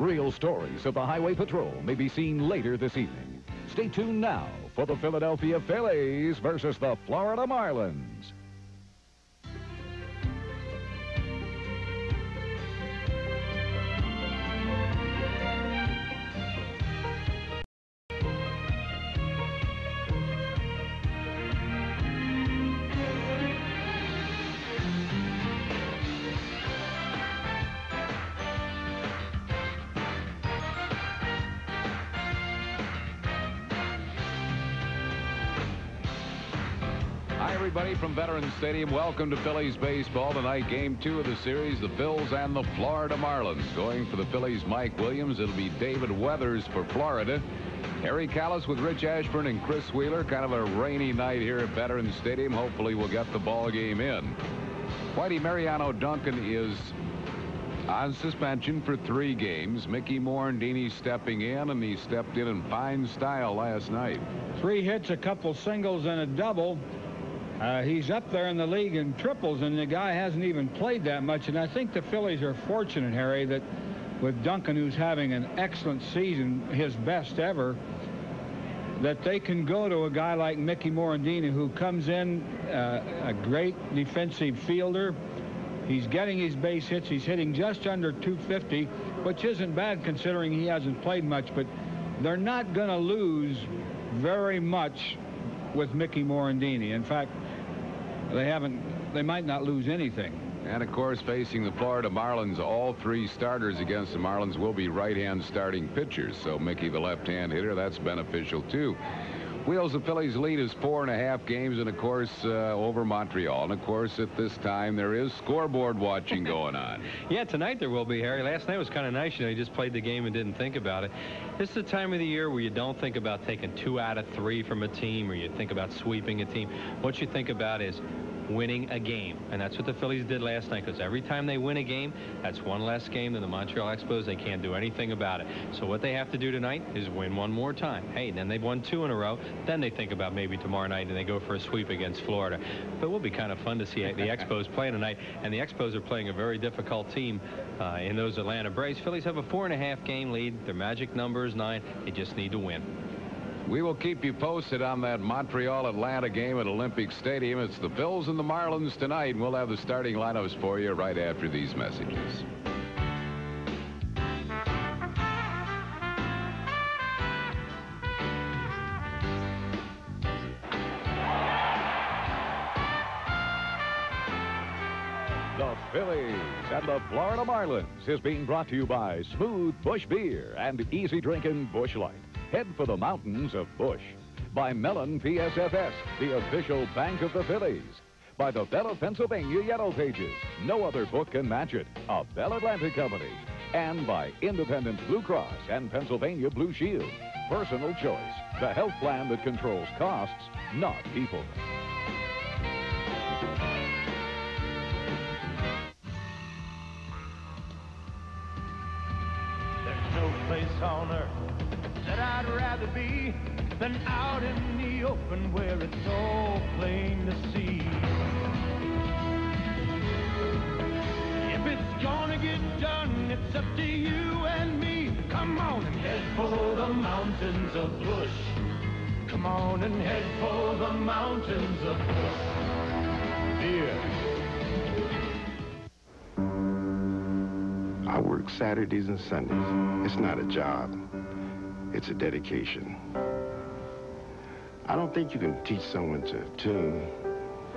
Real stories of the Highway Patrol may be seen later this evening. Stay tuned now for the Philadelphia Phillies versus the Florida Marlins. Everybody from Veterans Stadium, welcome to Phillies baseball tonight. Game 2 of the series, the Phils and the Florida Marlins. Going for the Phillies, Mike Williams. It'll be David Weathers for Florida. Harry Callis with Rich Ashburn and Chris Wheeler. Kind of a rainy night here at Veterans Stadium. Hopefully we'll get the ball game in. Whitey Mariano Duncan is on suspension for 3 games. Mickey Morandini stepping in, and he stepped in fine style last night. 3 hits, a couple singles, and a double. He's up there in the league in triples, and the guy hasn't even played that much. And I think the Phillies are fortunate, Harry, that with Duncan, who's having an excellent season, his best ever, that they can go to a guy like Mickey Morandini, who comes in a great defensive fielder. He's getting his base hits. He's hitting just under 250, which isn't bad considering he hasn't played much. But they're not going to lose very much with Mickey Morandini. In fact, they might not lose anything. And of course, facing the Florida Marlins, all 3 starters against the Marlins will be right-hand starting pitchers. So Mickey, the left-hand hitter, that's beneficial too. Wheels, the Phillies lead is 4.5 games, and of course over Montreal. And of course at this time there is scoreboard watching going on. Yeah, tonight there will be, Harry. Last night was kind of nice. You know, you just played the game and didn't think about it. This is the time of the year where you don't think about taking 2 out of 3 from a team, or you think about sweeping a team. What you think about is winning a game, and that's what the Phillies did last night, because every time they win a game, that's one less game than the Montreal Expos. They can't do anything about it. So what they have to do tonight is win one more time. Hey, then they've won 2 in a row. Then they think about maybe tomorrow night and they go for a sweep against Florida. But it will be kind of fun to see the Expos play tonight, and the Expos are playing a very difficult team in those Atlanta Braves. Phillies have a 4.5 game lead. Their magic number is 9. They just need to win. We will keep you posted on that Montreal-Atlanta game at Olympic Stadium. It's the Phils and the Marlins tonight, and we'll have the starting lineups for you right after these messages. The Phillies and the Florida Marlins is being brought to you by Smooth Busch Beer and Easy Drinking Busch Light. Head for the mountains of Busch. By Mellon PSFS, the official bank of the Phillies. By the Bell Pennsylvania Yellow Pages. No other book can match it. A Bell Atlantic company. And by Independent Blue Cross and Pennsylvania Blue Shield. Personal choice. The health plan that controls costs, not people. There's no place on earth that I'd rather be than out in the open where it's all plain to see. If it's gonna get done, it's up to you and me. Come on and head for the mountains of Busch. Come on and head for the mountains of Busch. Beer. I work Saturdays and Sundays. It's not a job. It's a dedication. I don't think you can teach someone to tune.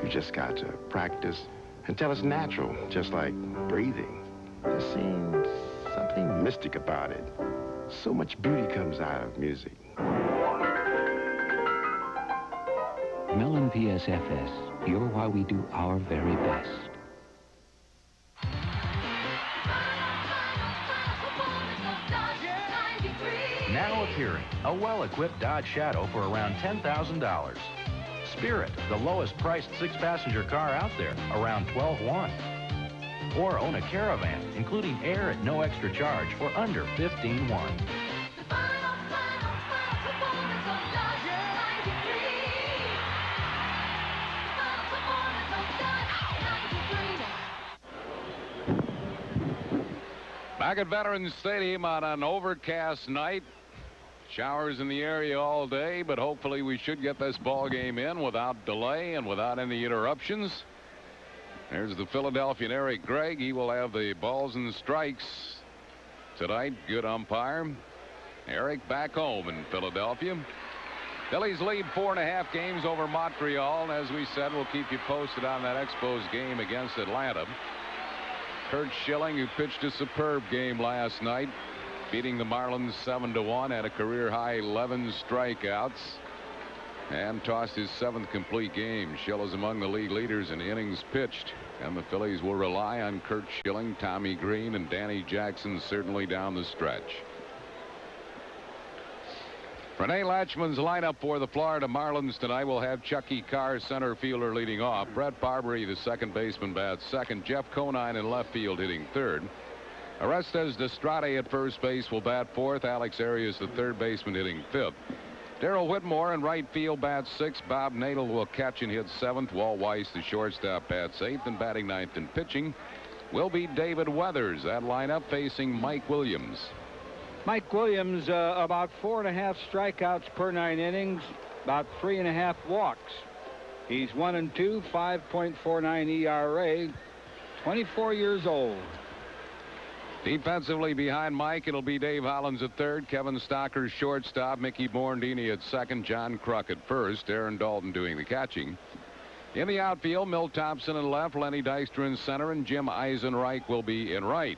You just got to practice until it's natural, just like breathing. There seems something mystic about it. So much beauty comes out of music. Mellon PSFS, you're why we do our very best. Now appearing, a well-equipped Dodge Shadow for around $10,000. Spirit, the lowest priced 6-passenger car out there, around $12,100. Or own a Caravan, including air at no extra charge for under $15,100. Back at Veterans Stadium on an overcast night. Showers in the area all day, but hopefully we should get this ball game in without delay and without any interruptions. There's the Philadelphian Eric Gregg. He will have the balls and strikes tonight. Good umpire. Eric back home in Philadelphia. Phillies lead 4.5 games over Montreal, and as we said, we'll keep you posted on that Expos game against Atlanta. Curt Schilling, who pitched a superb game last night, beating the Marlins 7-1, had a career-high 11 strikeouts and tossed his 7th complete game. Schill is among the league leaders in innings pitched, and the Phillies will rely on Curt Schilling, Tommy Green, and Danny Jackson certainly down the stretch. Rene Latchman's lineup for the Florida Marlins tonight will have Chucky Carr, center fielder, leading off. Brett Barbary, the second baseman, bats second. Jeff Conine in left field, hitting third. Orestes Destrade at first base will bat fourth. Alex Arias, the third baseman, hitting fifth. Darrell Whitmore in right field bats sixth. Bob Nadel will catch and hit seventh. Walt Weiss, the shortstop, bats eighth. And batting ninth and pitching will be David Weathers. That lineup facing Mike Williams. Mike Williams, about 4.5 strikeouts per 9 innings, about 3.5 walks. He's 1-2, 5.49 ERA, 24 years old. Defensively behind Mike, it'll be Dave Hollins at third, Kevin Stocker shortstop, Mickey Morandini at second, John Kruk at first, Aaron Dalton doing the catching. In the outfield, Milt Thompson in left, Lenny Dykstra in center, and Jim Eisenreich will be in right.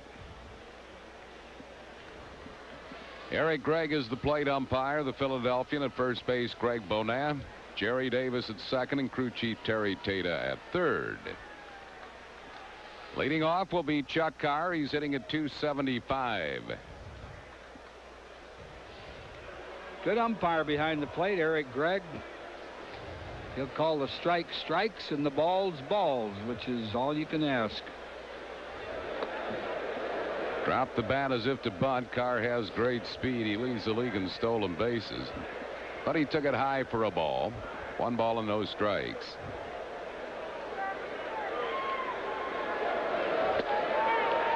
Eric Gregg is the plate umpire. The Philadelphian at first base, Greg Bonan. Jerry Davis at second, and crew chief Terry Tata at third. Leading off will be Chuck Carr. He's hitting at .275. Good umpire behind the plate, Eric Gregg. He'll call the strikes strikes and the balls balls, which is all you can ask. Dropped the bat as if to bunt. Carr has great speed. He leads the league in stolen bases, but he took it high for a ball. 1 ball and no strikes.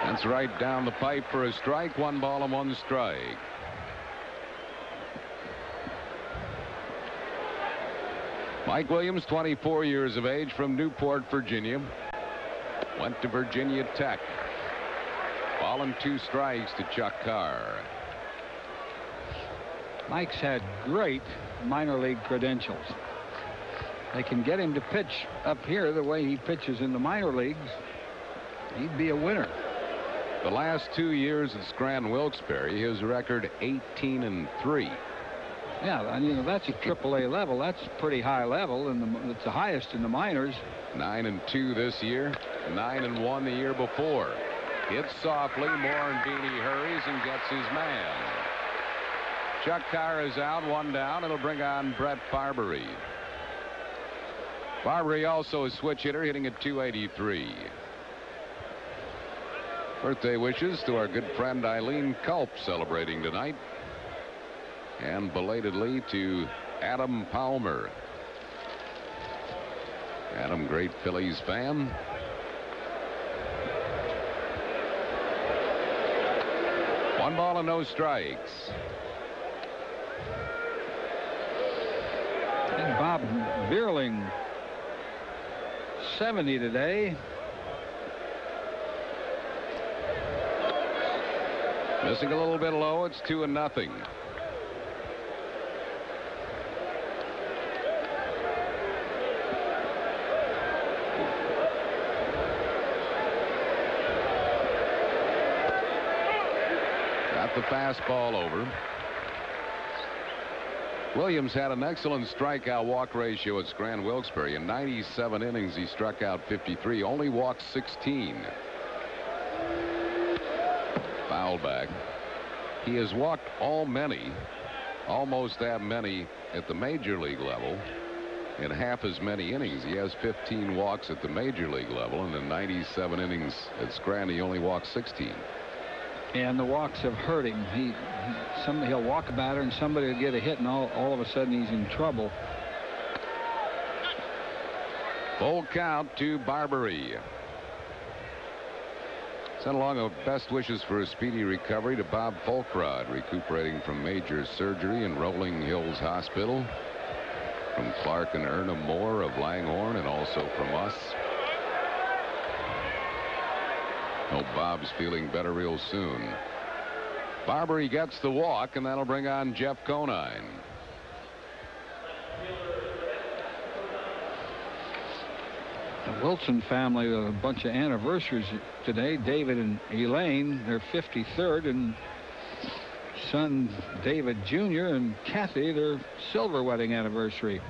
That's right down the pipe for a strike. 1 ball and 1 strike. Mike Williams, 24 years of age, from Newport, Virginia. Went to Virginia Tech. Ball and 2 strikes to Chuck Carr. Mike's had great minor league credentials. They can get him to pitch up here the way he pitches in the minor leagues. He'd be a winner. The last 2 years at Scranton Wilkes-Barre, his record 18-3. Yeah, and you know that's a AAA level. That's pretty high level, and it's the highest in the minors. 9-2 this year, 9-1 the year before. Hits softly. Morandini hurries and gets his man. Chuck Carr is out, 1 down. It'll bring on Brett Barbary. Barbary also a switch hitter, hitting at .283. Birthday wishes to our good friend Eileen Culp, celebrating tonight. And belatedly to Adam Palmer. Adam, great Phillies fan. One ball and no strikes. And Bob Bierling, 70 today. Missing a little bit low. It's 2-0. Got the fastball over. Williams had an excellent strikeout walk ratio at Scranton Wilkes-Barre. In 97 innings, he struck out 53, only walked 16. Foul back. He has walked almost that many at the major league level in half as many innings. He has 15 walks at the major league level, and in 97 innings at Scranton, he only walked 16. And the walks have hurt him. He'll walk a batter, and somebody will get a hit, and all of a sudden he's in trouble. Full count to Barbary. Send along our best wishes for a speedy recovery to Bob Folkrod, recuperating from major surgery in Rolling Hills Hospital. From Clark and Erna Moore of Langhorne, and also from us. Hope Bob's feeling better real soon. Barbary gets the walk, and that'll bring on Jeff Conine. The Wilson family with a bunch of anniversaries today. David and Elaine, their 53rd, and son David Jr. and Kathy, their silver wedding anniversary.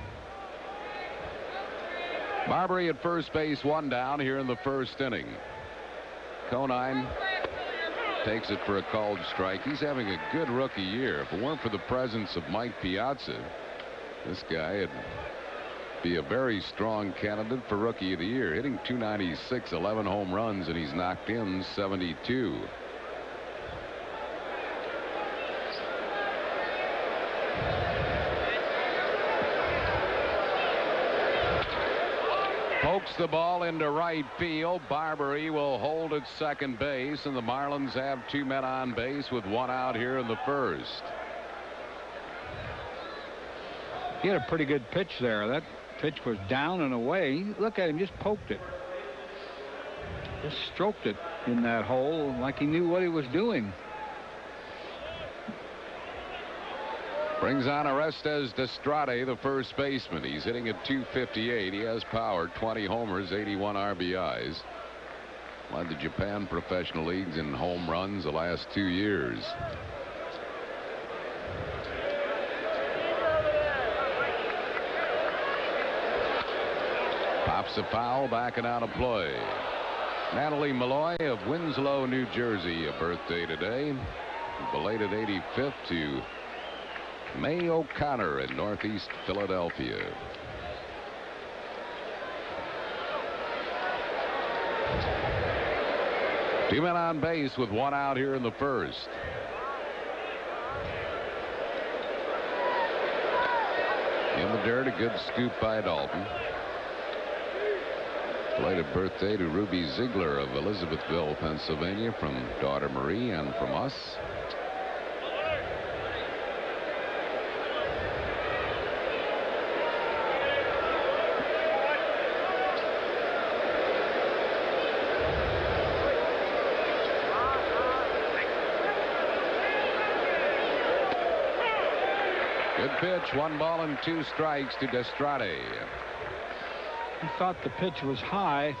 Barbary at first base, 1 down here in the first inning. Conine takes it for a called strike. He's having a good rookie year. If it weren't for the presence of Mike Piazza, this guy would be a very strong candidate for Rookie of the Year, hitting .296, 11 home runs, and he's knocked in 72. Pokes the ball into right field. Barbary will hold at second base, and the Marlins have 2 men on base with 1 out here in the first. He had a pretty good pitch there. That pitch was down and away. Look at him, just poked it. Just stroked it in that hole like he knew what he was doing. Brings on Orestes Destrade, the first baseman. He's hitting at .258. He has power, 20 homers, 81 RBIs. Led the Japan Professional Leagues in home runs the last 2 years. Pops a foul, backing out of play. Natalie Malloy of Winslow, New Jersey, a birthday today. Belated 85th to May O'Connor in Northeast Philadelphia. Two men on base with 1 out here in the first. In the dirt, a good scoop by Dalton. Belated birthday to Ruby Ziegler of Elizabethville, Pennsylvania, from daughter Marie and from us. Good pitch, 1 ball and 2 strikes to Destrade. He thought the pitch was high.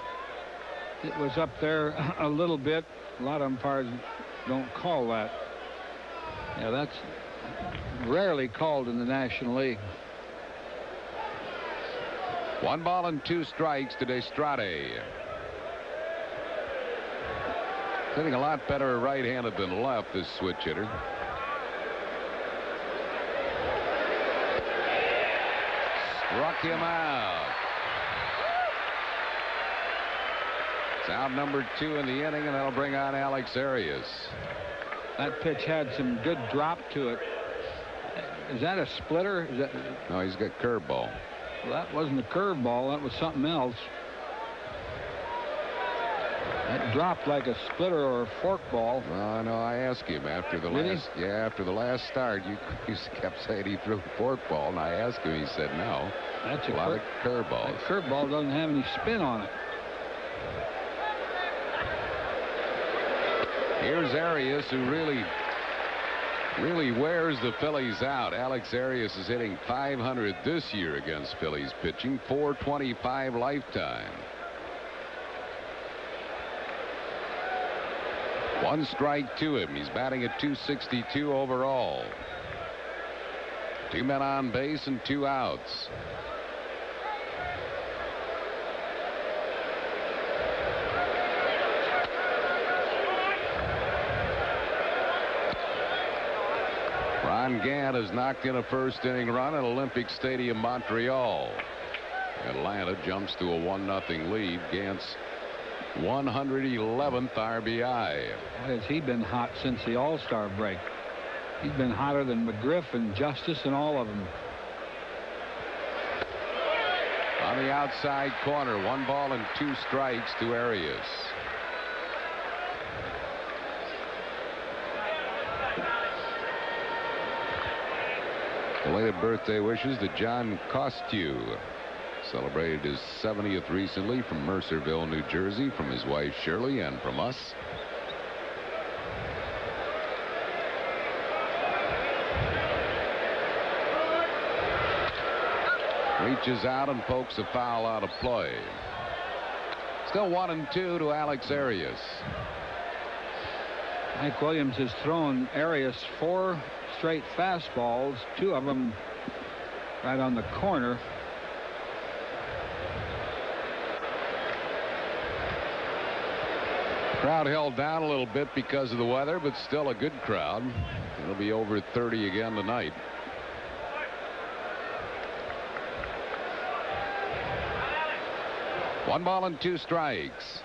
It was up there a little bit. A lot of umpires don't call that. Yeah, that's rarely called in the National League. 1 ball and 2 strikes to Destrade. Hitting a lot better right-handed than left, this switch hitter. Struck him out. It's out number 2 in the inning, and that'll bring on Alex Arias. That pitch had some good drop to it. Is that a splitter? Is that... No, he's got curveball. Well, that wasn't a curveball. That was something else. That dropped like a splitter or a forkball. No, I asked him after the last. Yeah, after the last start, you kept saying he threw a forkball, and I asked him. He said no. That's a lot of curveballs. That curveball doesn't have any spin on it. Here's Arias, who really wears the Phillies out. Alex Arias is hitting .500 this year against Phillies pitching, .425 lifetime. 1 strike to him. He's batting at .262 overall. 2 men on base and 2 outs. Ron Gant has knocked in a first-inning run at Olympic Stadium, Montreal. Atlanta jumps to a 1-0 lead. Gant's 111th RBI. Has he been hot since the All-Star break? He's been hotter than McGriff and Justice and all of them. On the outside corner, 1 ball and 2 strikes to Arias. Belated birthday wishes to John Costew. Celebrated his 70th recently from Mercerville, New Jersey, from his wife Shirley and from us. Reaches out and pokes a foul out of play. Still 1-2 to Alex Arias. Mike Williams has thrown Arias 4 straight fastballs, 2 of them right on the corner. Crowd held down a little bit because of the weather, but still a good crowd. It'll be over 30 again tonight. One ball and 2 strikes.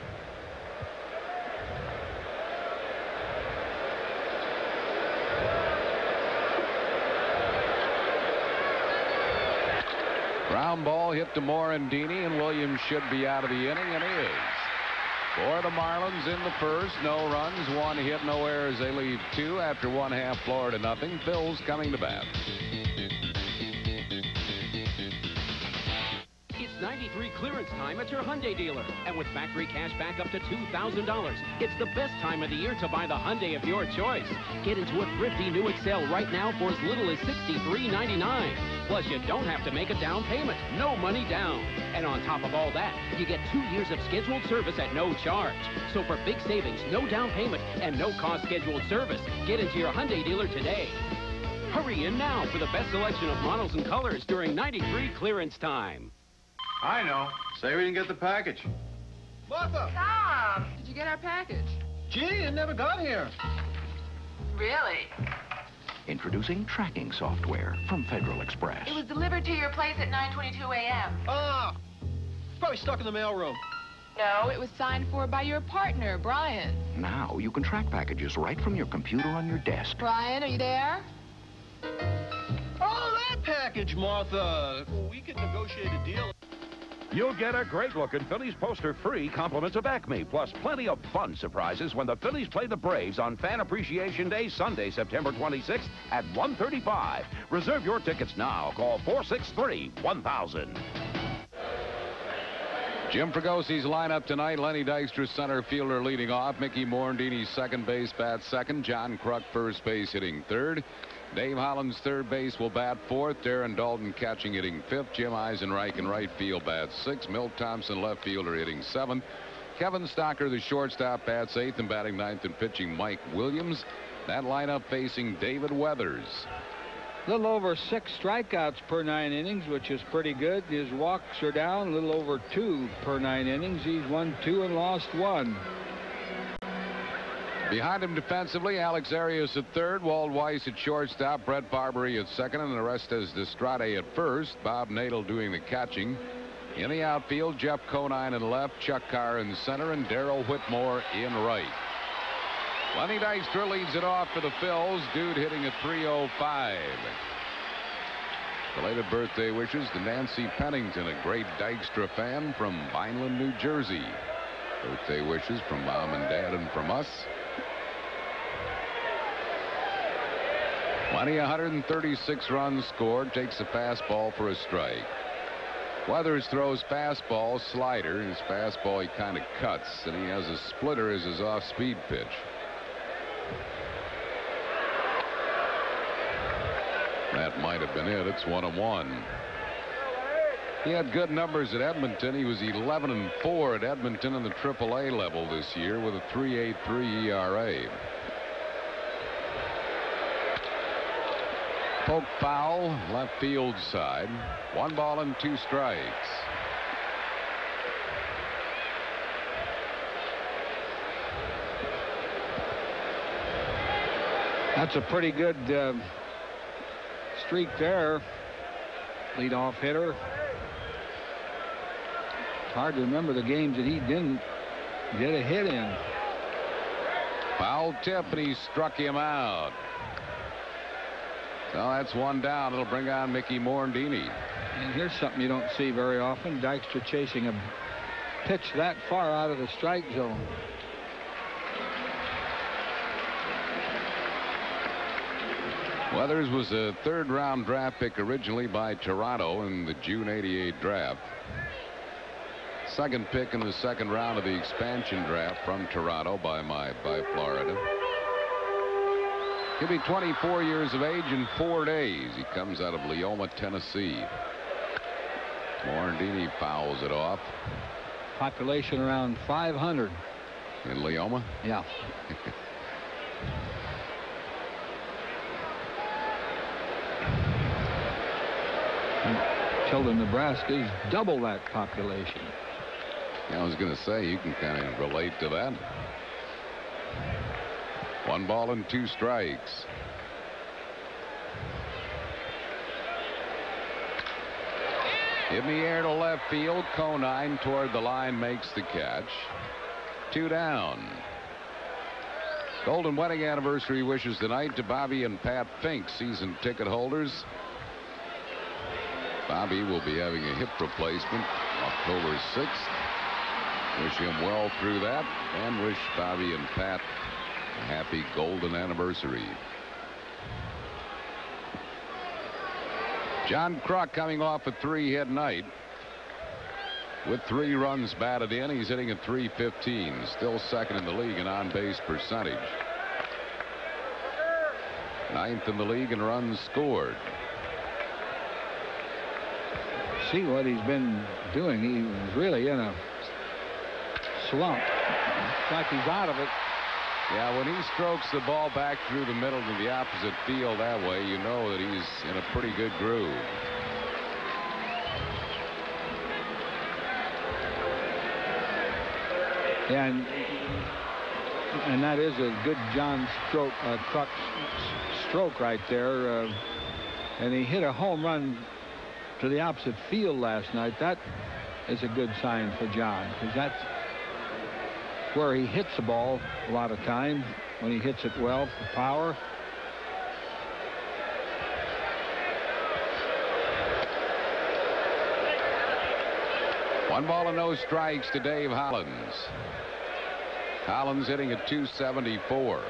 Ground ball hit to Morandini, and Williams should be out of the inning, and he is. For the Marlins in the first, no runs, 1 hit, no errors. They leave 2 after 1/2 Florida nothing. Phil's coming to bat. It's 93 clearance time at your Hyundai dealer. And with factory cash back up to $2,000, it's the best time of the year to buy the Hyundai of your choice. Get into a thrifty new Excel right now for as little as $63.99. Plus, you don't have to make a down payment. No money down. And on top of all that, you get 2 years of scheduled service at no charge. So for big savings, no down payment, and no cost scheduled service, get into your Hyundai dealer today. Hurry in now for the best selection of models and colors during 93 clearance time. I know. Say we didn't get the package. Martha! Tom, did you get our package? Gee, it never got here. Really? Introducing tracking software from Federal Express. It was delivered to your place at 9:22 a.m. Ah! Probably stuck in the mailroom. No, it was signed for by your partner, Brian. Now you can track packages right from your computer on your desk. Brian, are you there? Oh, that package, Martha. We could negotiate a deal. You'll get a great-looking Phillies poster free, compliments of Acme, plus plenty of fun surprises when the Phillies play the Braves on Fan Appreciation Day, Sunday, September 26th at 1:35. Reserve your tickets now. Call 463-1000. Jim Fragosi's lineup tonight. Lenny Dykstra, center fielder, leading off. Mickey Morandini, second base, bats second. John Kruk, first base, hitting third. Dave Hollins, third base, will bat fourth. Darren Dalton catching, hitting fifth. Jim Eisenreich in right field, bats sixth. Milt Thompson, left fielder, hitting seventh. Kevin Stocker, the shortstop, bats eighth, and batting ninth and pitching Mike Williams. That lineup facing David Weathers. A little over 6 strikeouts per 9 innings, which is pretty good. His walks are down, a little over 2 per 9 innings. He's won 2 and lost 1. Behind him defensively, Alex Arias at third, Walt Weiss at shortstop, Brett Barbary at second, and Orestes Destrade at first. Bob Nadel doing the catching. In the outfield, Jeff Conine in left, Chuck Carr in center, and Darrell Whitmore in right. Lenny Dykstra leads it off for the Phils. Dude hitting at 305. Belated birthday wishes to Nancy Pennington, a great Dykstra fan from Vineland, New Jersey. Birthday wishes from Mom and Dad and from us. Lenny, 136 runs scored, takes a fastball for a strike. Weathers throws fastball, slider. His fastball he kind of cuts, and he has a splitter as his off-speed pitch. That might have been it. It's 1-1. He had good numbers at Edmonton. He was 11-4 at Edmonton in the AAA level this year with a 3.83 ERA. Poke foul, left field side. 1 ball and 2 strikes. That's a pretty good streak there. Leadoff hitter. It's hard to remember the games that he didn't get a hit in. Foul tip, and he struck him out. So that's 1 down. It'll bring on Mickey Morandini. And here's something you don't see very often. Dykstra chasing a pitch that far out of the strike zone. Weathers was a third-round draft pick originally by Toronto in the June '88 draft. Second pick in the second round of the expansion draft from Toronto by Florida. He'll be 24 years of age in 4 days. He comes out of Leoma, Tennessee. Morandini fouls it off. Population around 500. In Leoma? Yeah. Tilden, Nebraska is double that population. Yeah, I was going to say, you can kind of relate to that. 1 ball and 2 strikes. In the air to left field. Conine toward the line makes the catch. 2 down. Golden wedding anniversary wishes tonight to Bobby and Pat Fink, season ticket holders. Bobby will be having a hip replacement October 6th. Wish him well through that, and wish Bobby and Pat a happy golden anniversary. John Kruk coming off a 3-hit night. With 3 runs batted in, he's hitting at .315, still second in the league in on-base percentage. 9th in the league in runs scored. See what he's been doing. He was really in a slump. It's like he's out of it. Yeah, when he strokes the ball back through the middle to the opposite field that way, you know that he's in a pretty good groove. Yeah, and that is a good John Kruk stroke right there. And he hit a home run to the opposite field last night. That is a good sign for John, because that's where he hits the ball a lot of times, when he hits it well for power. One ball and no strikes to Dave Hollins. Hollins hitting at .274.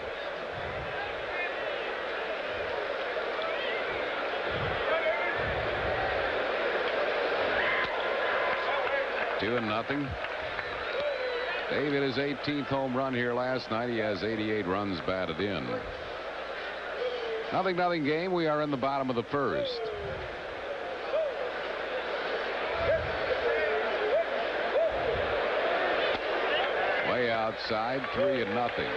Two and nothing. Dave hit his 18th home run here last night. He has 88 runs batted in. 0-0 game. We are in the bottom of the first. Way outside, 3-0.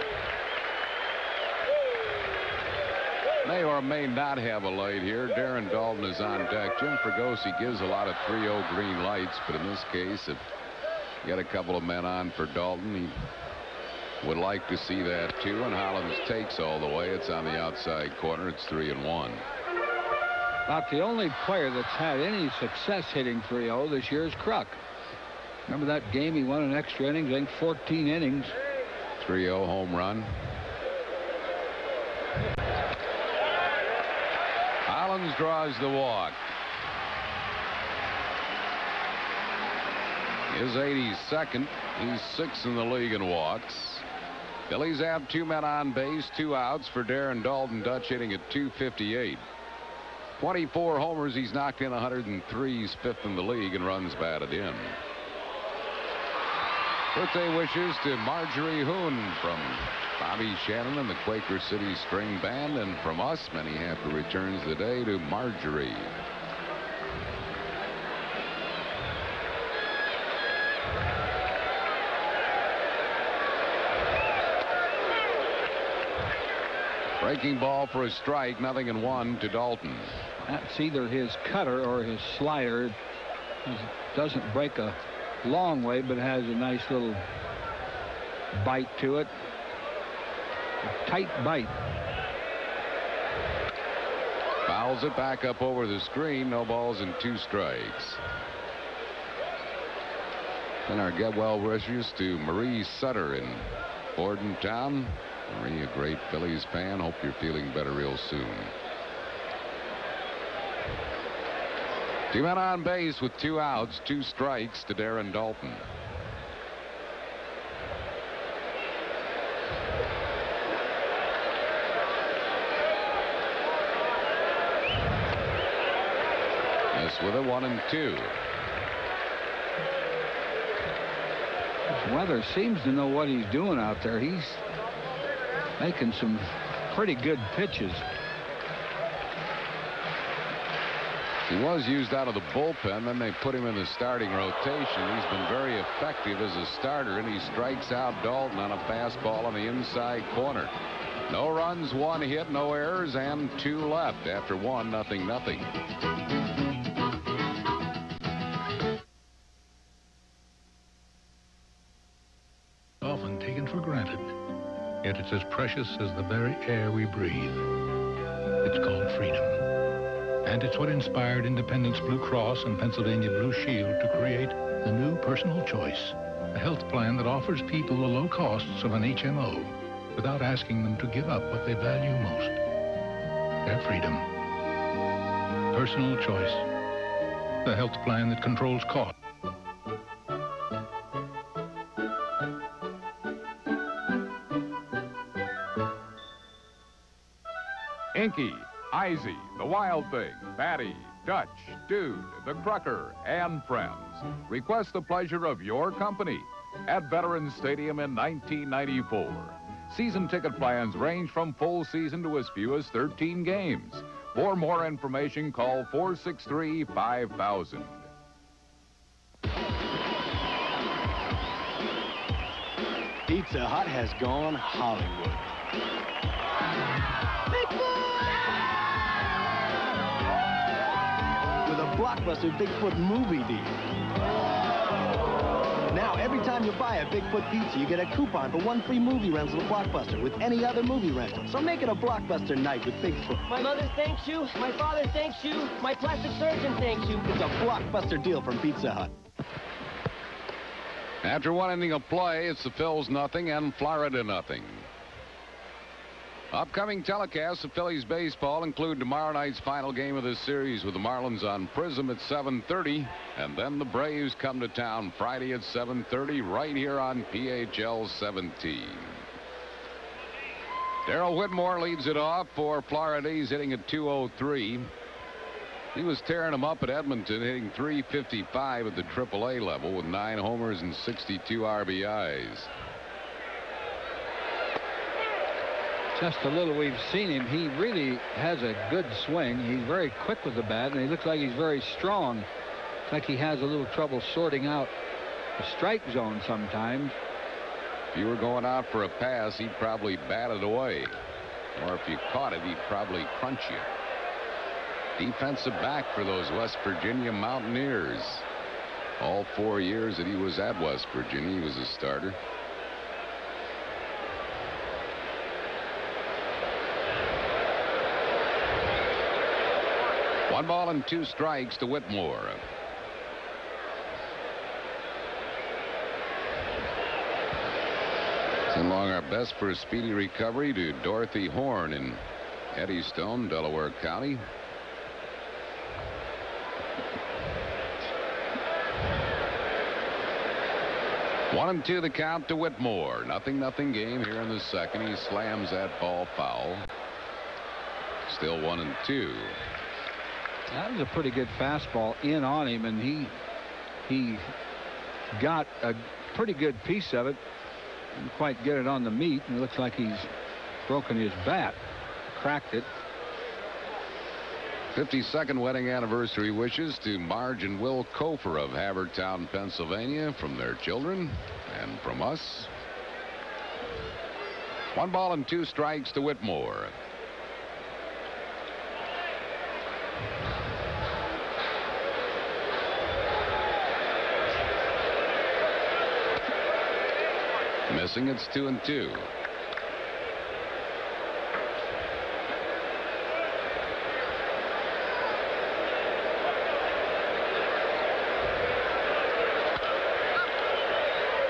May or may not have a light here. Darren Dalton is on deck. Jim Fregosi gives a lot of 3-0 green lights, but in this case, if you got a couple of men on for Dalton, he would like to see that too. And Hollins takes all the way. It's on the outside corner. It's 3-1. About the only player that's had any success hitting 3-0 this year is Kruk. Remember that game he won in extra innings? I think 14 innings. 3-0 home run. Hollins draws the walk. His 82nd. He's 6th in the league in walks. Phillies have 2 men on base, 2 outs for Darren Dalton. Dutch hitting at .258. 24 homers. He's knocked in 103. He's 5th in the league in runs batted in. Birthday wishes to Marjorie Hoon from Bobby Shannon and the Quaker City String Band, and from us, many happy returns today to Marjorie. Breaking ball for a strike, 0-1 to Dalton. That's either his cutter or his slider. It doesn't break a long way, but has a nice little bite to it. A tight bite. Fouls it back up over the screen. No balls and 2 strikes. And our get well wishes to Marie Sutter in Bordentown. Marie, a great Phillies fan. Hope you're feeling better real soon. 2 men on base with 2 outs, 2 strikes to Darren Dalton. Smith with a 1-2. Weather seems to know what he's doing out there. He's making some pretty good pitches. He was used out of the bullpen, then they put him in the starting rotation. He's been very effective as a starter, and he strikes out Dalton on a fastball on the inside corner. No runs, 1 hit, no errors, and 2 left after 1-0. Often taken for granted, yet it's as precious as the very air we breathe. It's called freedom. And it's what inspired Independence Blue Cross and Pennsylvania Blue Shield to create the new Personal Choice, a health plan that offers people the low costs of an HMO without asking them to give up what they value most, their freedom. Personal Choice, the health plan that controls cost. Inky, Izzy, The Wild Thing, Batty, Dutch, Dude, The Crucker, and friends. Request the pleasure of your company at Veterans Stadium in 1994. Season ticket plans range from full season to as few as 13 games. For more information, call 463-5000. Pizza Hut has gone Hollywood. With a blockbuster Bigfoot movie deal. Now, every time you buy a Bigfoot pizza, you get a coupon for 1 free movie rental at Blockbuster with any other movie rental. So make it a Blockbuster night with Bigfoot. My mother thanks you. My father thanks you. My plastic surgeon thanks you. It's a Blockbuster deal from Pizza Hut. After 1 inning of play, it's the Phils 0 and Florida 0. Upcoming telecasts of Phillies baseball include tomorrow night's final game of this series with the Marlins on Prism at 7:30, and then the Braves come to town Friday at 7:30 right here on PHL 17. Darrell Whitmore leads it off for Florida. He's hitting at 203. He was tearing them up at Edmonton, hitting .355 at the AAA level with 9 homers and 62 RBIs. Just a little we've seen him, he really has a good swing. He's very quick with the bat, and he looks like he's very strong. Looks like he has a little trouble sorting out the strike zone sometimes. If you were going out for a pass, he'd probably bat it away. Or if you caught it, he'd probably crunch you. Defensive back for those West Virginia Mountaineers. All 4 years that he was at West Virginia, he was a starter. One ball and 2 strikes to Whitmore. Send along our best for a speedy recovery to Dorothy Horn in Eddystone, Delaware County. One and 2 the count to Whitmore. 0-0 game here in the second. He slams that ball foul. Still 1 and 2. That was a pretty good fastball in on him, and he got a pretty good piece of it. Didn't quite get it on the meat, and it looks like he's broken his bat. Cracked it. 52nd wedding anniversary wishes to Marge and Will Kofer of Havertown, Pennsylvania, from their children and from us. 1 ball and 2 strikes to Whitmore. Missing, it's 2 and 2.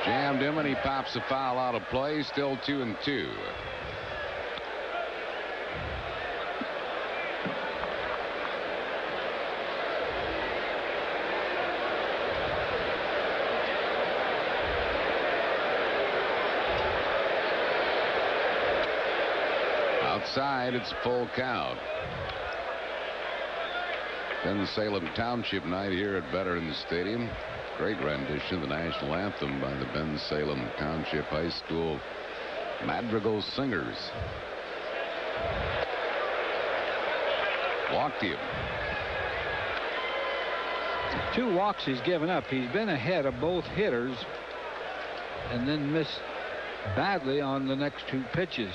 Jammed him, and he pops a foul out of play. Still 2 and 2. Outside, it's full count. Ben-Salem Township night here at Veterans Stadium. Great rendition of the national anthem by the Ben-Salem Township High School Madrigal Singers. Walked him. 2 walks he's given up. He's been ahead of both hitters and then missed badly on the next 2 pitches.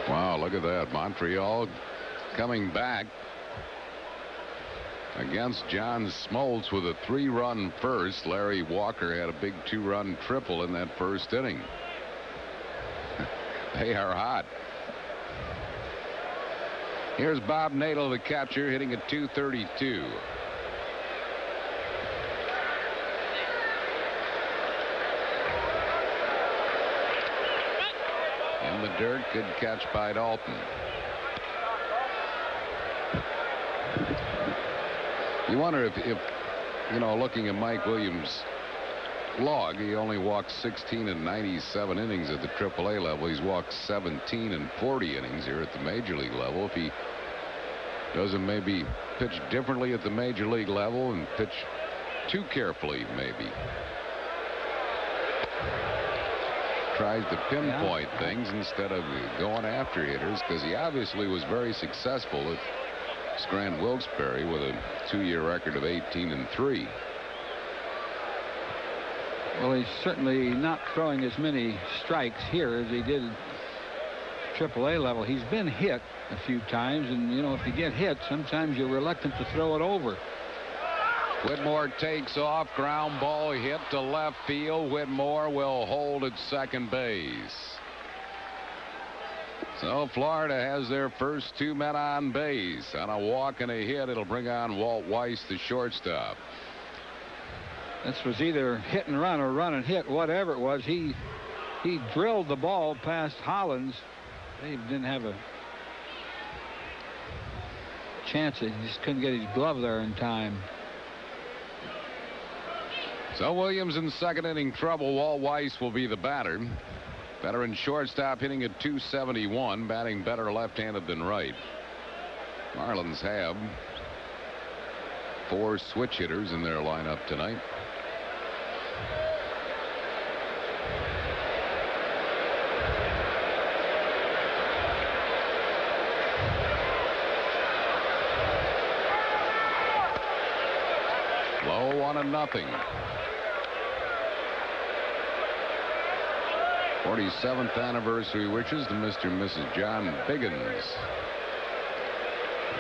Wow, look at that. Montreal coming back against John Smoltz with a 3-run first. Larry Walker had a big 2-run triple in that first inning. They are hot. Here's Bob Nadel, the catcher, hitting at .232. In the dirt, good catch by Dalton. You wonder if you know, looking at Mike Williams' log, he only walked 16 in 97 innings at the AAA level. He's walked 17 in 40 innings here at the major league level. If he doesn't maybe pitch differently at the major league level and pitch too carefully, maybe. Tries to pinpoint things instead of going after hitters, because he obviously was very successful at Scranton Wilkes-Barre with a 2-year record of 18-3. Well, he's certainly not throwing as many strikes here as he did at AAA level. He's been hit a few times, and you know, if you get hit, sometimes you're reluctant to throw it over. Whitmore takes off. Ground ball hit to left field. Whitmore will hold at second base. So Florida has their first 2 men on base. On a walk and a hit, it'll bring on Walt Weiss, the shortstop. This was either hit and run or run and hit, whatever it was. He drilled the ball past Hollins. They didn't have a chance. He just couldn't get his glove there in time. So Williams in second inning trouble. Walt Weiss will be the batter. Veteran shortstop hitting at .271, batting better left-handed than right. Marlins have 4 switch hitters in their lineup tonight. Low 1-0. 47th anniversary wishes to Mr. and Mrs. John Biggins.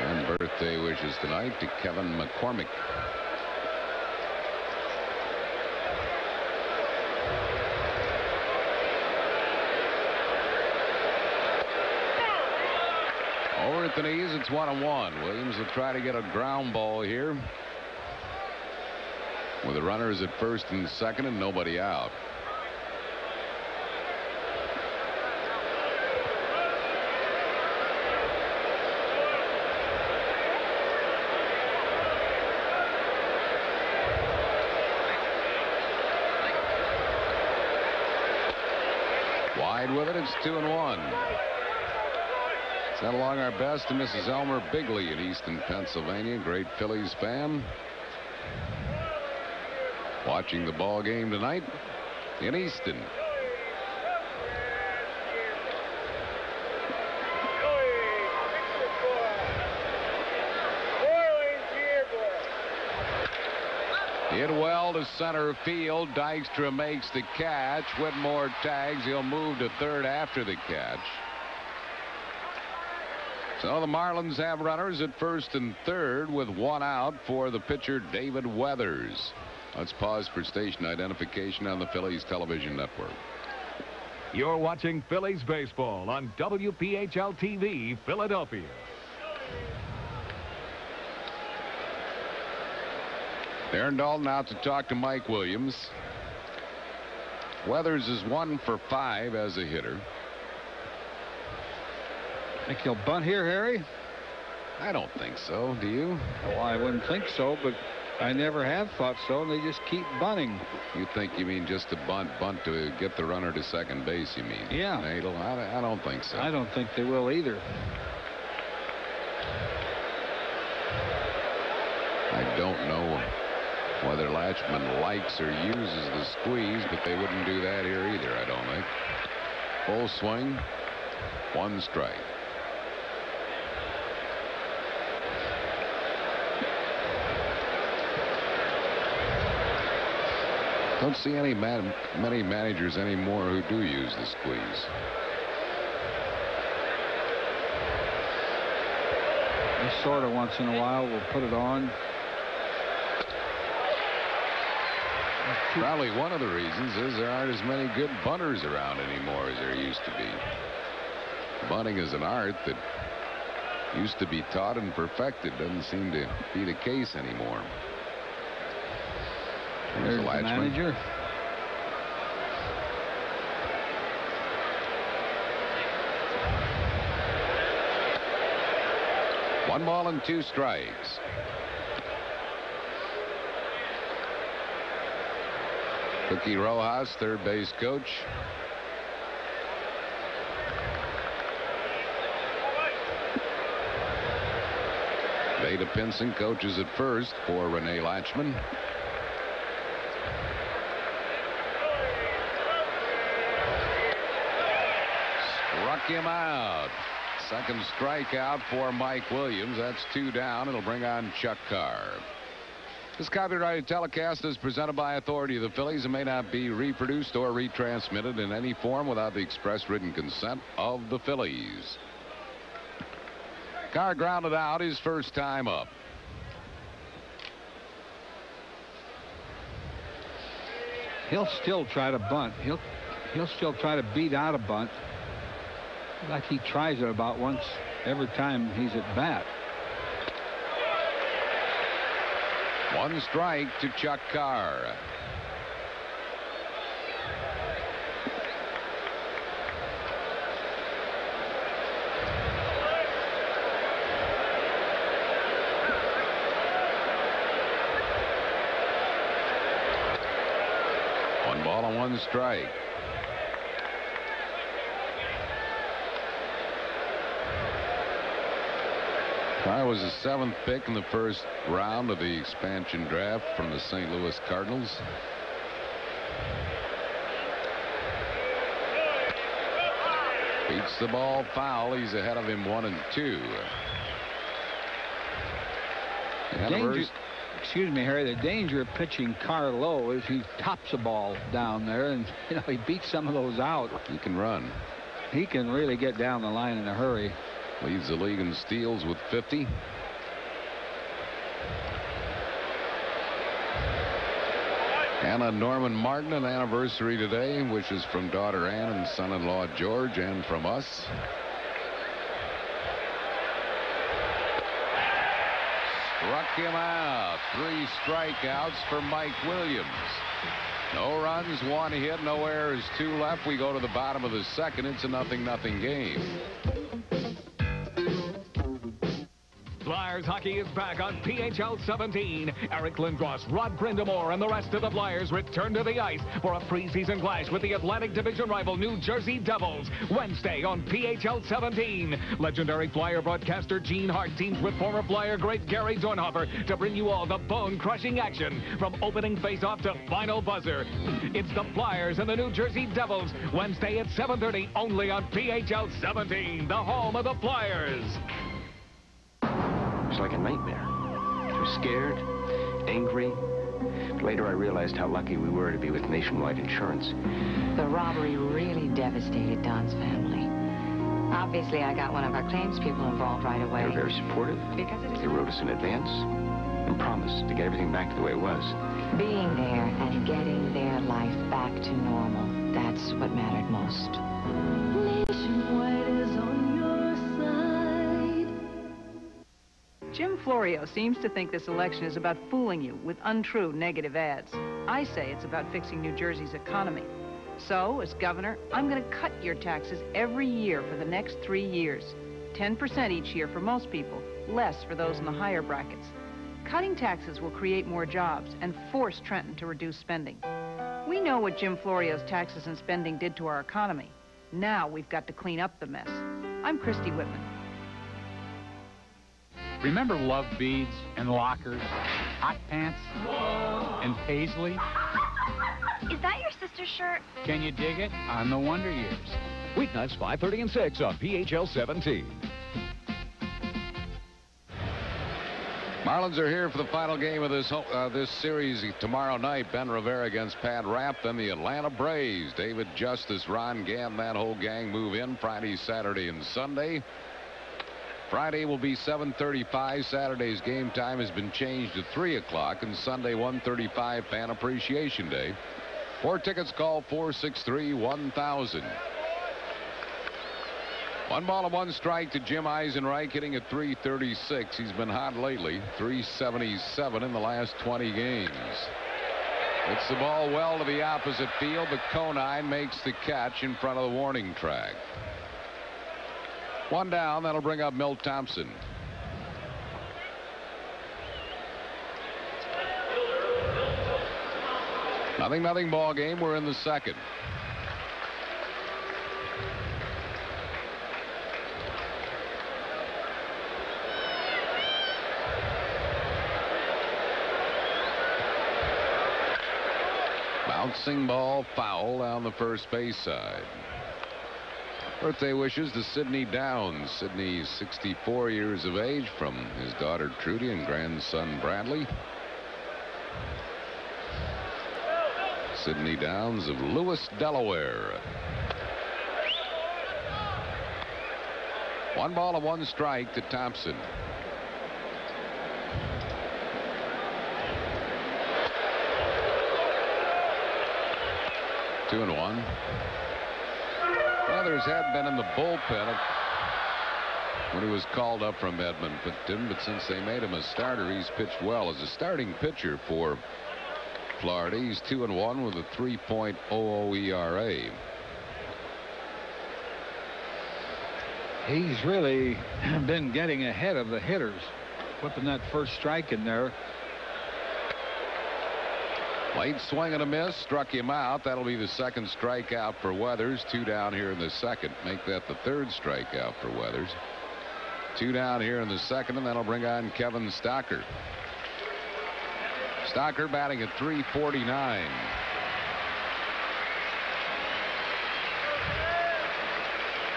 And birthday wishes tonight to Kevin McCormick. Over at the knees, it's 1-1. Williams will try to get a ground ball here, with the runners at first and second and nobody out. Wide with it, it's 2-1. Send along our best to Mrs. Elmer Bigley in Easton, Pennsylvania. Great Phillies fan. Watching the ball game tonight in Easton. Hit well to center field. Dykstra makes the catch. Whitmore tags. He'll move to third after the catch. So the Marlins have runners at first and third with 1 out for the pitcher David Weathers. Let's pause for station identification on the Phillies television network. You're watching Phillies baseball on WPHL TV, Philadelphia. Aaron Dalton out to talk to Mike Williams. Weathers is 1 for 5 as a hitter. Think he'll bunt here, Harry? I don't think so. Do you? Well, I wouldn't think so, but I never have thought so, and they just keep bunting. You mean just to bunt to get the runner to second base, you mean? Yeah. Nadel? I don't think so. I don't think they will either. I don't know whether Latchman likes or uses the squeeze, but they wouldn't do that here either, I don't think. Full swing, 1 strike. Don't see many managers anymore who do use the squeeze. They sort of once in a while will put it on. Probably one of the reasons is there aren't as many good bunters around anymore as there used to be. Bunting is an art that used to be taught and perfected. Doesn't seem to be the case anymore. There's the manager. One ball and 2 strikes. Cookie Rojas, third base coach. Veda Pinson coaches at first for Rene Latchman. Struck him out. Second strikeout for Mike Williams. That's 2 down. It'll bring on Chuck Carr. This copyrighted telecast is presented by authority of the Phillies and may not be reproduced or retransmitted in any form without the express written consent of the Phillies. Carr grounded out his first time up. He'll still try to bunt. He'll still try to beat out a bunt. Like he tries it about once every time he's at bat. 1 strike to Chuck Carr. One ball and 1 strike. Carr was the 7th pick in the first round of the expansion draft from the St. Louis Cardinals. Beats the ball foul. He's ahead of him 1-2. Excuse me, Harry. The danger of pitching Carr low is he tops a ball down there, and he beats some of those out. He can run. He can really get down the line in a hurry. Leads the league in steals with 50. Anna Norman Martin, an anniversary today, wishes from daughter Ann and son-in-law George, and from us. Struck him out. 3 strikeouts for Mike Williams. No runs, 1 hit, no errors, 2 left. We go to the bottom of the second. It's a 0-0 game. Flyers hockey is back on PHL 17. Eric Lindros, Rod Brindamore, and the rest of the Flyers return to the ice for a preseason clash with the Atlantic Division rival New Jersey Devils. Wednesday on PHL 17. Legendary Flyer broadcaster Gene Hart teams with former Flyer great Gary Dornhofer to bring you all the bone-crushing action from opening face-off to final buzzer. It's the Flyers and the New Jersey Devils. Wednesday at 7:30 only on PHL 17, the home of the Flyers. It was like a nightmare. I was scared, angry. But later I realized how lucky we were to be with Nationwide Insurance. The robbery really devastated Don's family. Obviously, I got one of our claims people involved right away. They were very supportive. Because it is... They wrote us in advance and promised to get everything back to the way it was. Being there and getting their life back to normal, that's what mattered most. Nationwide is on your side. Jim Florio seems to think this election is about fooling you with untrue negative ads. I say it's about fixing New Jersey's economy. So, as governor, I'm going to cut your taxes every year for the next 3 years. 10% each year for most people, less for those in the higher brackets. Cutting taxes will create more jobs and force Trenton to reduce spending. We know what Jim Florio's taxes and spending did to our economy. Now we've got to clean up the mess. I'm Christy Whitman. Remember love beads and lockers, hot pants, and paisley? Is that your sister's shirt? Can you dig it? On the Wonder Years. Weeknights 5:30 and 6 on PHL 17. Marlins are here for the final game of this series tomorrow night. Ben Rivera against Pat Rapp. Then the Atlanta Braves. David Justice, Ron Gann, that whole gang move in Friday, Saturday, and Sunday. Friday will be 7:35. Saturday's game time has been changed to 3 o'clock. And Sunday, 1:35, Fan Appreciation Day. For tickets, call 463-1000. 1 ball and 1 strike to Jim Eisenreich, hitting at .336. He's been hot lately. .377 in the last 20 games. Hits the ball well to the opposite field, but Conine makes the catch in front of the warning track. 1 down. That'll bring up Milt Thompson. Nothing ball game. We're in the second. Bouncing ball, foul down the first base side. Birthday wishes to Sidney Downs. Sidney's 64 years of age, from his daughter Trudy and grandson Bradley. Sidney Downs of Lewis, Delaware. 1 ball and 1 strike to Thompson. Two and 1. Weathers had been in the bullpen when he was called up from Edmonton, but since they made him a starter, he's pitched well as a starting pitcher for Florida. He's 2 and 1 with a 3.00 ERA. He's really been getting ahead of the hitters, whipping that first strike in there. Late swing and a miss, struck him out. That'll be the second strikeout for Weathers. 2 down here in the second. Make that the third strikeout for Weathers. 2 down here in the second, and that'll bring on Kevin Stocker. Stocker batting at .349.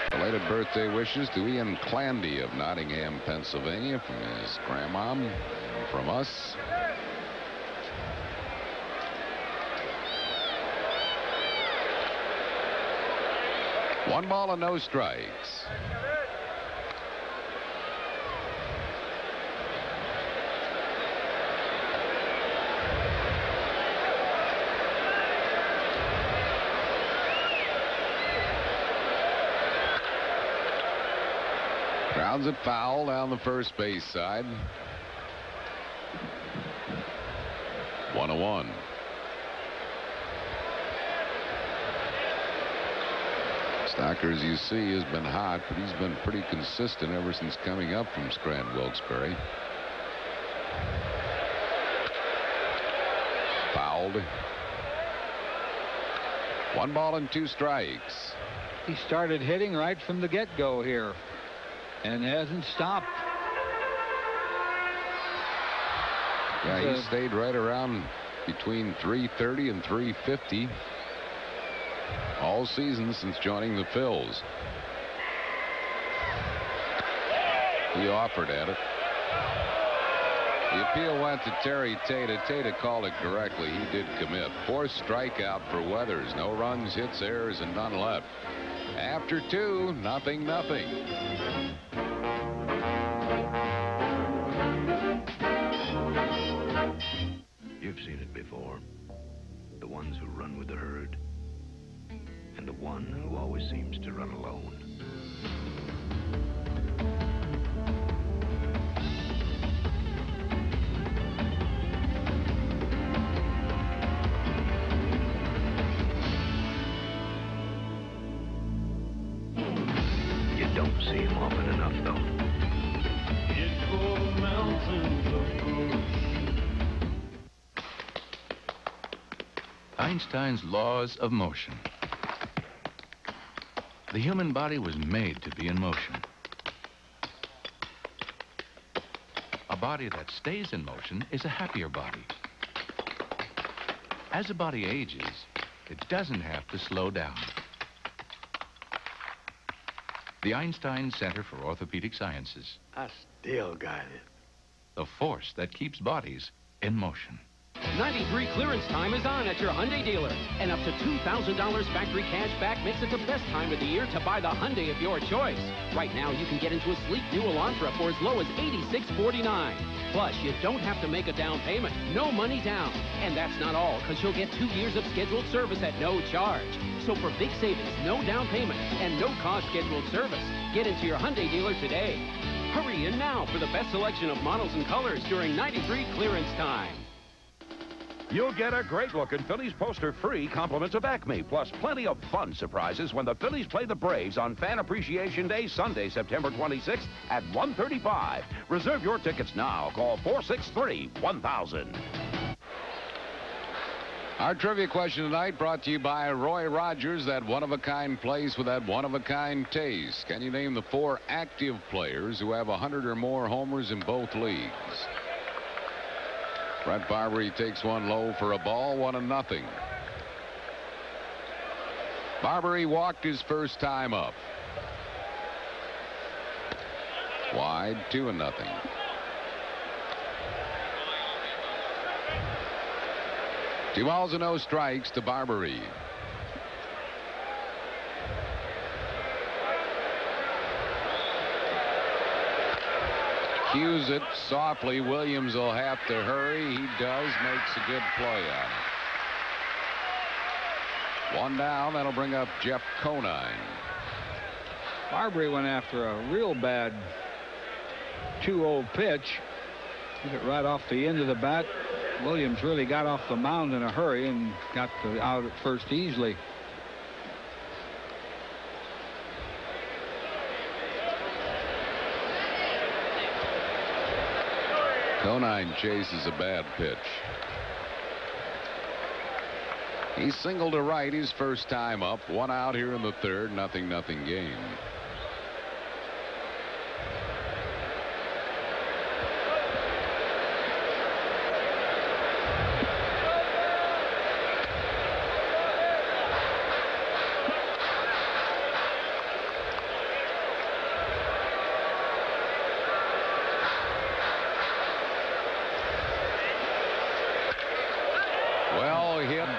Belated birthday wishes to Ian Clandy of Nottingham, Pennsylvania, from his grandma, from us. One ball and no strikes. Grounds it foul down the first base side. 1-1. Stocker, as you see, has been hot, but he's been pretty consistent ever since coming up from Scranton Wilkes-Barre. Fouled. 1 ball and 2 strikes. He started hitting right from the get-go here and hasn't stopped. Yeah, he stayed right around between 330 and 350 all season since joining the Phils. He offered at it. The appeal went to Terry Tata. Tata called it correctly. He did commit. 4th strikeout for Weathers. No runs, hits, errors, and none left. After 2, 0-0. You've seen it before. The ones who run with the herd, and the one who always seems to run alone. You don't see him often enough, though. Einstein's laws of motion. The human body was made to be in motion. A body that stays in motion is a happier body. As a body ages, it doesn't have to slow down. The Einstein Center for Orthopedic Sciences. I still got it. The force that keeps bodies in motion. 93 clearance time is on at your Hyundai dealer. And up to $2,000 factory cash back makes it the best time of the year to buy the Hyundai of your choice. Right now, you can get into a sleek new Elantra for as low as $86.49. Plus, you don't have to make a down payment. No money down. And that's not all, because you'll get 2 years of scheduled service at no charge. So for big savings, no down payment, and no cost scheduled service, get into your Hyundai dealer today. Hurry in now for the best selection of models and colors during 93 clearance time. You'll get a great-looking Phillies poster free, compliments of Acme, plus plenty of fun surprises when the Phillies play the Braves on Fan Appreciation Day, Sunday, September 26th at 1:35. Reserve your tickets now. Call 463-1000. Our trivia question tonight brought to you by Roy Rogers, that one-of-a-kind place with that one-of-a-kind taste. Can you name the 4 active players who have 100 or more homers in both leagues? Brett Barbary takes one low for a ball, 1-0. Barbary walked his first time up. Wide, 2-0. Two balls and no strikes to Barbary. Cues it softly. Williams will have to hurry. He does. Makes a good play on it. One down. That'll bring up Jeff Conine. Barbary went after a real bad 2-0 pitch. Hit it right off the end of the bat. Williams really got off the mound in a hurry and got out at first easily. Conine chases a bad pitch. He singled to right his first time up. One out here in the third. 0-0 game.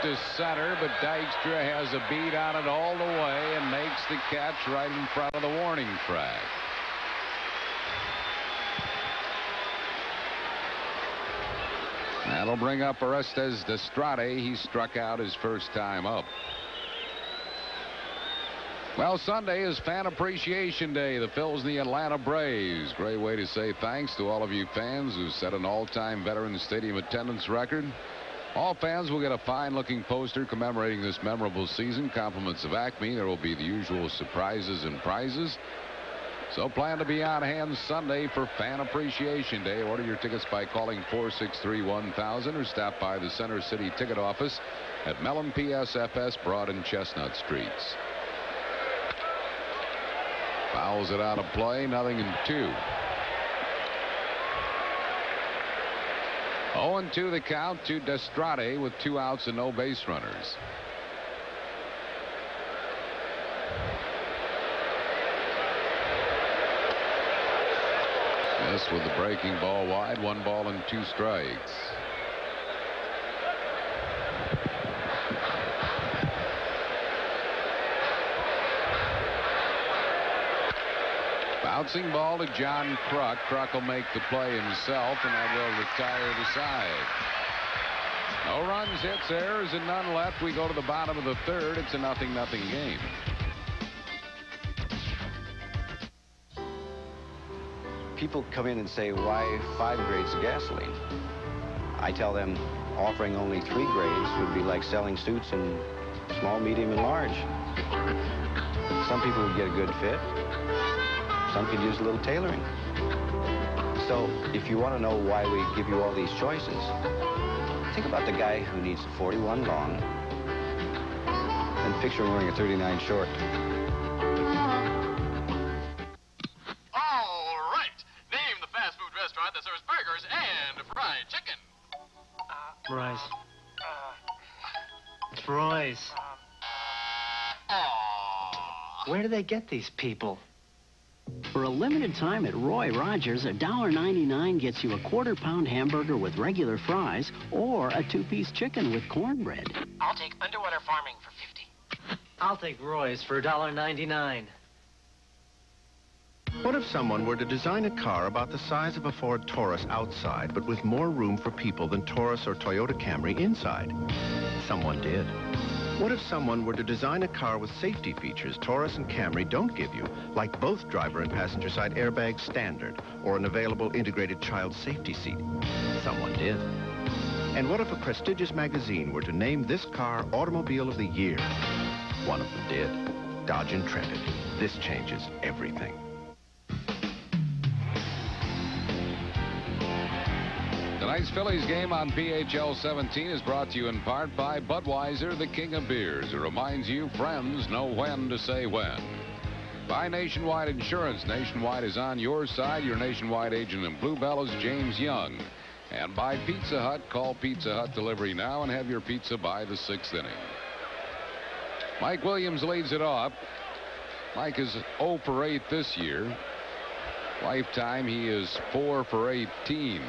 To center, but Dykstra has a beat on it all the way and makes the catch right in front of the warning track. That'll bring up Orestes Destrade. He struck out his first time up. Well, Sunday is Fan Appreciation Day. The Phils and the Atlanta Braves. Great way to say thanks to all of you fans who set an all-time Veterans Stadium attendance record. All fans will get a fine-looking poster commemorating this memorable season. Compliments of Acme. There will be the usual surprises and prizes. So plan to be on hand Sunday for Fan Appreciation Day. Order your tickets by calling 463-1000 or stop by the Center City ticket office at Mellon PSFS, Broad and Chestnut Streets. Fouls it out of play. 0-2. 0-2 the count to Destrade with 2 outs and no base runners. This with the breaking ball wide. 1 ball and 2 strikes. Bouncing ball to John Kruk. Kruk will make the play himself, and that will retire the side. No runs, hits, errors, and none left. We go to the bottom of the third. It's a 0-0 game. People come in and say, why 5 grades of gasoline? I tell them offering only 3 grades would be like selling suits in small, medium, and large. Some people would get a good fit. Some could use a little tailoring. So if you want to know why we give you all these choices, think about the guy who needs a 41 long and picture him wearing a 39 short. All right. Name the fast food restaurant that serves burgers and fried chicken. Roy's. It's Roy's. Where do they get these people? For a limited time at Roy Rogers, $1.99 gets you a quarter-pound hamburger with regular fries or a two-piece chicken with cornbread. I'll take underwater farming for 50. I'll take Roy's for $1.99. What if someone were to design a car about the size of a Ford Taurus outside, but with more room for people than Taurus or Toyota Camry inside? Someone did. What if someone were to design a car with safety features Taurus and Camry don't give you, like both driver and passenger side airbags standard, or an available integrated child safety seat? Someone did. And what if a prestigious magazine were to name this car Automobile of the Year? One of them did. Dodge Intrepid. This changes everything. Tonight's Phillies game on PHL 17 is brought to you in part by Budweiser, the king of beers. It reminds you friends know when to say when. By Nationwide Insurance. Nationwide is on your side. Your Nationwide agent in Bluebell is James Young. And by Pizza Hut. Call Pizza Hut Delivery now and have your pizza by the 6th inning. Mike Williams leads it off. Mike is 0 for 8 this year. Lifetime, he is 4 for 18.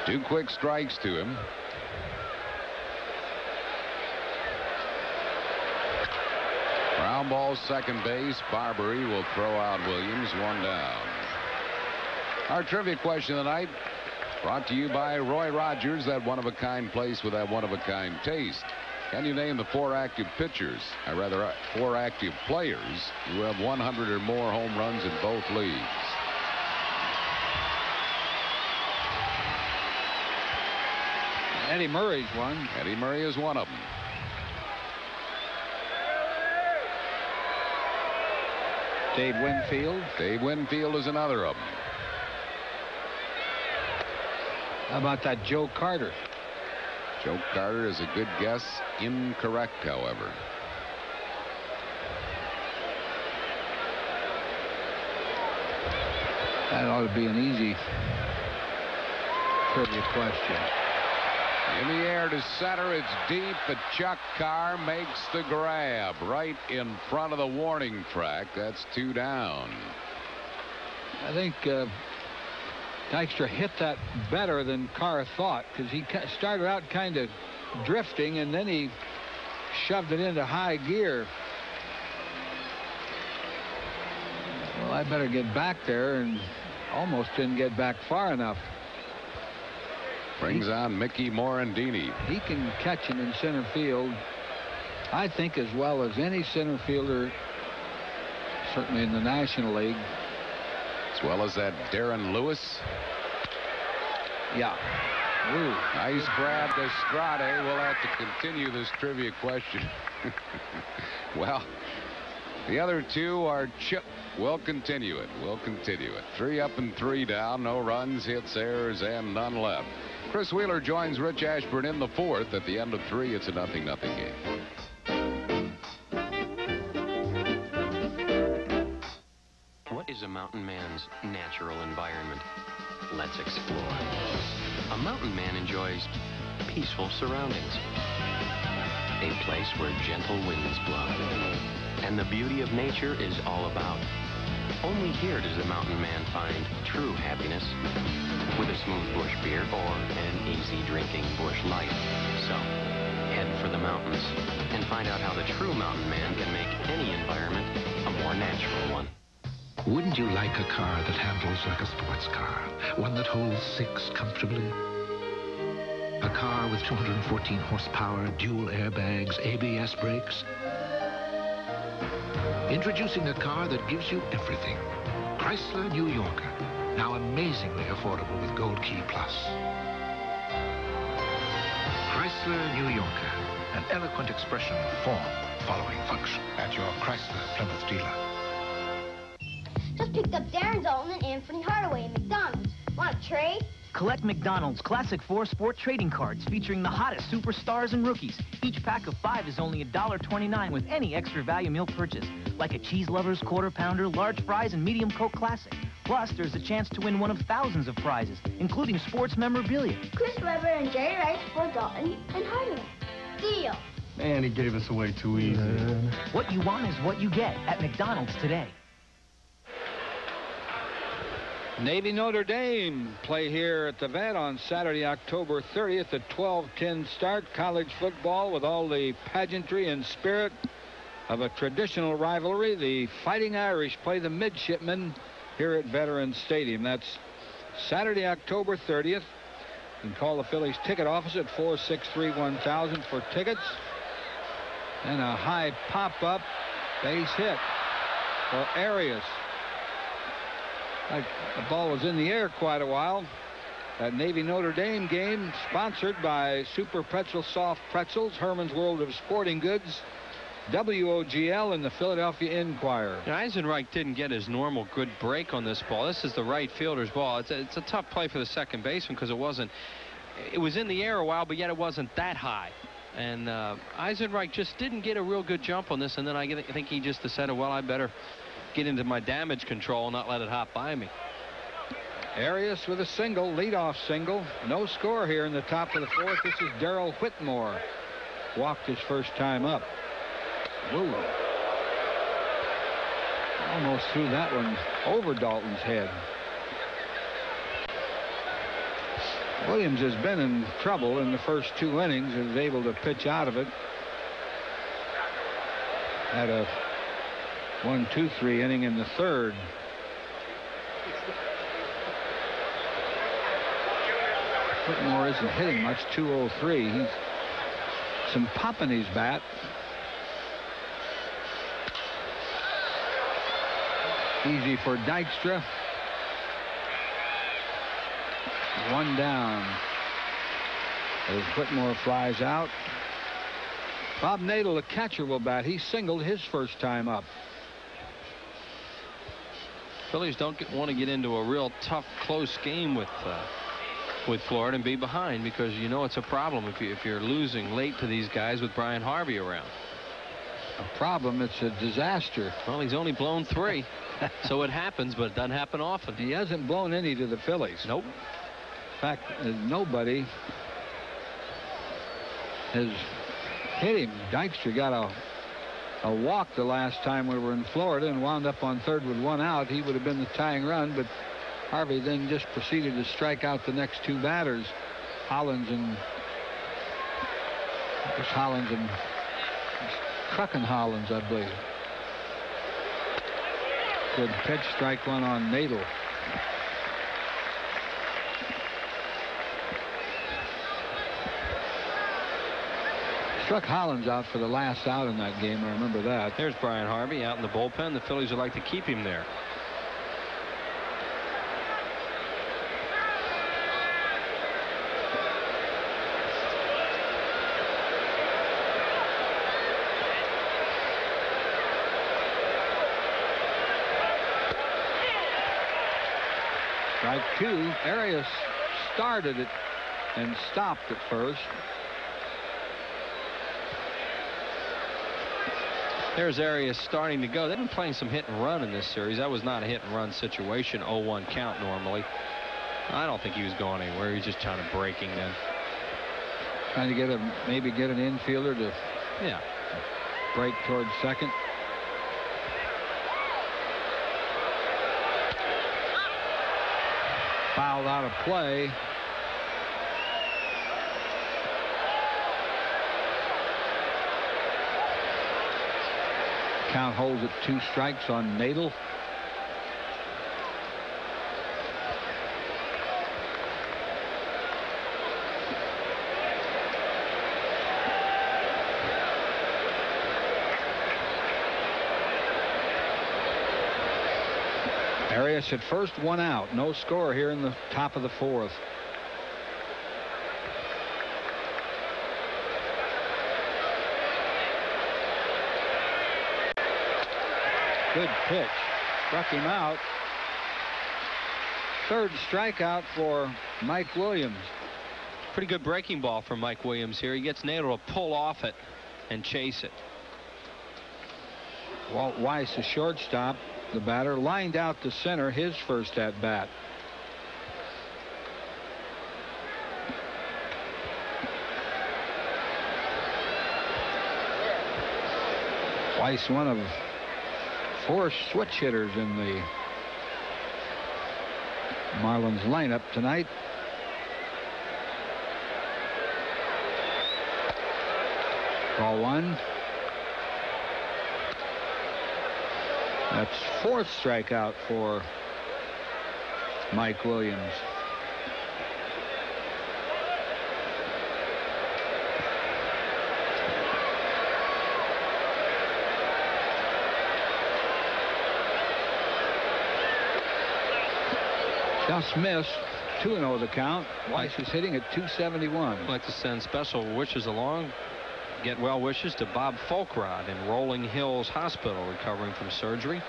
2 quick strikes to him. Ground ball, second base. Barbary will throw out Williams. 1 down. Our trivia question tonight brought to you by Roy Rogers, that one-of-a-kind place with that one-of-a-kind taste. Can you name the 4 active pitchers, or rather 4 active players who have 100 or more home runs in both leagues? Eddie Murray's one. Eddie Murray is one of them. Dave Winfield. Dave Winfield is another of them. How about that Joe Carter? Joe Carter is a good guess. Incorrect, however. That ought to be an easy trivia question. In the air to center, it's deep, but Chuck Carr makes the grab right in front of the warning track. That's 2 down. I think Dykstra hit that better than Carr thought, because he started out kind of drifting and then he shoved it into high gear. Well, I better get back there, and almost didn't get back far enough. Brings on Mickey Morandini. He can catch him in center field, I think, as well as any center fielder, certainly in the National League. As well as that Darren Lewis. Yeah. Ooh. Nice grab to Strade. We'll have to continue this trivia question. Well, the other 2 are chip. We'll continue it. 3 up and 3 down. No runs, hits, errors, and none left. Chris Wheeler joins Rich Ashburn in the 4th. At the end of 3, it's a 0-0 game. What is a mountain man's natural environment? Let's explore. A mountain man enjoys peaceful surroundings. A place where gentle winds blow. And the beauty of nature is all about. Only here does the mountain man find true happiness with a smooth bush beer or an easy drinking bush light. So, head for the mountains and find out how the true mountain man can make any environment a more natural one. Wouldn't you like a car that handles like a sports car? One that holds 6 comfortably? A car with 214 horsepower, dual airbags, ABS brakes? Introducing a car that gives you everything. Chrysler New Yorker. Now amazingly affordable with Gold Key Plus. Chrysler New Yorker. An eloquent expression of form following function. At your Chrysler Plymouth dealer. Just picked up Darren Dalton and Anthony Hardaway at McDonald's. Want to trade? Collect McDonald's Classic 4 Sport trading cards featuring the hottest superstars and rookies. Each pack of 5 is only $1.29 with any extra value meal purchase, like a cheese lovers, quarter pounder, large fries, and medium Coke Classic. Plus, there's a chance to win one of thousands of prizes, including sports memorabilia. Chris Webber and Jerry Rice for Dalton and Hardaway. Deal. Man, he gave us away too easy. What you want is what you get at McDonald's today. Navy Notre Dame play here at the Vet on Saturday, October 30th at 12:10 start. College football with all the pageantry and spirit of a traditional rivalry. The Fighting Irish play the Midshipmen here at Veterans Stadium. That's Saturday, October 30th. You can call the Phillies ticket office at 463-1000 for tickets. And a high pop-up base hit for Arias. The ball was in the air quite a while. That Navy Notre Dame game sponsored by Super Pretzel Soft Pretzels, Herman's World of Sporting Goods, WOGL, and the Philadelphia Inquirer. Eisenreich didn't get his normal good break on this ball. This is the right fielder's ball. It's a tough play for the second baseman because it was in the air a while, but yet it wasn't that high. And Eisenreich just didn't get a real good jump on this, and then I think he just decided, well, I better get into my damage control and not let it hop by me. Arias with a single, leadoff single. No score here in the top of the fourth. This is Darrell Whitmore. Walked his first time up. Woo. Almost threw that one over Dalton's head. Williams has been in trouble in the first 2 innings and was able to pitch out of it. Had a 1-2-3 inning in the third. Whitmore isn't hitting much. 203. He's some pop in his bat. Easy for Dykstra. 1 down as Whitmore flies out. Bob Nadel, the catcher, will bat. He singled his first time up. Phillies don't want to get into a real tough, close game with Florida and be behind, because you know it's a problem if you're losing late to these guys with Brian Harvey around. A problem. It's a disaster. Well, he's only blown 3, so it happens, but it doesn't happen often. He hasn't blown any to the Phillies. Nope. In fact, nobody has hit him. Dykstra got a walk the last time we were in Florida and wound up on third with 1 out. He would have been the tying run, but Harvey then just proceeded to strike out the next 2 batters, Hollins and Hollins, I believe. Good pitch, strike 1 on Nadel. Struck Hollins out for the last out in that game. I remember that. There's Brian Harvey out in the bullpen. The Phillies would like to keep him there. Strike 2. Arias started it and stopped at first. There's Arias starting to go. They've been playing some hit and run in this series. That was not a hit and run situation. 0-1 count normally. I don't think he was going anywhere. He was just trying to breaking then. Trying to get maybe get an infielder to break towards second. Fouled out of play. Count holds at 2 strikes on Nadel. Arias at first, 1 out. No score here in the top of the fourth. Good pitch. Struck him out. Third strikeout for Mike Williams. Pretty good breaking ball from Mike Williams here. He gets Nato to pull off it and chase it. Walt Weiss, the shortstop, the batter, lined out to center, his first at bat. Weiss, one of 4 switch hitters in the Marlins lineup tonight. Ball 1. That's 4th strikeout for Mike Williams. Just missed. 2-0 the count. Weiss is hitting at .271. I'd like to send special wishes along. Get well wishes to Bob Folkrod in Rolling Hills Hospital, recovering from surgery.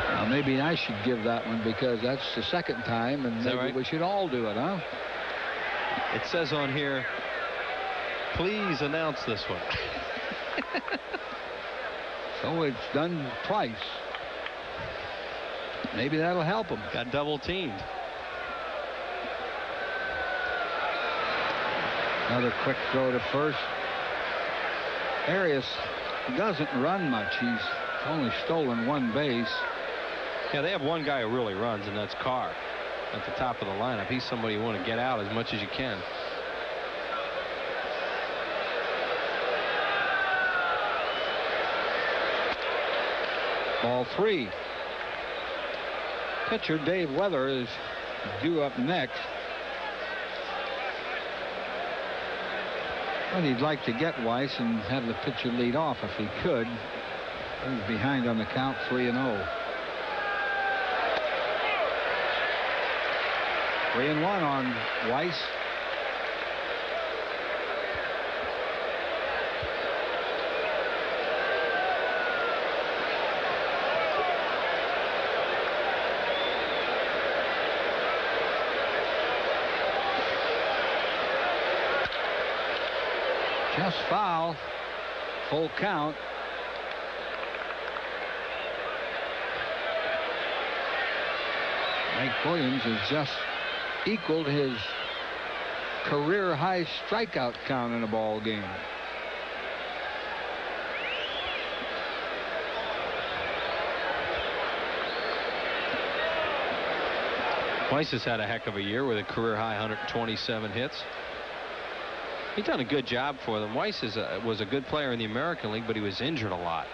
Now maybe I should give that one because that's the second time, and maybe right? We should all do it, huh? It says on here, please announce this one. So it's done twice. Maybe that'll help him. Got double teamed. Another quick throw to first. Arias doesn't run much. He's only stolen 1 base. Yeah, they have one guy who really runs, and that's Carr at the top of the lineup. He's somebody you want to get out as much as you can. Ball 3. Pitcher Dave Weather is due up next. Well, he'd like to get Weiss and have the pitcher lead off if he could. He's behind on the count, 3-0. 3-1 on Weiss. Just foul. Full count. Mike Williams has just equaled his career high strikeout count in a ball game. Weiss has had a heck of a year with a career high 127 hits. He's done a good job for them. Weiss was a good player in the American League, but he was injured a lot.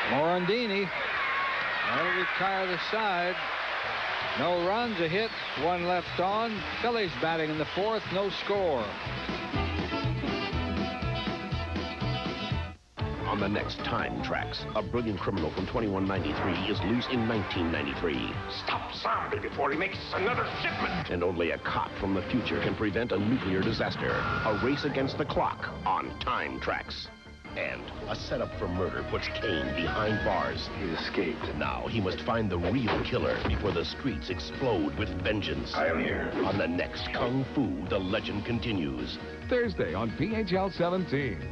Morandini. That'll retire the side. No runs, a hit, 1 left on. Phillies batting in the 4th, no score. On the next Time Tracks, a brilliant criminal from 2193 is loose in 1993. Stop zombie before he makes another shipment. And only a cop from the future can prevent a nuclear disaster. A race against the clock on Time Tracks. And a setup for murder puts Kane behind bars. He escaped. Now he must find the real killer before the streets explode with vengeance. I am here. On the next Kung Fu, the legend continues. Thursday on PHL 17.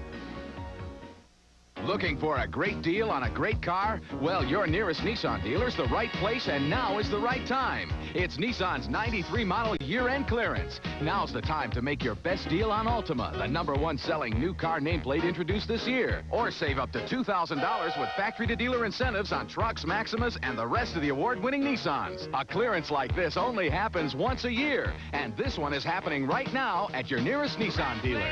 Looking for a great deal on a great car? Well, your nearest Nissan dealer's the right place, and now is the right time. It's Nissan's 93 model year-end clearance. Now's the time to make your best deal on Altima, the #1 selling new car nameplate introduced this year. Or save up to $2,000 with factory-to-dealer incentives on trucks, Maximas, and the rest of the award-winning Nissans. A clearance like this only happens once a year, and this one is happening right now at your nearest Nissan dealer.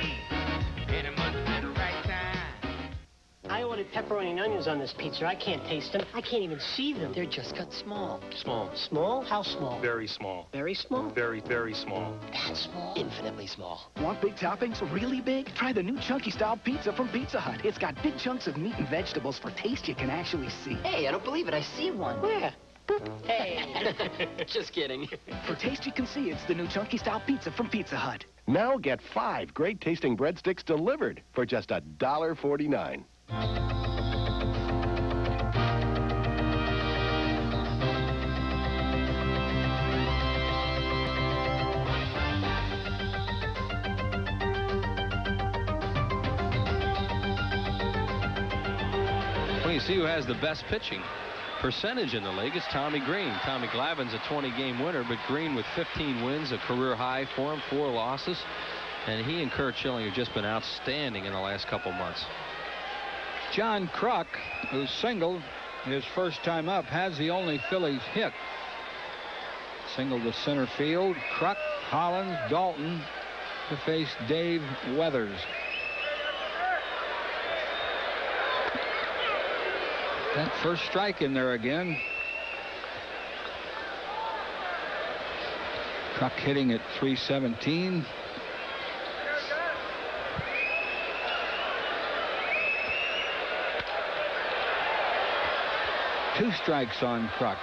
I ordered pepperoni and onions on this pizza. I can't taste them. I can't even see them. They're just cut small. Small. Small? How small? Very small. Very small? Very, very small. That small? Infinitely small. Want big toppings? Really big? Try the new Chunky Style Pizza from Pizza Hut. It's got big chunks of meat and vegetables for taste you can actually see. Hey, I don't believe it. I see one. Where? Hey. Just kidding. For taste you can see, it's the new Chunky Style Pizza from Pizza Hut. Now get 5 great-tasting breadsticks delivered for just $1.49. Well, you see who has the best pitching percentage in the league. It's Tommy Green. Tommy Glavine's a 20-game winner, but Green with 15 wins, a career high for him, 4 losses. And he and Kurt Schilling have just been outstanding in the last couple months. John Kruk, who singled his first time up, has the only Phillies hit. Single to center field. Kruk, Hollins, Dalton to face Dave Weathers. That first strike in there again. Kruk hitting at .317. Two strikes on Kruk.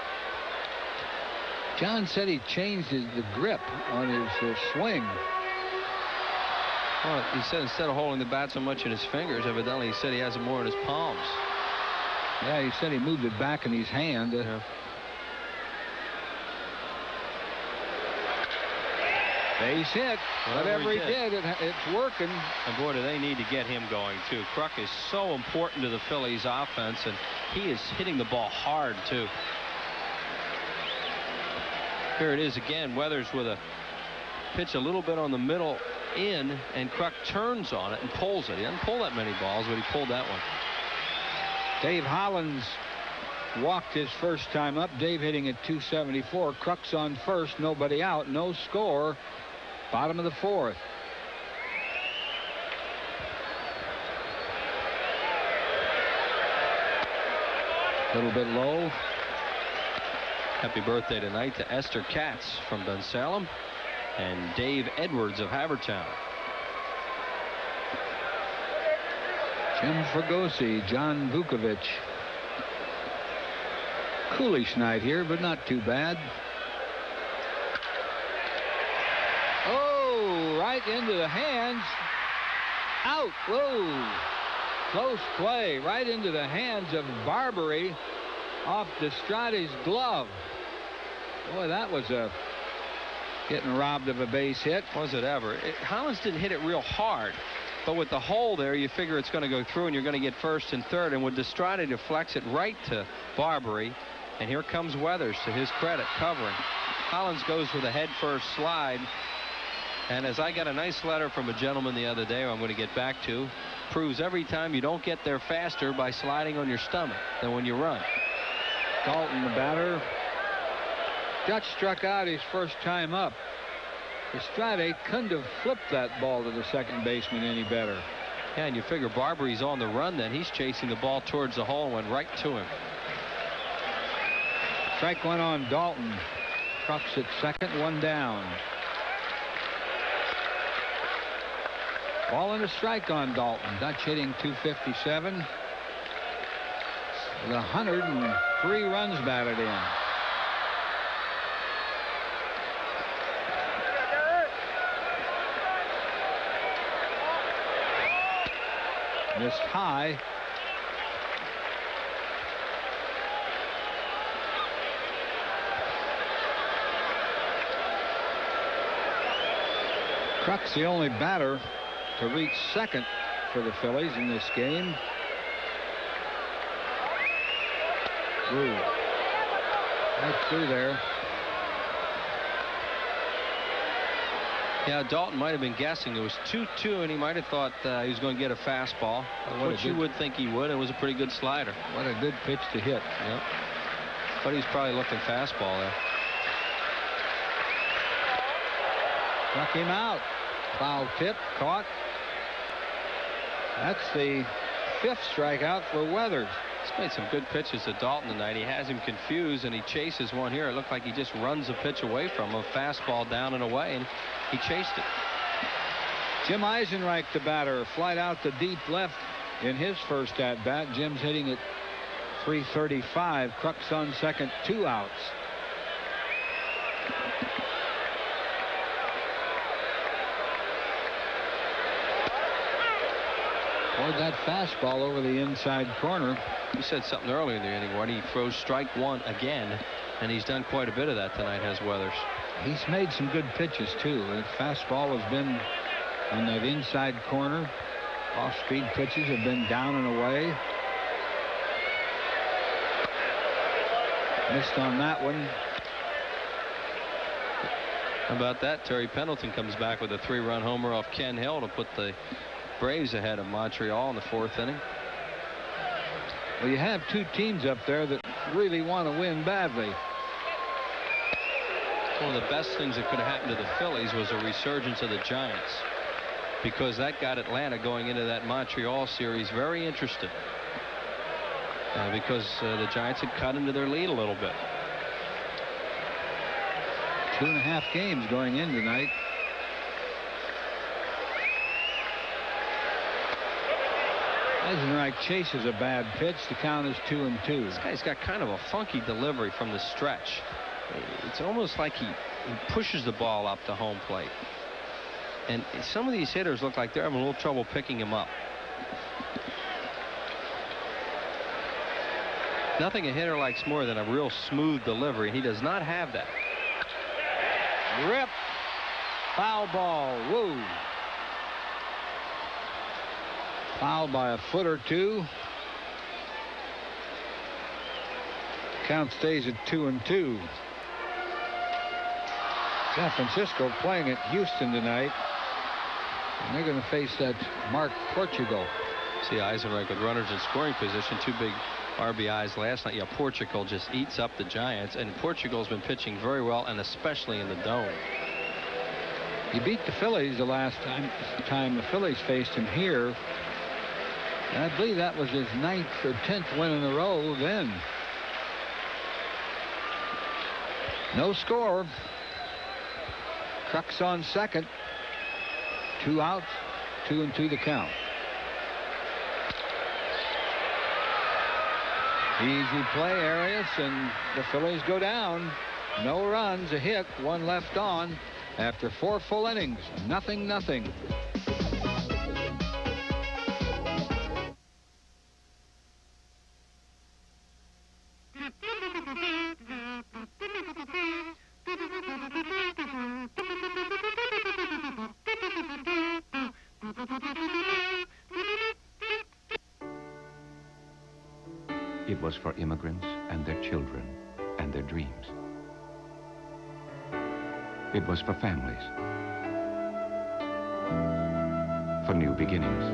John said he changed the grip on his swing. Well, he said instead of holding the bat so much in his fingers, evidently he said he has it more in his palms. Yeah, he said he moved it back in his hand. Yeah. Base hit. Whatever he did, it's working. And boy, do they need to get him going, too. Kruk is so important to the Phillies offense, and he is hitting the ball hard, too. Here it is again. Weathers with a pitch a little bit on the middle in, and Kruk turns on it and pulls it. He doesn't pull that many balls, but he pulled that one. Dave Hollins walked his first time up. Dave hitting at .274. Kruk's on first. Nobody out. No score. Bottom of the 4th. A little bit low. Happy birthday tonight to Esther Katz from Bensalem and Dave Edwards of Havertown. Jim Fregosi, John Vukovic. Coolish night here, but not too bad. Oh, right into the hands. Out. Whoa. Close play. Right into the hands of Barbary off Destrade's glove. Boy, that was getting robbed of a base hit. Was it ever? Hollins didn't hit it real hard. But with the hole there, you figure it's going to go through and you're going to get first and third. And with Destrade deflects it right to Barbary. And here comes Weathers, to his credit, covering. Hollins goes with a head-first slide. And as I got a nice letter from a gentleman the other day, who I'm going to get back to, proves every time you don't get there faster by sliding on your stomach than when you run. Dalton, the batter, got struck out his first time up. Destrade couldn't have flipped that ball to the second baseman any better. Yeah, and you figure Barbary's on the run then. He's chasing the ball towards the hole and went right to him. Strike one on Dalton. Kruk's at second, one down. Ball and a strike on Dalton. Dutch hitting .257. With 103 runs batted in. Missed high. Kruk's the only batter to reach second for the Phillies in this game. Ooh. Right through there. Yeah, Dalton might have been guessing. It was 2-2, and he might have thought he was going to get a fastball, which you would think he would. It was a pretty good slider. What a good pitch to hit. Yep. But he's probably looking fastball there. Struck him out. Foul tip, caught. That's the 5th strikeout for Weathers. He's made some good pitches to Dalton tonight. He has him confused, and he chases one here. It looked like he just runs a pitch away from him, a fastball down and away, and he chased it. Jim Eisenreich, the batter, flied out to deep left in his first at-bat. Jim's hitting at .335. Kruk's on second, 2 outs. Rode that fastball over the inside corner. You said something earlier in the inning when he throws strike one again, and he's done quite a bit of that tonight, has Weathers. He's made some good pitches, too. The fastball has been on that inside corner. Off-speed pitches have been down and away. Missed on that one. How about that? Terry Pendleton comes back with a 3-run homer off Ken Hill to put the Braves ahead of Montreal in the 4th inning. Well, you have two teams up there that really want to win badly. One of the best things that could have happened to the Phillies was a resurgence of the Giants, because that got Atlanta going into that Montreal series very interested. Because the Giants had cut into their lead a little bit. 2.5 games going in tonight. Eisenreich chases a bad pitch. The count is 2-2. This guy's got kind of a funky delivery from the stretch. It's almost like he pushes the ball up to home plate. And some of these hitters look like they're having a little trouble picking him up. Nothing a hitter likes more than a real smooth delivery. He does not have that. Rip. Foul ball. Woo. Foul by a foot or two. Count stays at 2-2. San Francisco playing at Houston tonight. And they're going to face that Mark Portugal. See Eisenreich with runners in scoring position. 2 big RBIs last night. Yeah, Portugal just eats up the Giants, and Portugal's been pitching very well, and especially in the dome. He beat the Phillies the last time the Phillies faced him here. And I believe that was his 9th or 10th win in a row then. No score. Trucks on second. 2 outs. 2-2 the count. Easy play, Arias, and the Phillies go down. No runs, a hit, 1 left on after 4 full innings. 0-0. It was for immigrants and their children and their dreams. It was for families, for new beginnings.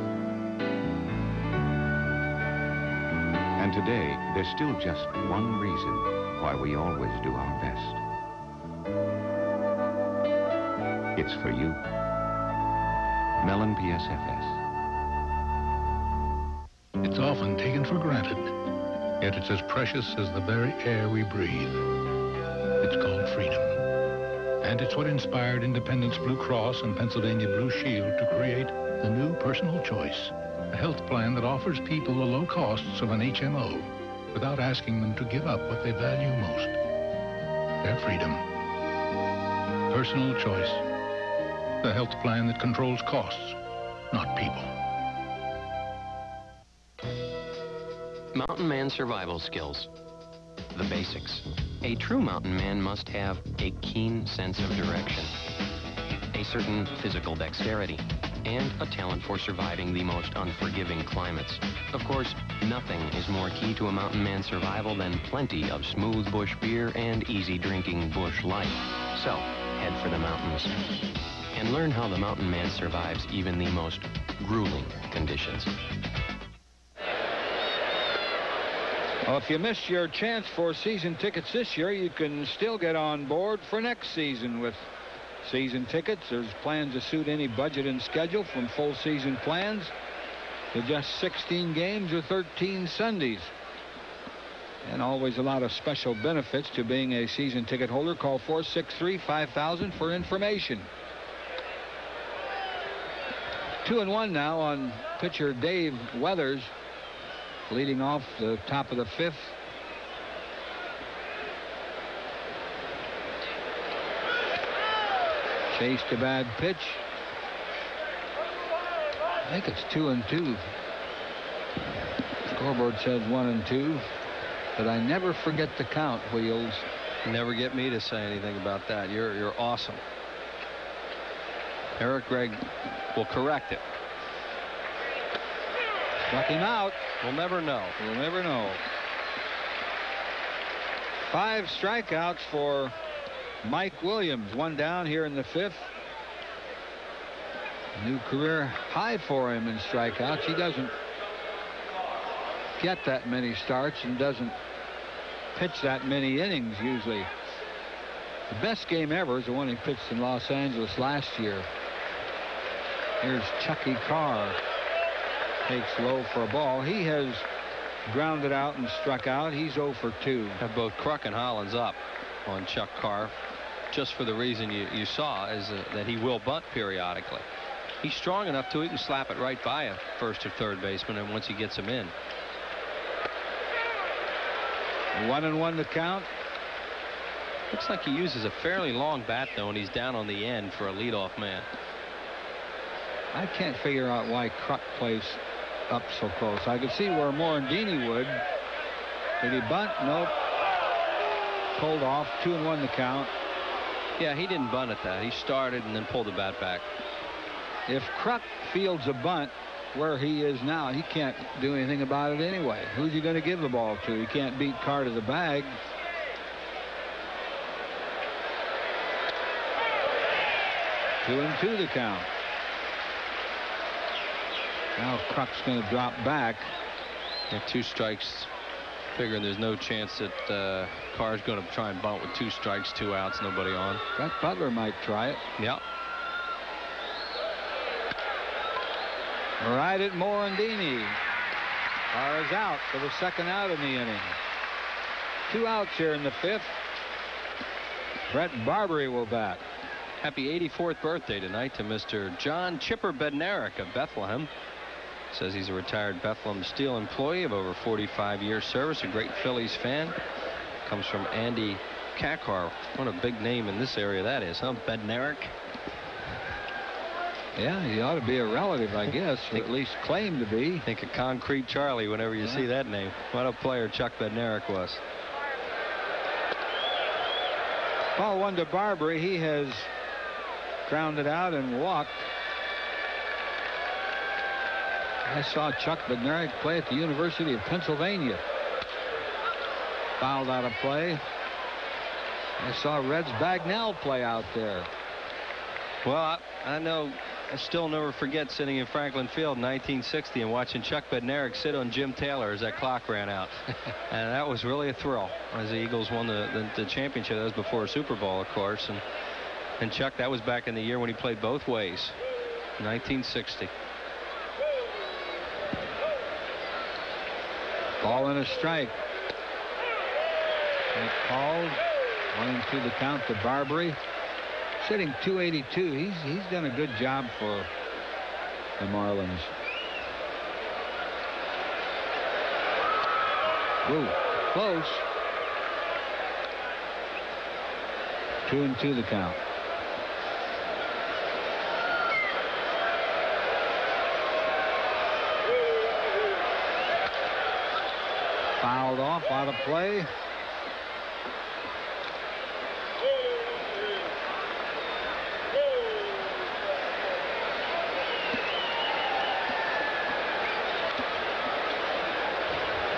And today, there's still just one reason why we always do our best. It's for you. Mellon PSFS. It's often taken for granted, yet it's as precious as the very air we breathe. It's called freedom. And it's what inspired Independence Blue Cross and Pennsylvania Blue Shield to create the new Personal Choice, a health plan that offers people the low costs of an HMO without asking them to give up what they value most, their freedom. Personal Choice, the health plan that controls costs, not people. Mountain man survival skills. The basics. A true mountain man must have a keen sense of direction, a certain physical dexterity, and a talent for surviving the most unforgiving climates. Of course, nothing is more key to a mountain man's survival than plenty of smooth bush beer and easy drinking bush light. So, head for the mountains and learn how the mountain man survives even the most grueling conditions. Well, if you missed your chance for season tickets this year, you can still get on board for next season with season tickets. There's plans to suit any budget and schedule, from full season plans to just 16 games or 13 Sundays. And always a lot of special benefits to being a season ticket holder. Call 463-5000 for information. 2-1 now on pitcher Dave Weathers, leading off the top of the 5th. Chased a bad pitch. I think it's 2-2. Scoreboard says 1-2, but I never forget the count, Wheels. Never get me to say anything about that. You're awesome. Eric Gregg will correct it. Struck him out. We'll never know. We'll never know. 5 strikeouts for Mike Williams. 1 down here in the 5th. New career high for him in strikeouts. He doesn't get that many starts and doesn't pitch that many innings usually. The best game ever is the one he pitched in Los Angeles last year. Here's Chucky Carr. Takes low for a ball. He has grounded out and struck out. He's 0 for 2. Have both Kruk and Hollins up on Chuck Carr, just for the reason you saw, is that he will bunt periodically. He's strong enough to he can slap it right by a first or third baseman, and once he gets him in. 1-1 to count. Looks like he uses a fairly long bat though, and he's down on the end for a leadoff man. I can't figure out why Kruk plays up so close. I could see where Morandini would. Did he bunt? Nope. Pulled off. 2-1 to count. Yeah, he didn't bunt at that. He started and then pulled the bat back. If Kruk fields a bunt where he is now, he can't do anything about it anyway. Who's he going to give the ball to? He can't beat Carr to the bag. Two and 2 to count. Now Kruk's going to drop back. Yeah, 2 strikes. Figuring there's no chance that Carr's going to try and bunt with 2 strikes, 2 outs, nobody on. Brett Butler might try it. Yeah. Right at Morandini. Carr is out for the 2nd out in the inning. 2 outs here in the 5th. Brett Barbary will bat. Happy 84th birthday tonight to Mr. John Chipper Bednarik of Bethlehem. Says he's a retired Bethlehem Steel employee of over 45 years service, a great Phillies fan. Comes from Andy Kakar. What a big name in this area that is, huh? Bednarik. Yeah, he ought to be a relative, I guess, or at least claim to be. Think of Concrete Charlie whenever you see that name. What a player Chuck Bednarik was. Ball 1 to Barbary. He has grounded out and walked. I saw Chuck Bednarik play at the University of Pennsylvania. Fouled out of play. I saw Reds Bagnell play out there. Well, I know. I still never forget sitting in Franklin Field in 1960 and watching Chuck Bednarik sit on Jim Taylor as that clock ran out. And that was really a thrill as the Eagles won the championship. That was before a Super Bowl, of course. And Chuck, that was back in the year when he played both ways, 1960. Ball and a strike. And called. 1-2 the count to Barbary. Sitting 282. He's done a good job for the Marlins. Whoa, close. 2-2 the count. Fouled off, out of play.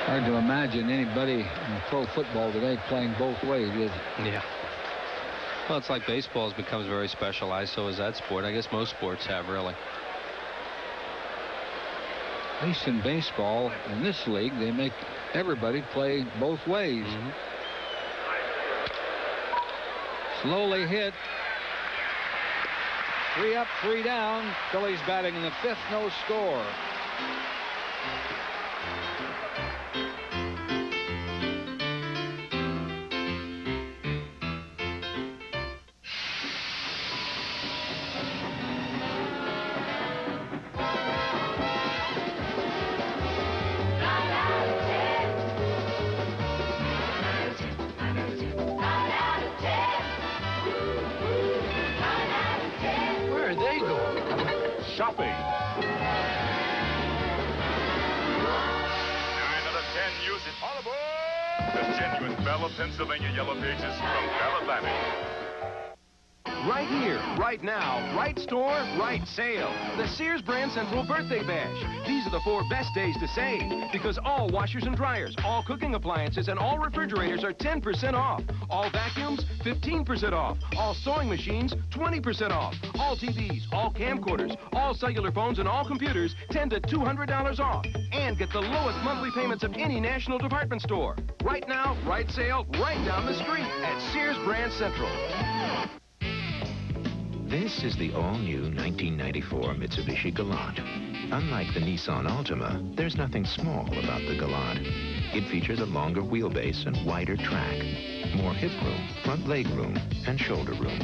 Hard to imagine anybody in pro football today playing both ways, is it? Yeah. Well, it's like baseball has become very specialized, so is that sport. I guess most sports have, really. At least in baseball, in this league, they make everybody play both ways. Slowly hit. 3 up, 3 down. Phillies batting in the 5th, no score. Shopping. it. All aboard! The genuine Bell of Pennsylvania Yellow Pages from Bell Atlantic. Right here, right now, right store, right sale. The Sears Brand Central Birthday Bash. These are the 4 best days to save because all washers and dryers, all cooking appliances, and all refrigerators are 10% off. All vacuums, 15% off. All sewing machines, 20% off. All TVs, all camcorders, all cellular phones, and all computers, $10 to $200 off. And get the lowest monthly payments of any national department store. Right now, right sale, right down the street at Sears Brand Central. This is the all-new 1994 Mitsubishi Galant. Unlike the Nissan Altima, there's nothing small about the Galant. It features a longer wheelbase and wider track, more hip room, front leg room, and shoulder room.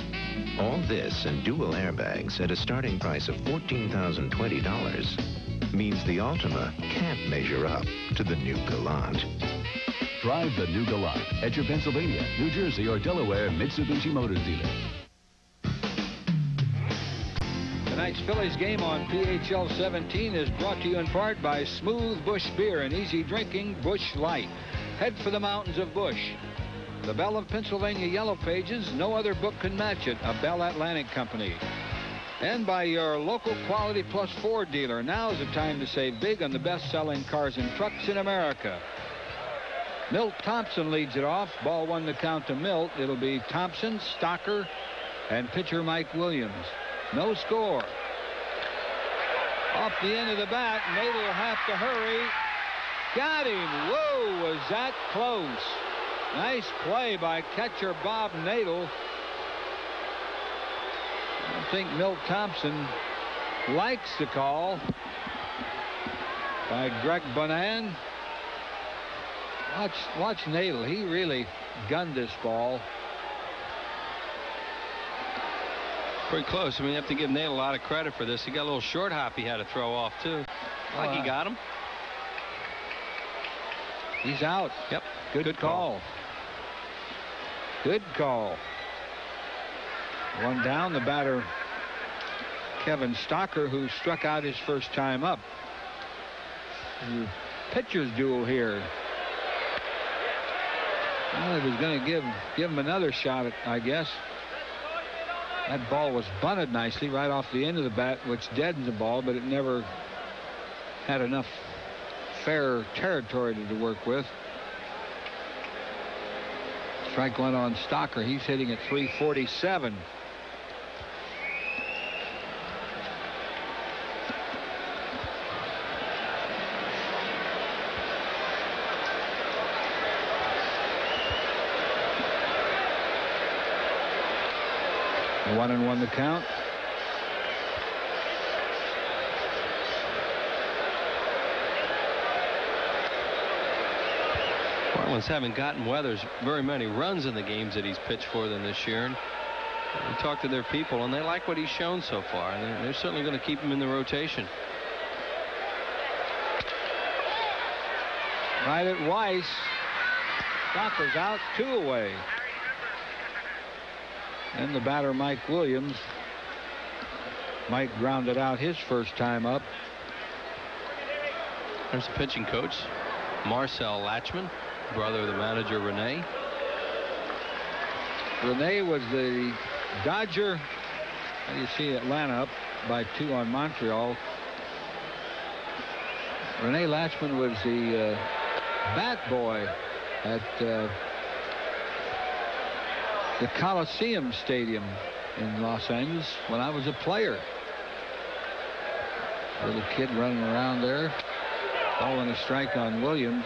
All this and dual airbags at a starting price of $14,020 means the Altima can't measure up to the new Galant. Drive the new Galant at your Pennsylvania, New Jersey, or Delaware Mitsubishi Motors dealer. Tonight's Phillies game on PHL 17 is brought to you in part by Smooth Bush Beer and easy drinking Bush Light. Head for the mountains of Bush. The Bell of Pennsylvania Yellow Pages, no other book can match it, a Bell Atlantic company. And by your local Quality Plus Ford dealer. Now is the time to save big on the best-selling cars and trucks in America. Milt Thompson leads it off. Ball 1 to count to Milt. It'll be Thompson, Stocker, and pitcher Mike Williams. No score. Off the end of the bat, Nadel will have to hurry. Got him. Whoa, was that close. Nice play by catcher Bob Nadel. I think Milt Thompson likes the call by Greg Bonan. Watch Nadel. He really gunned this ball. Pretty close. I mean, you have to give Nadel a lot of credit for this. He got a little short hop he had to throw off, too. Like he got him. He's out. Yep. Good call. Good call. 1 down. The batter, Kevin Stocker, who struck out his first time up. Pitcher's duel here. Well, he was going to give him another shot, I guess. That ball was bunted nicely right off the end of the bat, which deadened the ball, but it never had enough fair territory to work with. Strike 1 on Stocker. He's hitting at .347. A 1-1 to count. Marlins haven't gotten Weathers very many runs in the games that he's pitched for them this year. And we talked to their people, and they like what he's shown so far. And they're certainly going to keep him in the rotation. Right at Weiss. Stocker's out, 2 away. And the batter, Mike Williams. Mike grounded out his first time up. There's the pitching coach, Marcel Latchman, brother of the manager, Rene. Rene was the Dodger. How do you see Atlanta up by 2 on Montreal? Rene Latchman was the bat boy at the Coliseum Stadium in Los Angeles when I was a player. Little kid running around there. Ball and a strike on Williams.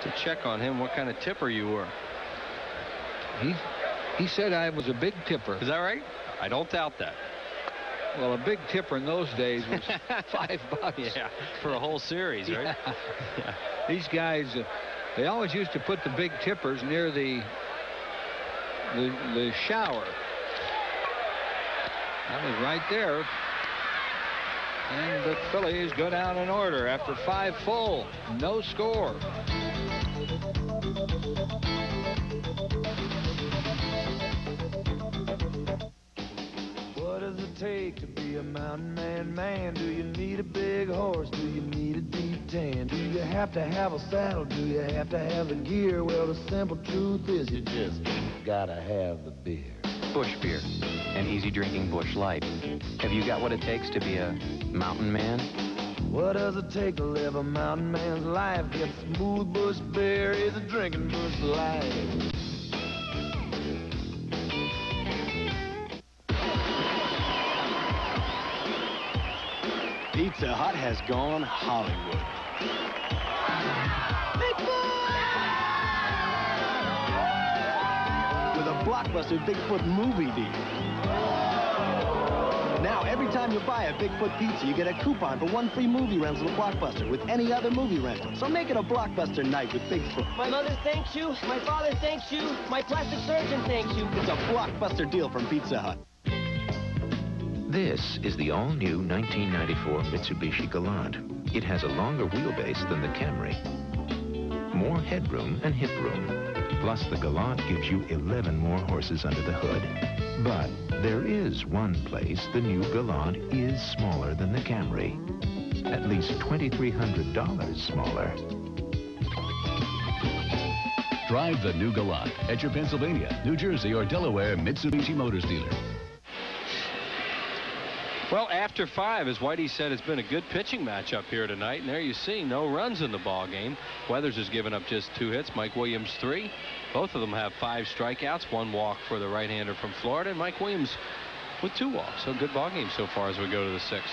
To check on him what kind of tipper you were. He said I was a big tipper. Is that right? I don't doubt that. Well, a big tipper in those days was $5. Yeah, for a whole series, right? Yeah. These guys, they always used to put the big tippers near the shower. That was right there. And the Phillies go down in order after 5 full. No score. What are the take to be a mountain man? Do you need a big horse? Do you need a deep tan? Do you have to have a saddle? Do you have to have the gear? Well, the simple truth is you just gotta have the beer. Bush beer, an easy drinking Bush Light. Have you got what it takes to be a mountain man? What does it take to live a mountain man's life? Get smooth Bush beer, is a drinking Bush Light. Pizza Hut has gone Hollywood. With a blockbuster Bigfoot movie deal. Now, every time you buy a Bigfoot pizza, you get a coupon for 1 free movie rental to Blockbuster with any other movie rental. So make it a Blockbuster night with Bigfoot. My mother thanks you. My father thanks you. My plastic surgeon thanks you. It's a Blockbuster deal from Pizza Hut. This is the all-new 1994 Mitsubishi Galant. It has a longer wheelbase than the Camry, more headroom and hip room. Plus, the Galant gives you 11 more horses under the hood. But there is one place the new Galant is smaller than the Camry. At least $2,300 smaller. Drive the new Galant at your Pennsylvania, New Jersey, or Delaware Mitsubishi Motors dealer. Well, after 5, as Whitey said, it's been a good pitching matchup here tonight. And there you see, no runs in the ball game. Weathers has given up just 2 hits. Mike Williams 3. Both of them have 5 strikeouts. 1 walk for the right-hander from Florida. And Mike Williams with 2 walks. So good ball game so far as we go to the 6th.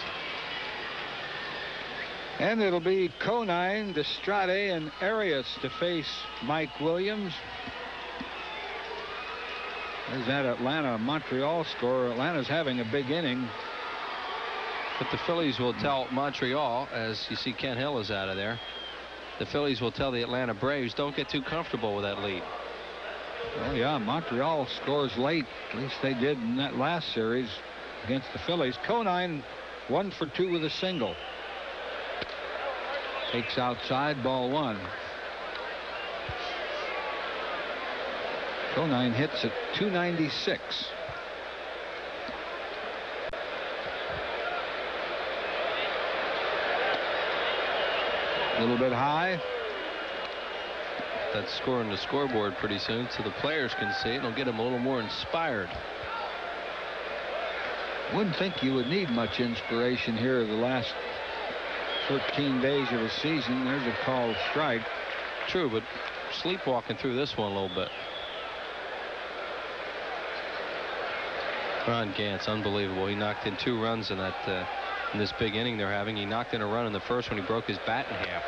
And it'll be Conine, Destrade, and Arias to face Mike Williams. There's that Atlanta-Montreal score. Atlanta's having a big inning. But the Phillies will tell Montreal, as you see Kent Hill is out of there, the Phillies will tell the Atlanta Braves, don't get too comfortable with that lead. Well, yeah, Montreal scores late. At least they did in that last series against the Phillies. Conine 1 for 2 with a single. Takes outside, ball 1. Conine hits at .296. A little bit high. That score on the scoreboard pretty soon so the players can see it. It'll get them a little more inspired. Wouldn't think you would need much inspiration here the last 13 days of the season. There's a called strike. True, but sleepwalking through this one a little bit. Ron Gantz, unbelievable. He knocked in 2 runs in that in this big inning they're having. He knocked in a run in the first when he broke his bat in half.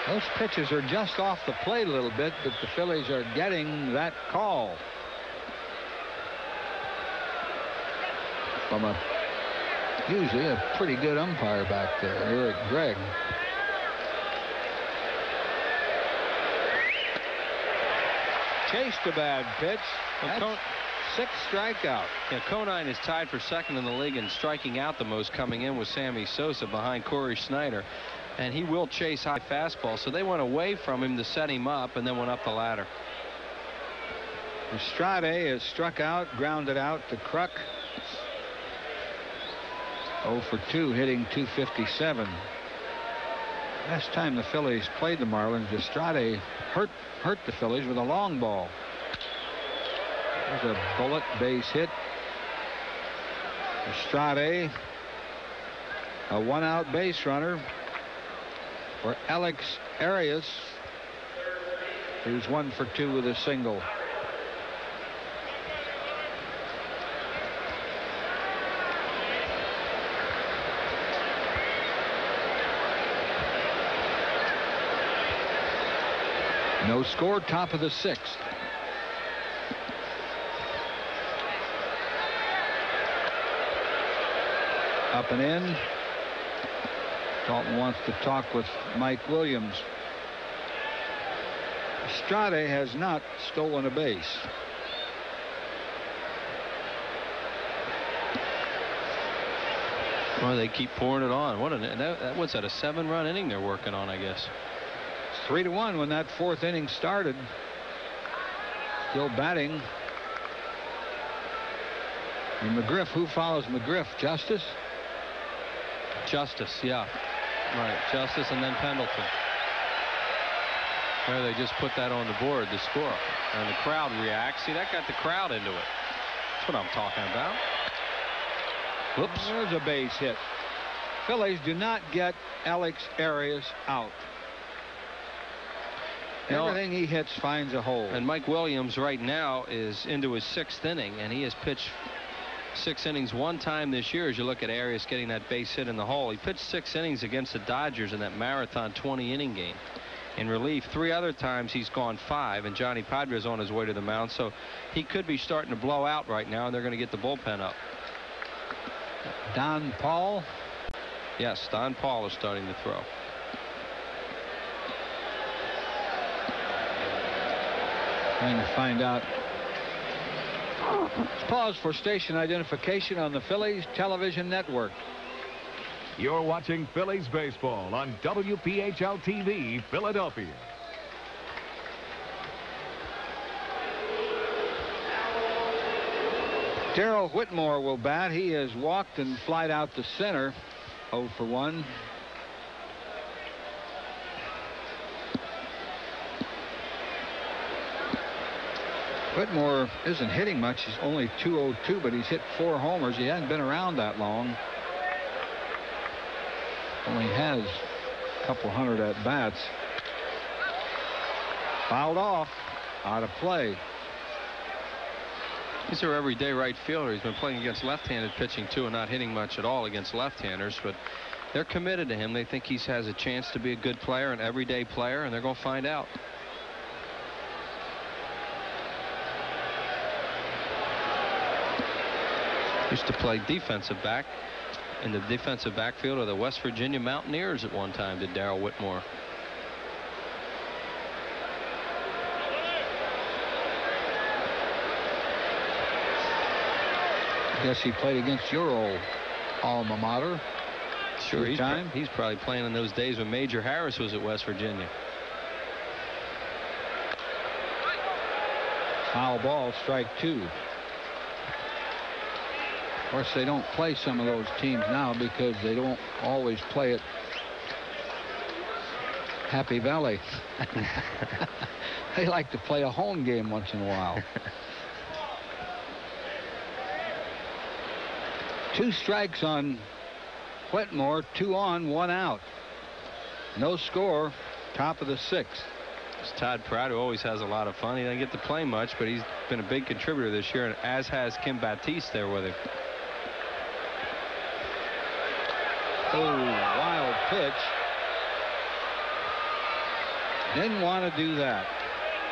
Those pitches are just off the plate a little bit, but the Phillies are getting that call from usually a pretty good umpire back there, Eric Gregg. Chased a bad pitch. That's 6th strikeout. Yeah, Conine is tied for 2nd in the league in striking out the most coming in with Sammy Sosa behind Corey Snyder. And he will chase high fastball, so they went away from him to set him up and then went up the ladder. Estrade is struck out, grounded out to Kruk. 0 for 2, hitting .257. Last time the Phillies played the Marlins, Estrade hurt the Phillies with a long ball. There's a bullet base hit. Estrade, a 1-out base runner for Alex Arias, who's 1 for 2 with a single. No score, top of the 6th. Up and in. Dalton wants to talk with Mike Williams. Estrade has not stolen a base. Well, they keep pouring it on. What's that, a 7-run inning they're working on, I guess. It's 3-1 when that 4th inning started. Still batting. And McGriff, who follows McGriff? Justice? Justice, yeah. Right, Justice and then Pendleton. There they just put that on the board, the score. And the crowd reacts. See, that got the crowd into it. That's what I'm talking about. Whoops. There's a base hit. Phillies do not get Alex Arias out. Everything he hits finds a hole. And Mike Williams right now is into his 6th inning, and he has pitched 6 innings one time this year. As you look at Arias getting that base hit in the hole, he pitched 6 innings against the Dodgers in that marathon 20-inning game. In relief, 3 other times he's gone 5, and Johnny Padres on his way to the mound, so he could be starting to blow out right now, and they're going to get the bullpen up. Don Paul? Yes, Don Paul is starting to throw. Trying to find out. Let's pause for station identification on the Phillies television network. You're watching Phillies baseball on WPHL TV, Philadelphia. Darrell Whitmore will bat. He has walked and flied out to center. 0 for 1. Whitmore isn't hitting much. He's only 202, but he's hit 4 homers. He hasn't been around that long. Only has a couple hundred at bats. Fouled off. Out of play. He's their everyday right fielder. He's been playing against left-handed pitching too and not hitting much at all against left-handers, but they're committed to him. They think he has a chance to be a good player, an everyday player, and they're going to find out. Used to play defensive back in the defensive backfield of the West Virginia Mountaineers at one time, did Darrell Whitmore. I guess he played against your old alma mater. Sure, he's probably playing in those days when Major Harris was at West Virginia. Foul ball, strike 2. Of course, they don't play some of those teams now because they don't always play at Happy Valley. They like to play a home game once in a while. 2 strikes on Whitmore, 2 on, 1 out. No score, top of the 6th. It's Todd Pratt, who always has a lot of fun. He doesn't get to play much, but he's been a big contributor this year, and as has Kim Batiste there with him. Oh, wild pitch. Didn't want to do that.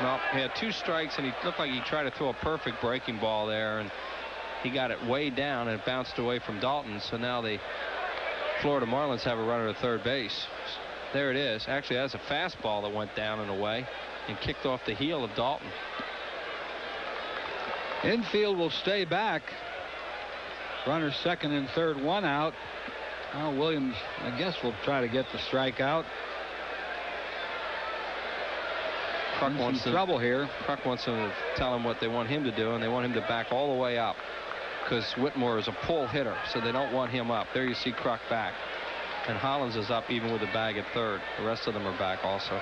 Well, he had 2 strikes, and he looked like he tried to throw a perfect breaking ball there, and he got it way down, and it bounced away from Dalton. So now the Florida Marlins have a runner at third base. There it is. Actually, that's a fastball that went down and away and kicked off the heel of Dalton. Infield will stay back. Runners second and third, 1 out. Well, Williams, I guess, will try to get the strikeout. Kruk wants trouble here. Kruk wants to tell him what they want him to do, and they want him to back all the way up because Whitmore is a pull hitter, so they don't want him up. There you see Kruk back. And Hollins is up even with the bag at third. The rest of them are back also.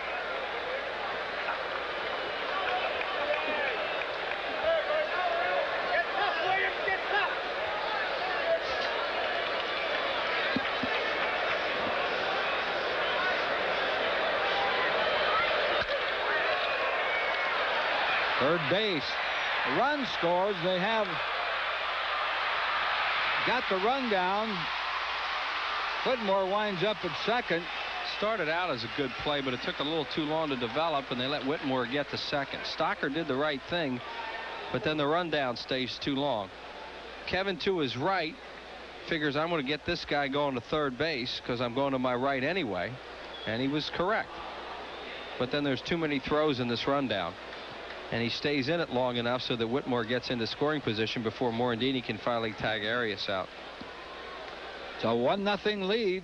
Third base. The run scores. They have got the run down. Whitmore winds up at second. Started out as a good play, but it took a little too long to develop, and they let Whitmore get to second. Stocker did the right thing, but then the rundown stays too long. Kevin, to his right, figures I'm going to get this guy going to third base because I'm going to my right anyway, and he was correct. But then there's too many throws in this rundown, and he stays in it long enough so that Whitmore gets into scoring position before Morandini can finally tag Arias out. It's a 1-0 lead.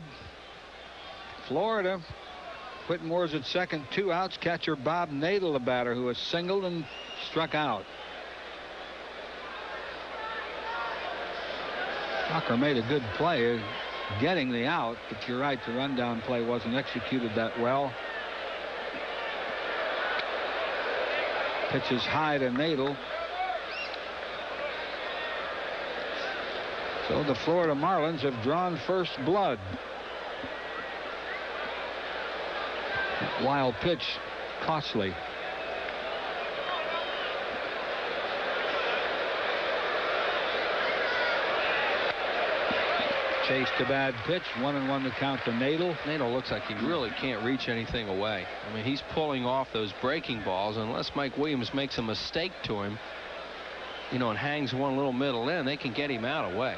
Florida. Whitmore's at second, 2 outs. Catcher Bob Nadel, the batter, who has singled and struck out. Tucker made a good play getting the out, but you're right, the rundown play wasn't executed that well. Pitches high to Nadel. So the Florida Marlins have drawn first blood. Wild pitch, costly. Chased a bad pitch, 1-1 to count to Nadel. Nadel looks like he really can't reach anything away. I mean, he's pulling off those breaking balls, unless Mike Williams makes a mistake to him, you know, and hangs one little middle in, they can get him out away.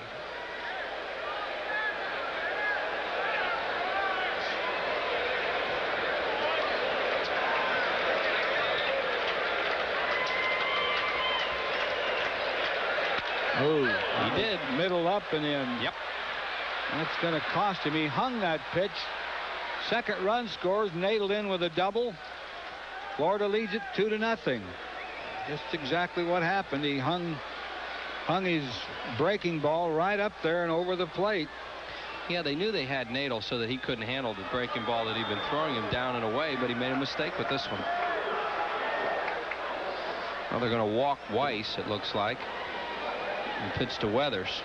Oh, he did. Middle up and in. Yep. That's going to cost him. He hung that pitch. Second run scores. Nadel in with a double. Florida leads it 2-0. Just exactly what happened. He hung his breaking ball right up there and over the plate. Yeah, they knew they had Nadel so that he couldn't handle the breaking ball that he'd been throwing him down and away, but he made a mistake with this one. Well, they're going to walk Weiss, it looks like, and pitch to Weathers.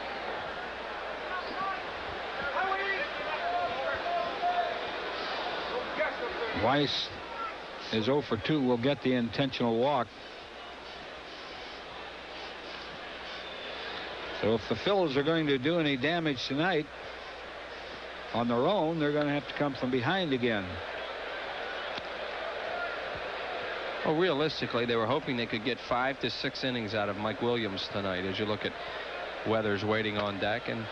Weiss is 0 for 2. Will get the intentional walk. So if the Phillies are going to do any damage tonight on their own, they're going to have to come from behind again. Well, realistically, they were hoping they could get 5 to 6 innings out of Mike Williams tonight, as you look at Weathers waiting on deck. And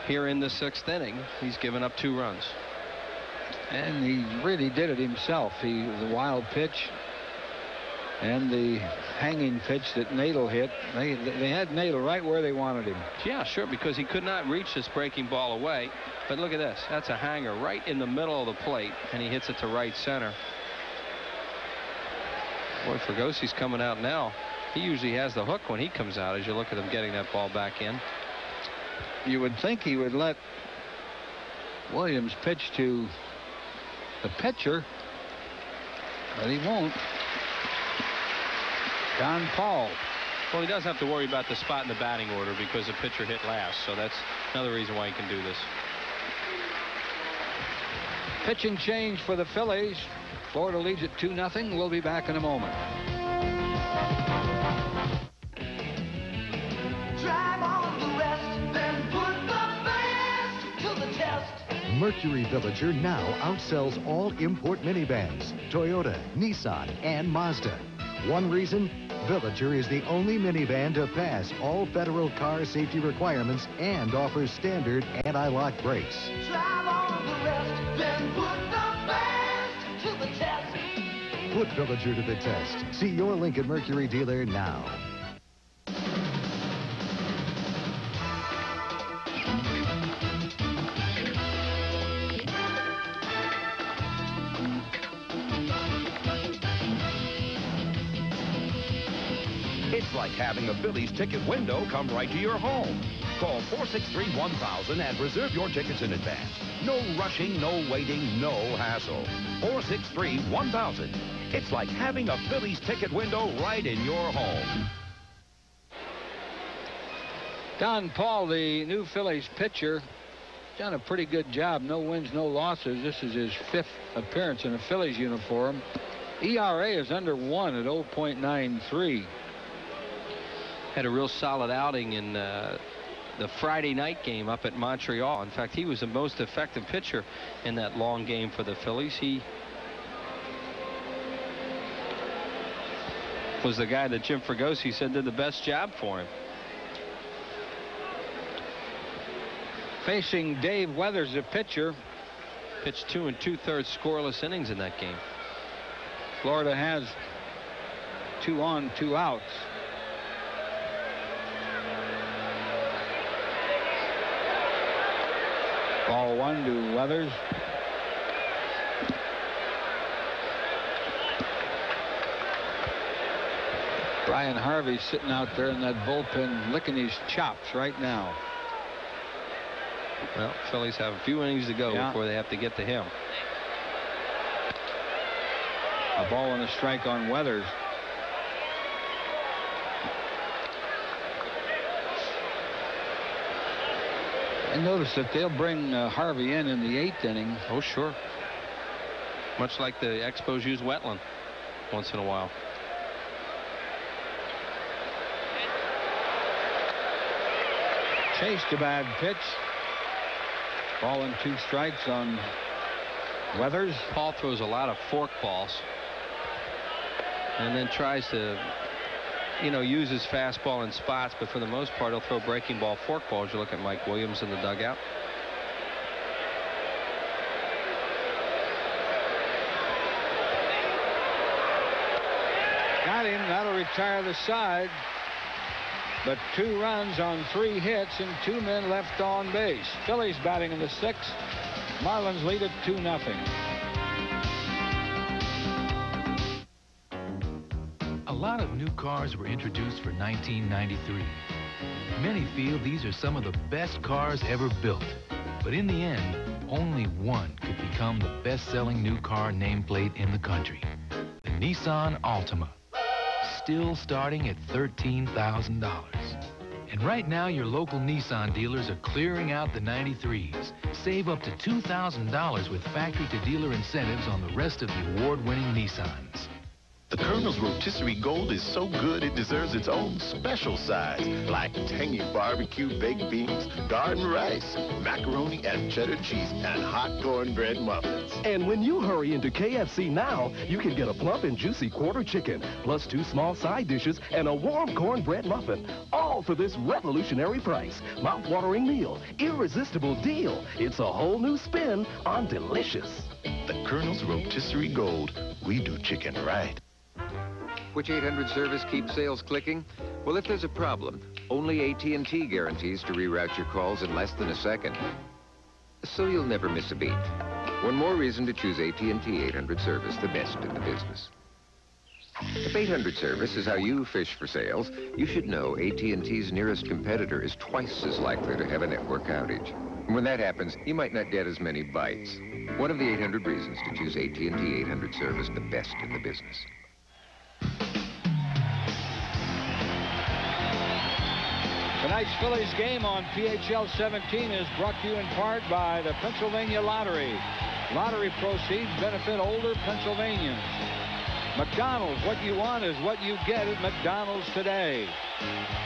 here in the 6th inning, he's given up 2 runs. And he really did it himself. The wild pitch and the hanging pitch that Nadel hit. They had Nadel right where they wanted him. Yeah, sure, because he could not reach this breaking ball away. But look at this. That's a hanger right in the middle of the plate, and he hits it to right center. Boy, Fragosi's coming out now. He usually has the hook when he comes out, as you look at him getting that ball back in. You would think he would let Williams pitch to the pitcher, but he won't. Don Paul. Well, he does have to worry about the spot in the batting order because the pitcher hit last, so that's another reason why he can do this. Pitching change for the Phillies. Florida leads it 2-0. We'll be back in a moment. Drive on the rest, then put the best to the test. Mercury Villager now outsells all import minivans, Toyota, Nissan, and Mazda. One reason, Villager is the only minivan to pass all federal car safety requirements and offers standard anti-lock brakes. Drive on the rest, then put the best to the test. Put Villager to the test. See your Lincoln Mercury dealer now. It's like having a Phillies ticket window come right to your home. Call 463-1000 and reserve your tickets in advance. No rushing, no waiting, no hassle. 463-1000. It's like having a Phillies ticket window right in your home. Don Paul, the new Phillies pitcher, done a pretty good job. No wins, no losses. This is his 5th appearance in a Phillies uniform. ERA is under 1 at 0.93. Had a real solid outing in the Friday night game up at Montreal. In fact, he was the most effective pitcher in that long game for the Phillies. He was the guy that Jim Fregosi said did the best job for him. Facing Dave Weathers, the pitcher. Pitched 2 2/3 scoreless innings in that game. Florida has 2 on, 2 outs. Ball 1 to Weathers. Brian Harvey sitting out there in that bullpen licking his chops right now. Well, Phillies have a few innings to go before they have to get to him. A ball and a strike on Weathers. I noticed that they'll bring Harvey in the 8th inning. Oh, sure. Much like the Expos use Wetland once in a while. Chased a bad pitch. Ball and 2 strikes on Weathers. Paul throws a lot of fork balls and then tries to, use his fastball in spots, but for the most part he'll throw breaking ball fork balls. You look at Mike Williams in the dugout. Got him. That'll retire the side. But 2 runs on 3 hits and 2 men left on base. Phillies batting in the 6th. Marlins lead it 2-0. A lot of new cars were introduced for 1993. Many feel these are some of the best cars ever built. But in the end, only one could become the best-selling new car nameplate in the country. The Nissan Altima. Still starting at $13,000. And right now, your local Nissan dealers are clearing out the 93s. Save up to $2,000 with factory-to-dealer incentives on the rest of the award-winning Nissans. The Colonel's Rotisserie Gold is so good it deserves its own special size, like tangy barbecue baked beans, garden rice, macaroni and cheddar cheese, and hot cornbread muffins. And when you hurry into KFC now, you can get a plump and juicy quarter chicken, plus 2 small side dishes and a warm cornbread muffin, all for this revolutionary price. Mouth-watering meal, irresistible deal. It's a whole new spin on delicious. The Colonel's Rotisserie Gold. We do chicken right. Which 800 service keeps sales clicking? Well, if there's a problem, only AT&T guarantees to reroute your calls in less than a second. So you'll never miss a beat. One more reason to choose AT&T 800 service, the best in the business. If 800 service is how you fish for sales, you should know AT&T's nearest competitor is twice as likely to have a network outage. And when that happens, you might not get as many bites. One of the 800 reasons to choose AT&T 800 service, the best in the business. Tonight's Phillies game on PHL 17 is brought to you in part by the Pennsylvania Lottery. Lottery proceeds benefit older Pennsylvanians. McDonald's, what you want is what you get at McDonald's today.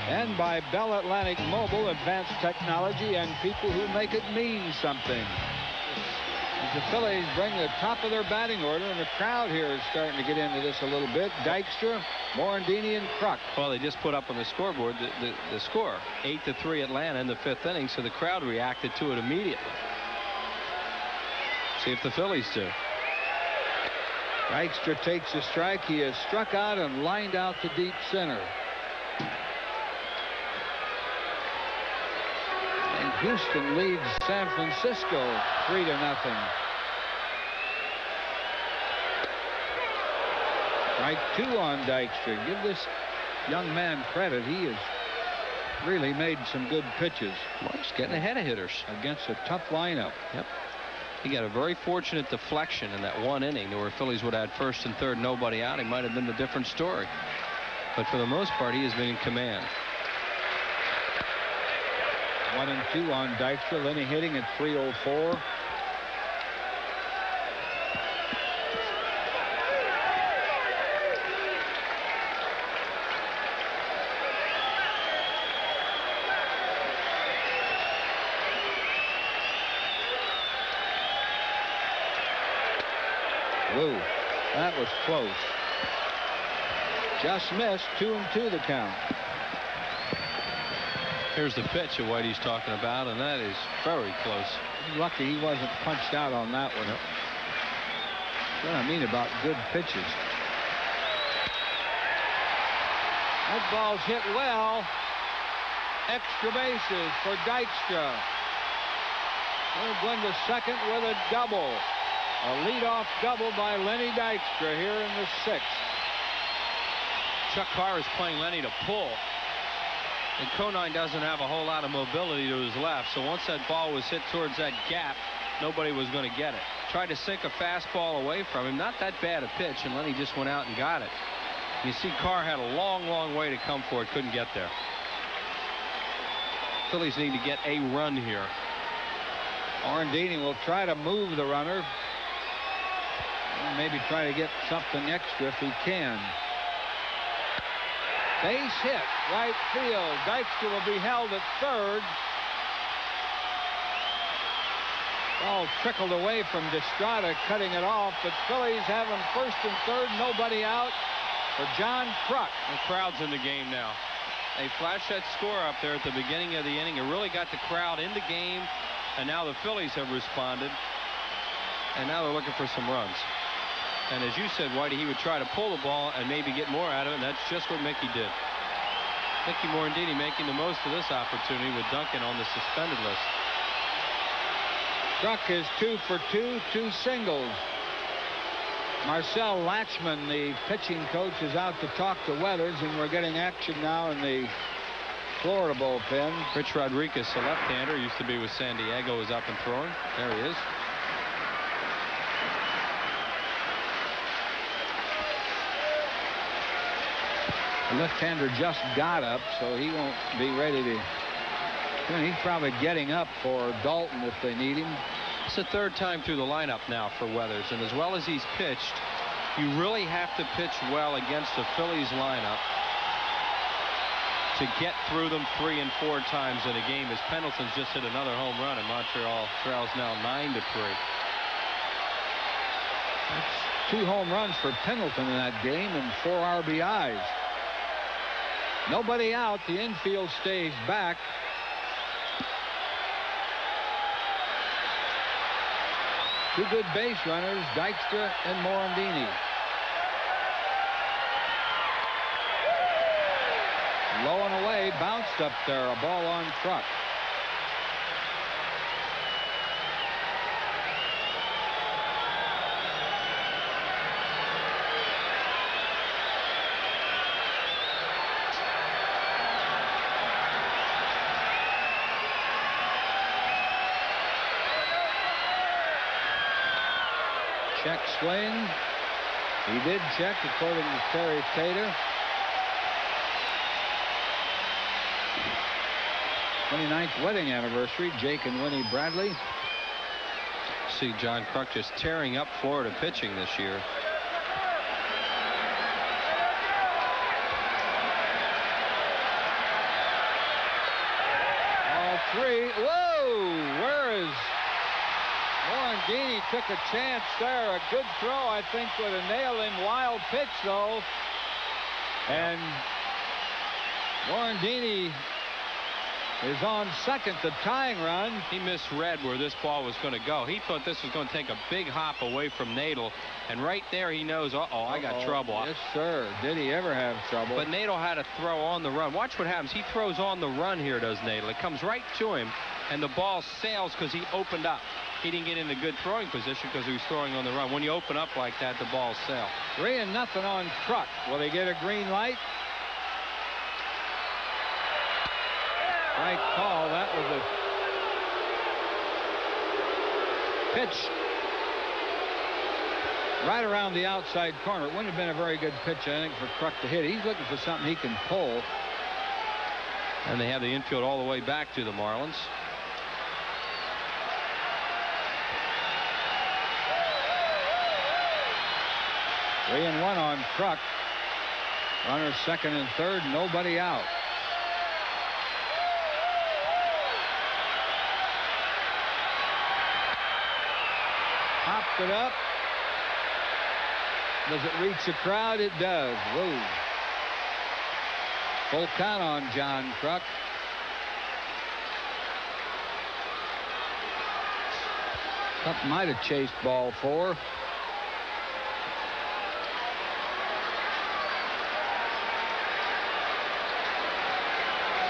And by Bell Atlantic Mobile, advanced technology and people who make it mean something. As the Phillies bring the top of their batting order, and the crowd here is starting to get into this a little bit. Dykstra, Morandini, and Kruk. Well, they just put up on the scoreboard the score. 8-3 Atlanta in the 5th inning, so the crowd reacted to it immediately. See if the Phillies do. Dykstra takes a strike. He is struck out and lined out to deep center. And Houston leads San Francisco 3-0. Strike 2 on Dykstra. Give this young man credit. He has really made some good pitches. Well, he's getting ahead of hitters against a tough lineup. Yep. He got a very fortunate deflection in that 1 inning where Phillies would have had 1st and 3rd, nobody out. It might have been a different story. But for the most part, he has been in command. 1-2 on Dykstra. Lenny hitting at .304. Whoa, that was close. Just missed. 2-2 the count. Here's the pitch that Whitey's talking about, and that is very close. He's lucky he wasn't punched out on that one. Yep. That's what I mean about good pitches. That ball's hit well. Extra bases for Dykstra. They're going to second with a double. A leadoff double by Lenny Dykstra here in the 6th. Chuck Carr is playing Lenny to pull. And Conine doesn't have a whole lot of mobility to his left, so once that ball was hit towards that gap, nobody was going to get it. Tried to sink a fastball away from him. Not that bad a pitch, and Lenny just went out and got it. You see Carr had a long way to come for it. Couldn't get there. Phillies need to get a run here. Orandini will try to move the runner. Maybe try to get something extra if he can. Base hit, right field. Dykstra will be held at third. Ball trickled away from Destrada, cutting it off, but Phillies have him first and third, nobody out for John Kruk. The crowd's in the game now. They flashed that score up there at the beginning of the inning. It really got the crowd in the game, and now the Phillies have responded, and now they're looking for some runs. And as you said, Whitey, he would try to pull the ball and maybe get more out of it, and that's just what Mickey did. Mickey Morandini making the most of this opportunity with Duncan on the suspended list. Kruk is 2 for 2, 2 singles. Marcel Latchman, the pitching coach, is out to talk to Weathers, and we're getting action now in the Florida bullpen. Rich Rodriguez, the left-hander, used to be with San Diego, is up and throwing. There he is. The left-hander just got up, so he won't be ready to. He's probably getting up for Dalton if they need him. It's the third time through the lineup now for Weathers, and as well as he's pitched, you really have to pitch well against the Phillies lineup to get through them 3 and 4 times in a game, as Pendleton's just hit another home run, and Montreal trails now 9-3. That's 2 home runs for Pendleton in that game and 4 RBIs. Nobody out. The infield stays back. Two good base runners, Dykstra and Morandini. Low and away, bounced up there, a ball on Kruk. Check swing. He did check, according to Terry Tater. 29th wedding anniversary, Jake and Winnie Bradley. See John Kruk just tearing up Florida pitching this year. All 3. Whoa! Where is Morandini? Took a chance there. A good throw, I think, with a nail-in wild pitch, though. And Morandini is on second, the tying run. He misread where this ball was going to go. He thought this was going to take a big hop away from Nadel, and right there he knows, uh-oh, I got trouble. Yes, sir. Did he ever have trouble? But Nadel had to throw on the run. Watch what happens. He throws on the run here, does Nadel. It comes right to him, and the ball sails because he opened up. He didn't get into good throwing position because he was throwing on the run. When you open up like that, the balls sail. 3-0 on Kruk. Will he get a green light? Right call. That was a pitch right around the outside corner. It wouldn't have been a very good pitch, I think, for Kruk to hit. He's looking for something he can pull. And they have the infield all the way back to the Marlins. Three and one on Kruk. Runners second and third, nobody out. Popped it up. Does it reach the crowd? It does. Whoa. Full count on John Kruk. Kruk might have chased ball 4.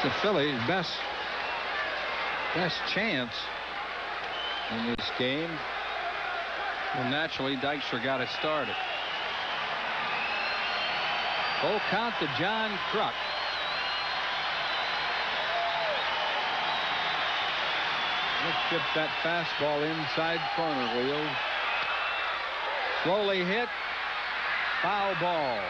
The Phillies' best chance in this game. Well, naturally, Dykstra got it started. Full count to John Kruk. Just chipped that fastball inside corner wheel. Slowly hit. Foul ball.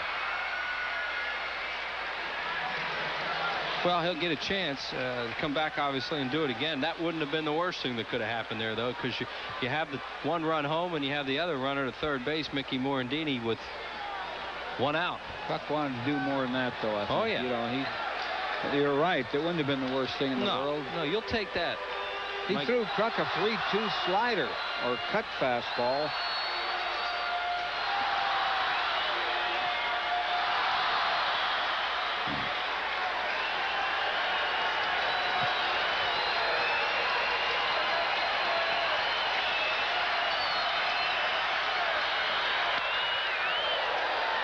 Well, he'll get a chance to come back, obviously, and do it again. That wouldn't have been the worst thing that could have happened there, though, because you have the one run home and you have the other runner to third base, Mickey Morandini, with one out. Kruk wanted to do more than that, though, I think. Oh, yeah. You know, you're right. It wouldn't have been the worst thing in the world. No, you'll take that. He threw Kruk a 3-2 slider, or cut fastball.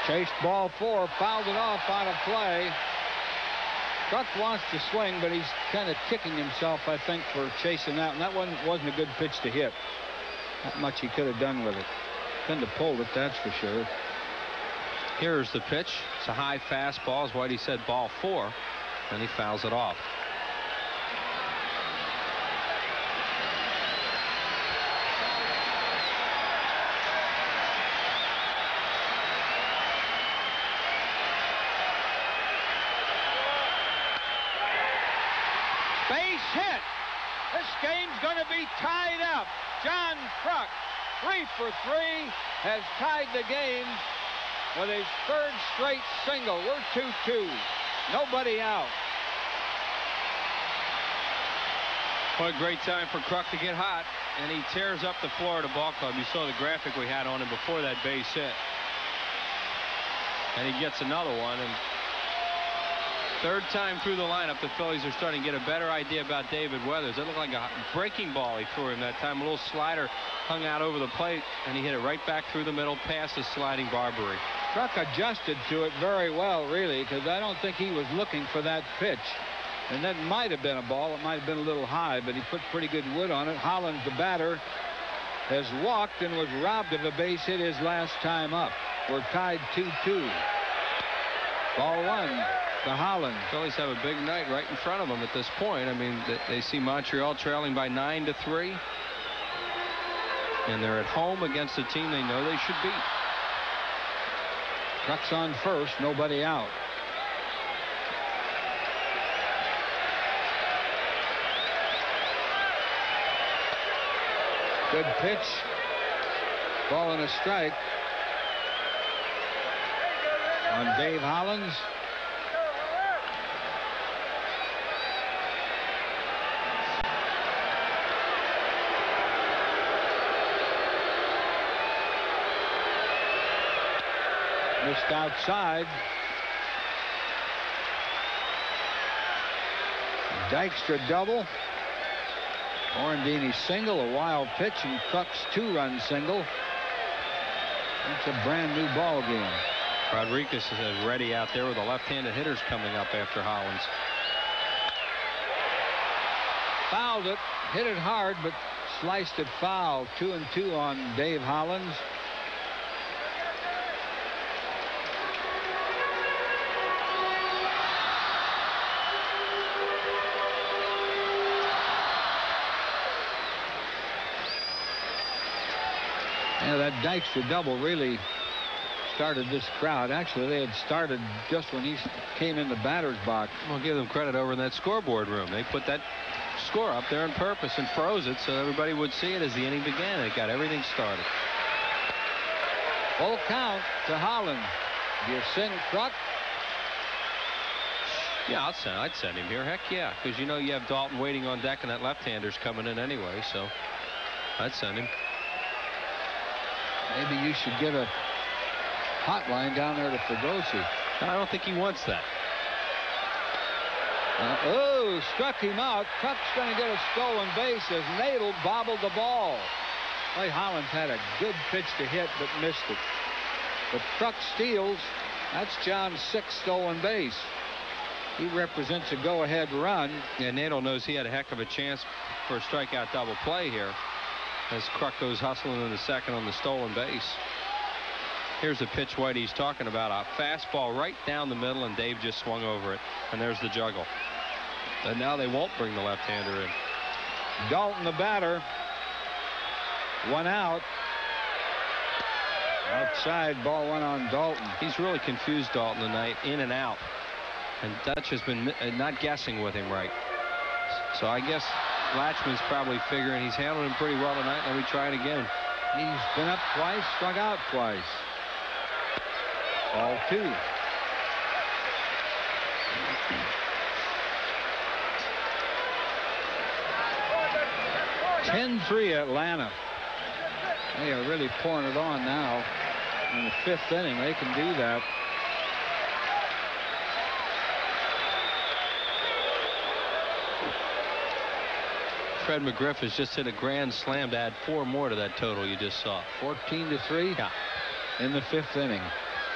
Chased ball 4, fouled it off on a play. Kruk wants to swing, but he's kind of kicking himself, I think, for chasing that. And that wasn't a good pitch to hit. Not much he could have done with it. Couldn't have pulled it, that's for sure. Here's the pitch. It's a high fastball, as Whitey said, ball 4. And he fouls it off. Hit. This game's going to be tied up. John Kruk, 3 for 3, has tied the game with his 3rd straight single. We're 2-2. Nobody out. What a great time for Kruk to get hot, and he tears up the Florida Ball Club. You saw the graphic we had on him before that base hit. And he gets another one, and 3rd time through the lineup, the Phillies are starting to get a better idea about David Weathers. It looked like a breaking ball he threw him that time. A little slider hung out over the plate, and he hit it right back through the middle past the sliding Barbary. Kruk adjusted to it very well, really, because I don't think he was looking for that pitch. And that might have been a ball. It might have been a little high, but he put pretty good wood on it. Hollins, the batter, has walked and was robbed of a base hit his last time up. We're tied 2-2. Ball 1. To Hollins. Phillies have a big night right in front of them at this point. I mean, they see Montreal trailing by 9-3. And they're at home against a team they know they should beat. Kruk's on first, nobody out. Good pitch. Ball and a strike on Dave Hollins. Missed outside. Dykstra double. Morandini single, a wild pitch, and Kruk's 2-run single. It's a brand new ball game. Rodriguez is ready out there with the left-handed hitters coming up after Hollins. Fouled it, hit it hard, but sliced it foul. 2-2 on Dave Hollins. Yeah, that Dykstra double really started this crowd. Actually, they had started just when he came in the batter's box. We'll give them credit over in that scoreboard room. They put that score up there on purpose and froze it so everybody would see it as the inning began. It got everything started. Full count to Hollins. You send Kruk? Yeah, I'd send him here. Heck yeah, because you know you have Dalton waiting on deck and that left-hander's coming in anyway, so I'd send him. Maybe you should get a hotline down there to Fregosi. I don't think he wants that. Struck him out. Kruk's going to get a stolen base as Nadel bobbled the ball. Clay Hollins had a good pitch to hit, but missed it. But Kruk steals. That's John's 6th stolen base. He represents a go-ahead run. Yeah, Nadel knows he had a heck of a chance for a strikeout double play here, as Kruk goes hustling in the second on the stolen base. Here's the pitch Whitey's talking about. A fastball right down the middle, and Dave just swung over it. And there's the juggle. And now they won't bring the left-hander in. Dalton, the batter. 1 out. Outside, ball 1 on Dalton. He's really confused Dalton tonight, in and out. And Dutch has been not guessing with him right. So I guess Latchman's probably figuring he's handling him pretty well tonight. Let me try it again. He's been up twice, struck out twice. Ball 2. 10-3 Atlanta. They are really pouring it on now. In the 5th inning, they can do that. Fred McGriff has just hit a grand slam to add 4 more to that total you just saw. 14-3 yeah. In the 5th inning.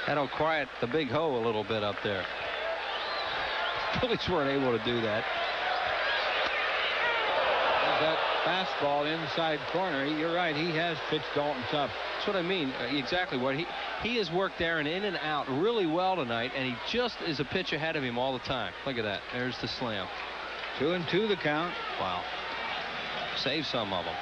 That'll quiet the big hoe a little bit up there. Phillies weren't able to do that. That fastball inside corner. You're right. He has pitched Dalton tough. That's what I mean. Exactly what he has worked Aaron in and out really well tonight, and he just is a pitch ahead of him all the time. Look at that. There's the slam. 2-2 the count. Wow. Save some of them.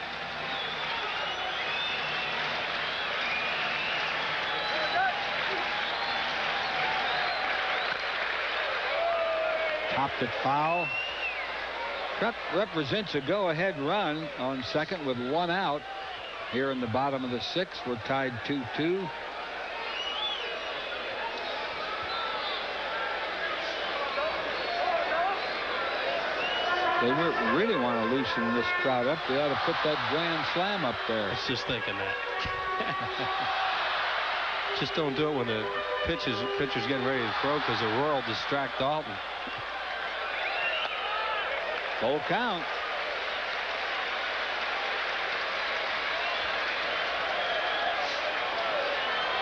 Topped it foul. Truck represents a go-ahead run on second with 1 out. Here in the bottom of the 6th, we're tied 2-2. They really want to loosen this crowd up. They ought to put that grand slam up there. I was just thinking that. Just don't do it when the pitcher's getting ready to throw, because the roar will distract Dalton. Full count.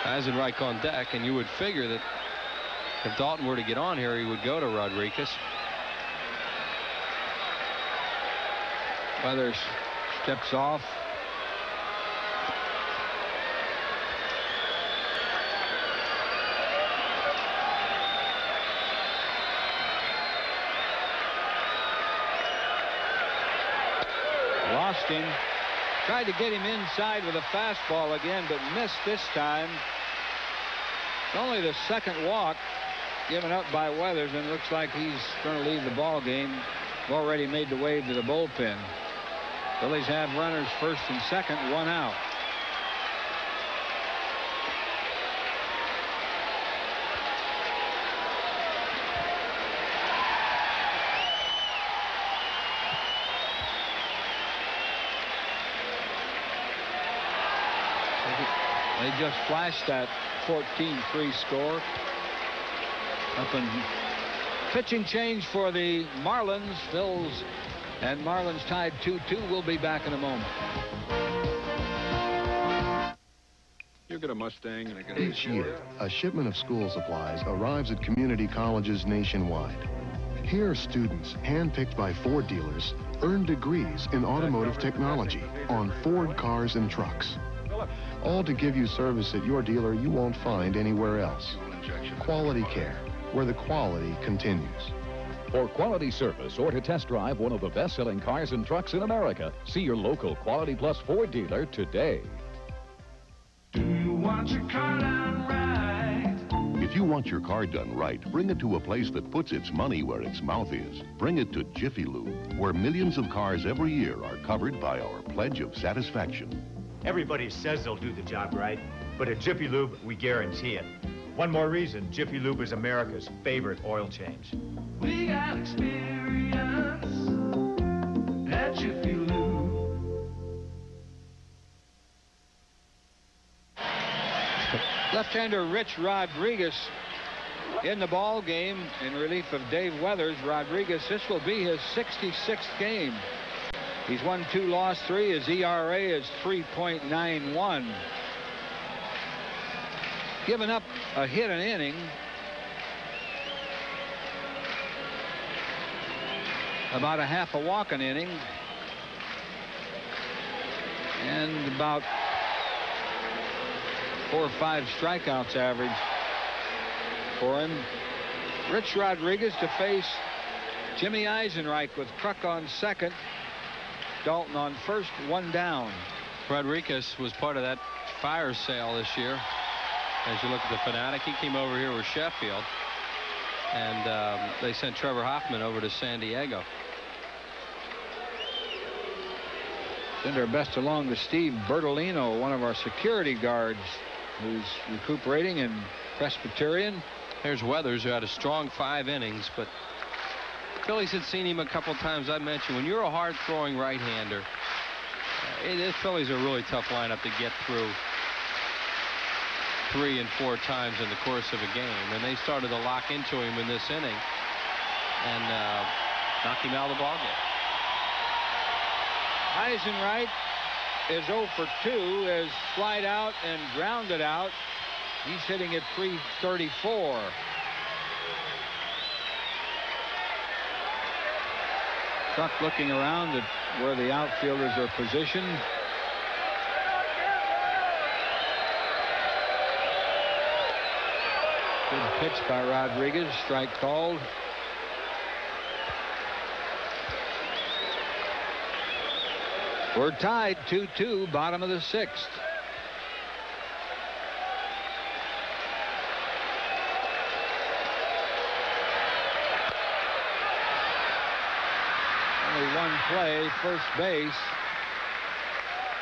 Eisenreich on deck, and you would figure that if Dalton were to get on here, he would go to Rodriguez. Weathers steps off. Lost him. Tried to get him inside with a fastball again, but missed this time. It's only the 2nd walk given up by Weathers, and looks like he's going to leave the ball game. Already made the wave to the bullpen. Phillies have runners 1st and 2nd, 1 out. They just flashed that 14-3 score. Up in pitching change for the Marlins. Phils and Marlins tied 2-2. We'll be back in a moment. You get a Mustang and I get Each year, a shipment of school supplies arrives at community colleges nationwide. Here, students, handpicked by Ford dealers, earn degrees in automotive technology on Ford cars and trucks. All to give you service at your dealer you won't find anywhere else. Quality care, where the quality continues. For quality service or to test drive one of the best-selling cars and trucks in America, see your local Quality Plus Ford dealer today. Do you want your car done right? If you want your car done right, bring it to a place that puts its money where its mouth is. Bring it to Jiffy Lube, where millions of cars every year are covered by our pledge of satisfaction. Everybody says they'll do the job right, but at Jiffy Lube, we guarantee it. One more reason Jiffy Lube is America's favorite oil change. We got experience at Jiffy Lube. Left-hander Rich Rodriguez in the ball game in relief of Dave Weathers. Rodriguez, this will be his 66th game. He's won 2, lost 3. His ERA is 3.91. Given up a hit an inning. About a half a walk an inning. And about 4 or 5 strikeouts average for him. Rich Rodriguez to face Jimmy Eisenreich with Kruk on second. Dalton on first, 1 down. Rodriguez was part of that fire sale this year. As you look at the Fanatic, he came over here with Sheffield, and they sent Trevor Hoffman over to San Diego. Send our best along to Steve Bertolino, one of our security guards, who's recuperating in Presbyterian. There's Weathers, who had a strong 5 innings, but Phillies had seen him a couple times. I mentioned, when you're a hard-throwing right-hander, the Phillies are a really tough lineup to get through 3 and 4 times in the course of a game. And they started to lock into him in this inning and knocked him out of the ballgame. Eisenreich is 0 for 2, is flied out and grounded out. He's hitting at .334. Truck looking around at where the outfielders are positioned. Good pitch by Rodriguez. Strike called. We're tied 2-2, bottom of the 6th. Only one play, first base.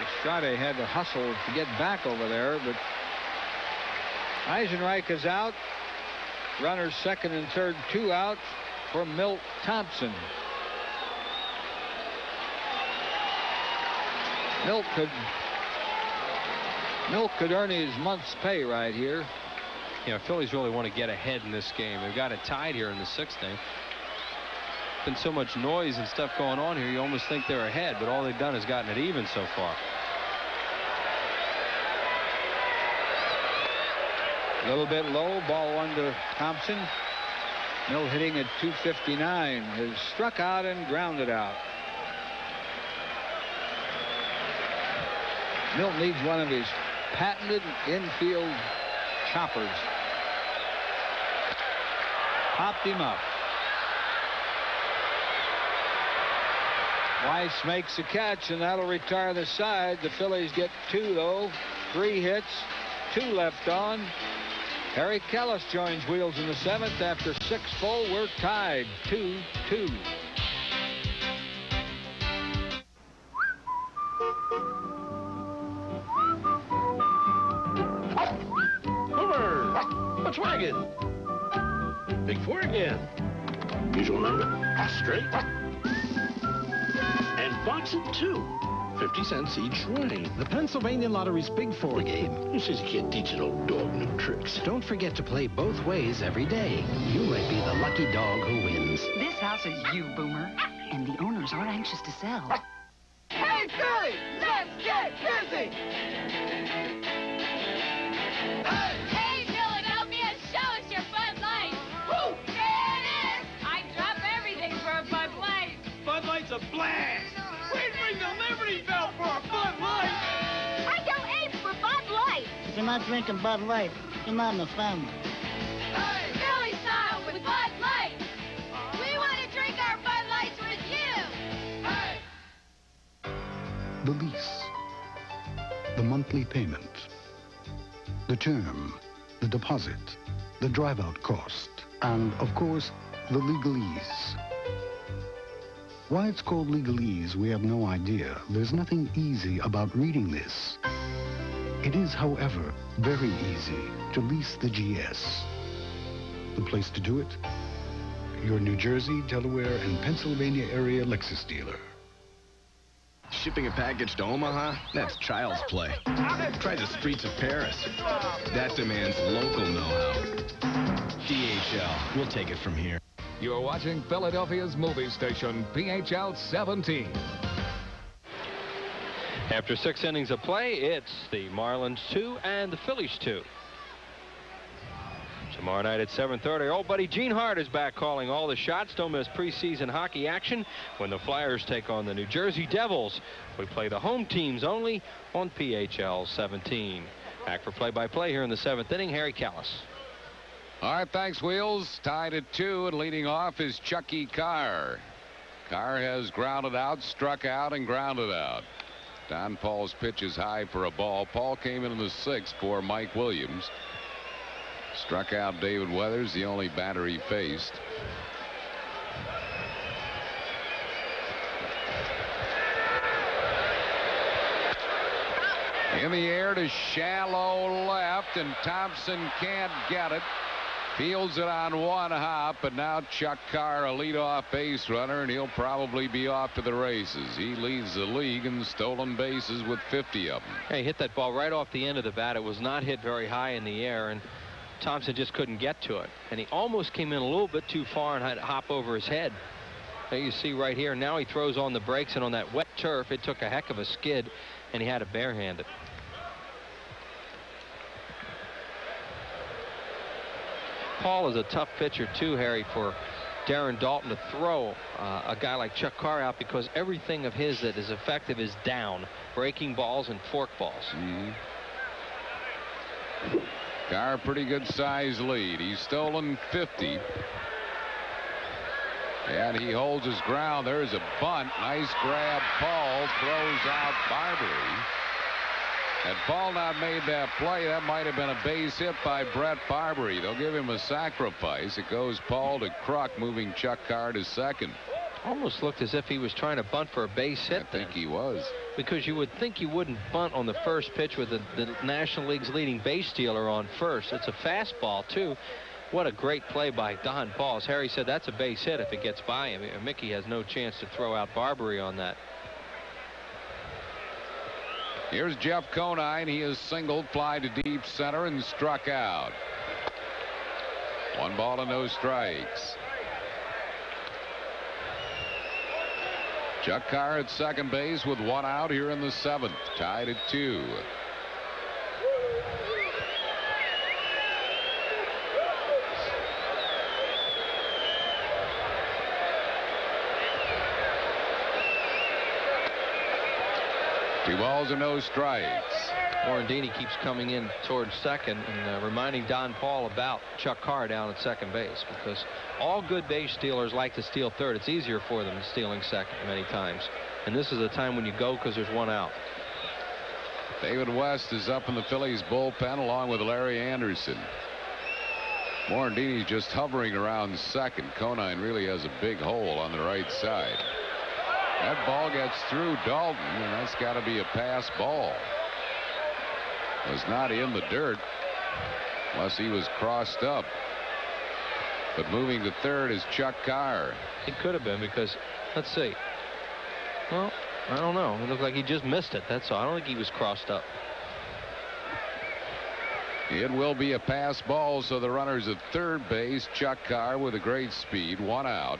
Estrada had to hustle to get back over there, but Eisenreich is out. Runners second and third, 2 out for Milt Thompson. Milt could earn his month's pay right here. Yeah, Phillies really want to get ahead in this game. They've got it tied here in the 6th inning. Been so much noise and stuff going on here, you almost think they're ahead, but all they've done is gotten it even so far. A little bit low, ball 1 to Thompson. Milt hitting at .259, has struck out and grounded out. Milt needs one of his patented infield choppers. Popped him up. Weiss makes the catch, and that'll retire the side. The Phillies get 2, though. 3 hits, 2 left on. Harry Kellis joins Wheels in the 7th. After 6 full, we're tied 2-2. What's wagging? Big 4 again. Usual number. Straight. And box of 2. 50 cents each way. The Pennsylvania Lottery's Big 4 game. Who says you can't teach an old dog new tricks? Don't forget to play both ways every day. You might be the lucky dog who wins. This house is you, Boomer. And the owners are anxious to sell. Hey, Philly, let's get busy! Hey, Philadelphia, show us your Bud Light. Woo! There it is! I'd drop everything for a Bud Light. Bud Light's a blast! We'd ring the Liberty Bell for a Bud Light! I go ape for Bud Light. If you're not drinking Bud Light, you're not in the family. Hey, Philly style with Bud Light. We want to drink our Bud Lights with you. Hey! The lease, the monthly payment, the term, the deposit, the drive-out cost, and, of course, the legalese. Why it's called legalese, we have no idea. There's nothing easy about reading this. It is, however, very easy to lease the GS. The place to do it? Your New Jersey, Delaware, and Pennsylvania area Lexus dealer. Shipping a package to Omaha? That's child's play. Try the streets of Paris. That demands local know-how. DHL. We'll take it from here. You're watching Philadelphia's movie station, PHL 17. After 6 innings of play, it's the Marlins 2 and the Phillies 2. Tomorrow night at 7:30, old buddy Gene Hart is back calling all the shots. Don't miss preseason hockey action when the Flyers take on the New Jersey Devils. We play the home teams only on PHL 17. Back for play-by-play here in the 7th inning, Harry Callis. All right, thanks, Wheels. Tied at 2, and leading off is Chucky Carr. Carr has grounded out, struck out, and grounded out. Don Paul's pitch is high for a ball. Paul came in the 6th for Mike Williams. Struck out David Weathers, the only batter he faced. In the air to shallow left, and Thompson can't get it. Fields it on one hop, but now Chuck Carr, a leadoff base runner, and he'll probably be off to the races. He leads the league in stolen bases with 50 of them. He hit that ball right off the end of the bat. It was not hit very high in the air, and Thompson just couldn't get to it. And he almost came in a little bit too far and had to hop over his head. Now you see right here, now he throws on the brakes, and on that wet turf, it took a heck of a skid, and he had to barehand it. Paul is a tough pitcher too, Harry, for Darren Daulton to throw a guy like Chuck Carr out, because everything of his that is effective is down. Breaking balls and fork balls. Carr, pretty good size lead. He's stolen 50. And he holds his ground. There's a bunt. Nice grab. Paul throws out Barbary. Had Paul not made that play, that might have been a base hit by Brett Barbary. They'll give him a sacrifice. It goes Paul to Kruk, moving Chuck Carr to second. Almost looked as if he was trying to bunt for a base hit. I think he was. Because you would think you wouldn't bunt on the first pitch with the National League's leading base stealer on first. It's a fastball, too. What a great play by Don Paul. As Harry said, that's a base hit if it gets by him. Mickey has no chance to throw out Barbary on that. Here's Jeff Conine. He is singled, fly to deep center, and struck out. 1 ball and no strikes. Chuck Carr at second base with 1 out here in the 7th. Tied at 2. Two balls and no strikes. Morandini keeps coming in towards second and reminding Don Paul about Chuck Carr down at second base, because all good base stealers like to steal third. It's easier for them than stealing second many times. And this is a time when you go because there's 1 out. David West is up in the Phillies bullpen along with Larry Anderson. Morandini's just hovering around second. Conine really has a big hole on the right side. That ball gets through Daulton, and that's got to be a pass ball. Was not in the dirt unless he was crossed up. But moving to third is Chuck Carr. It could have been, because let's see. Well, I don't know. It looked like he just missed it. That's all. I don't think he was crossed up. It will be a pass ball, so the runners at third base. Chuck Carr with a great speed. 1 out.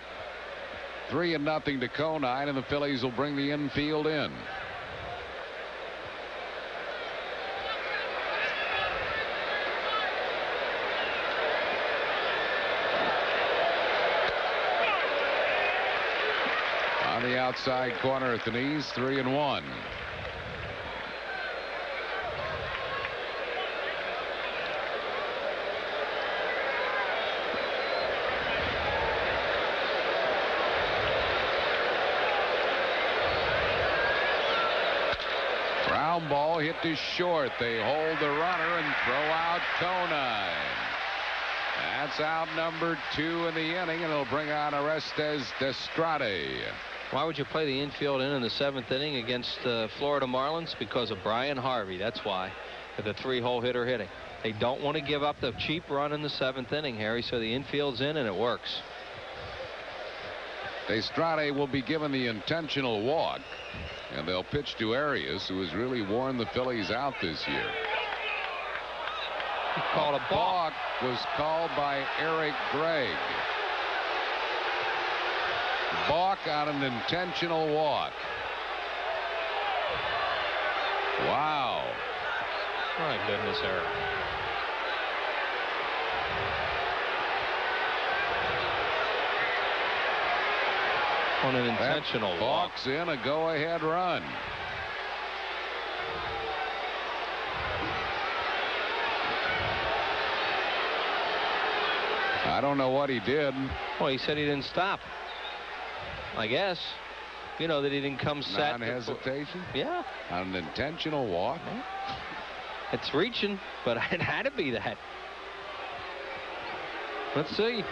3-0 to Conine, and the Phillies will bring the infield in. On the outside corner at the knees, 3-1. Ground ball hit to short. They hold the runner and throw out Conine. That's out number 2 in the inning, and it'll bring on Orestes Destrade. Why would you play the infield in the 7th inning against the Florida Marlins? Because of Brian Harvey. That's why. The 3-hole hitter hitting. They don't want to give up the cheap run in the 7th inning, Harry, so the infield's in and it works. Destrade will be given the intentional walk, and they'll pitch to Arias, who has really worn the Phillies out this year. He called a balk. Was called by Eric Gregg. Balk on an intentional walk. Wow. My goodness, Eric. On an intentional walk. Balk's in a go-ahead run. I don't know what he did. Well, he said he didn't stop. I guess. You know, that he didn't come set. Non-hesitation? Yeah. An intentional walk. It's reaching, but it had to be that. Let's see.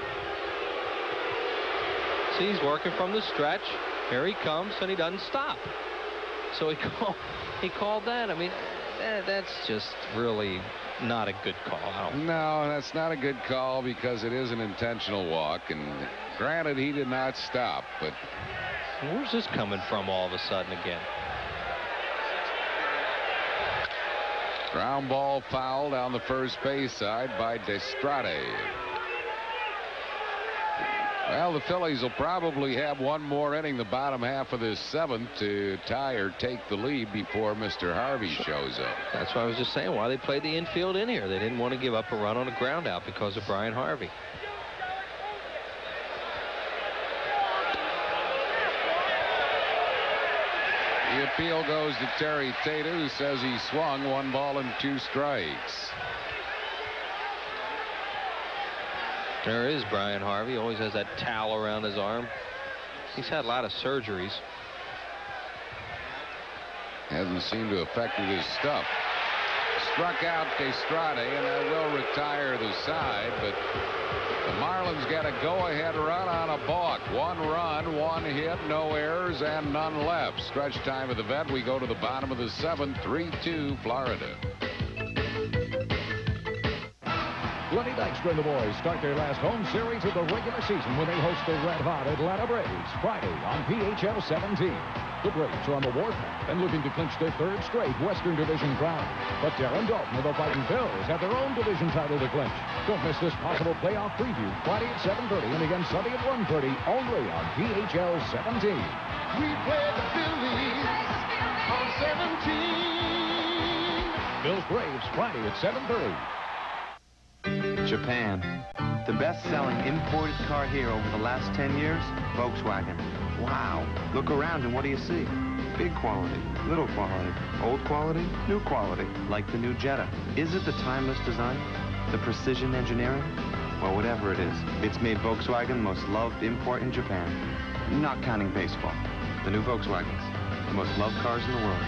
See, he's working from the stretch. Here he comes, and he doesn't stop. So he called that. I mean, that's just really not a good call. No, that's not a good call because it is an intentional walk. And granted, he did not stop, but where's this coming from all of a sudden again? Ground ball foul down the first base side by Destrade. Well, the Phillies will probably have one more inning, the bottom half of this seventh, to tie or take the lead before Mr. Harvey shows up. That's what I was just saying, why they played the infield in here. They didn't want to give up a run on a ground out because of Brian Harvey. The appeal goes to Terry Tata, who says he swung 1 ball and 2 strikes. There is Brian Harvey. Always has that towel around his arm. He's had a lot of surgeries. Hasn't seemed to have affected his stuff. Struck out Destrade, and that will retire the side, but the Marlins got a go-ahead run on a balk. 1 run, 1 hit, no errors, and none left. Stretch time of the vet. We go to the bottom of the 7th, 3-2 Florida. Lenny Dykstra and the boys start their last home series of the regular season when they host the red-hot Atlanta Braves Friday on PHL 17. The Braves are on the warpath and looking to clinch their 3rd straight Western Division crown. But Darren Dalton of the Fighting Phillies have their own division title to clinch. Don't miss this possible playoff preview Friday at 7:30 and again Sunday at 1:30 only on PHL 17. We play the Phillies on 17. Bills Braves Friday at 7:30. Japan. The best-selling imported car here over the last 10 years, Volkswagen. Wow. Look around and what do you see? Big quality, little quality, old quality, new quality, like the new Jetta. Is it the timeless design? The precision engineering? Well, whatever it is, it's made Volkswagen the most loved import in Japan. Not counting baseball. The new Volkswagens. The most loved cars in the world.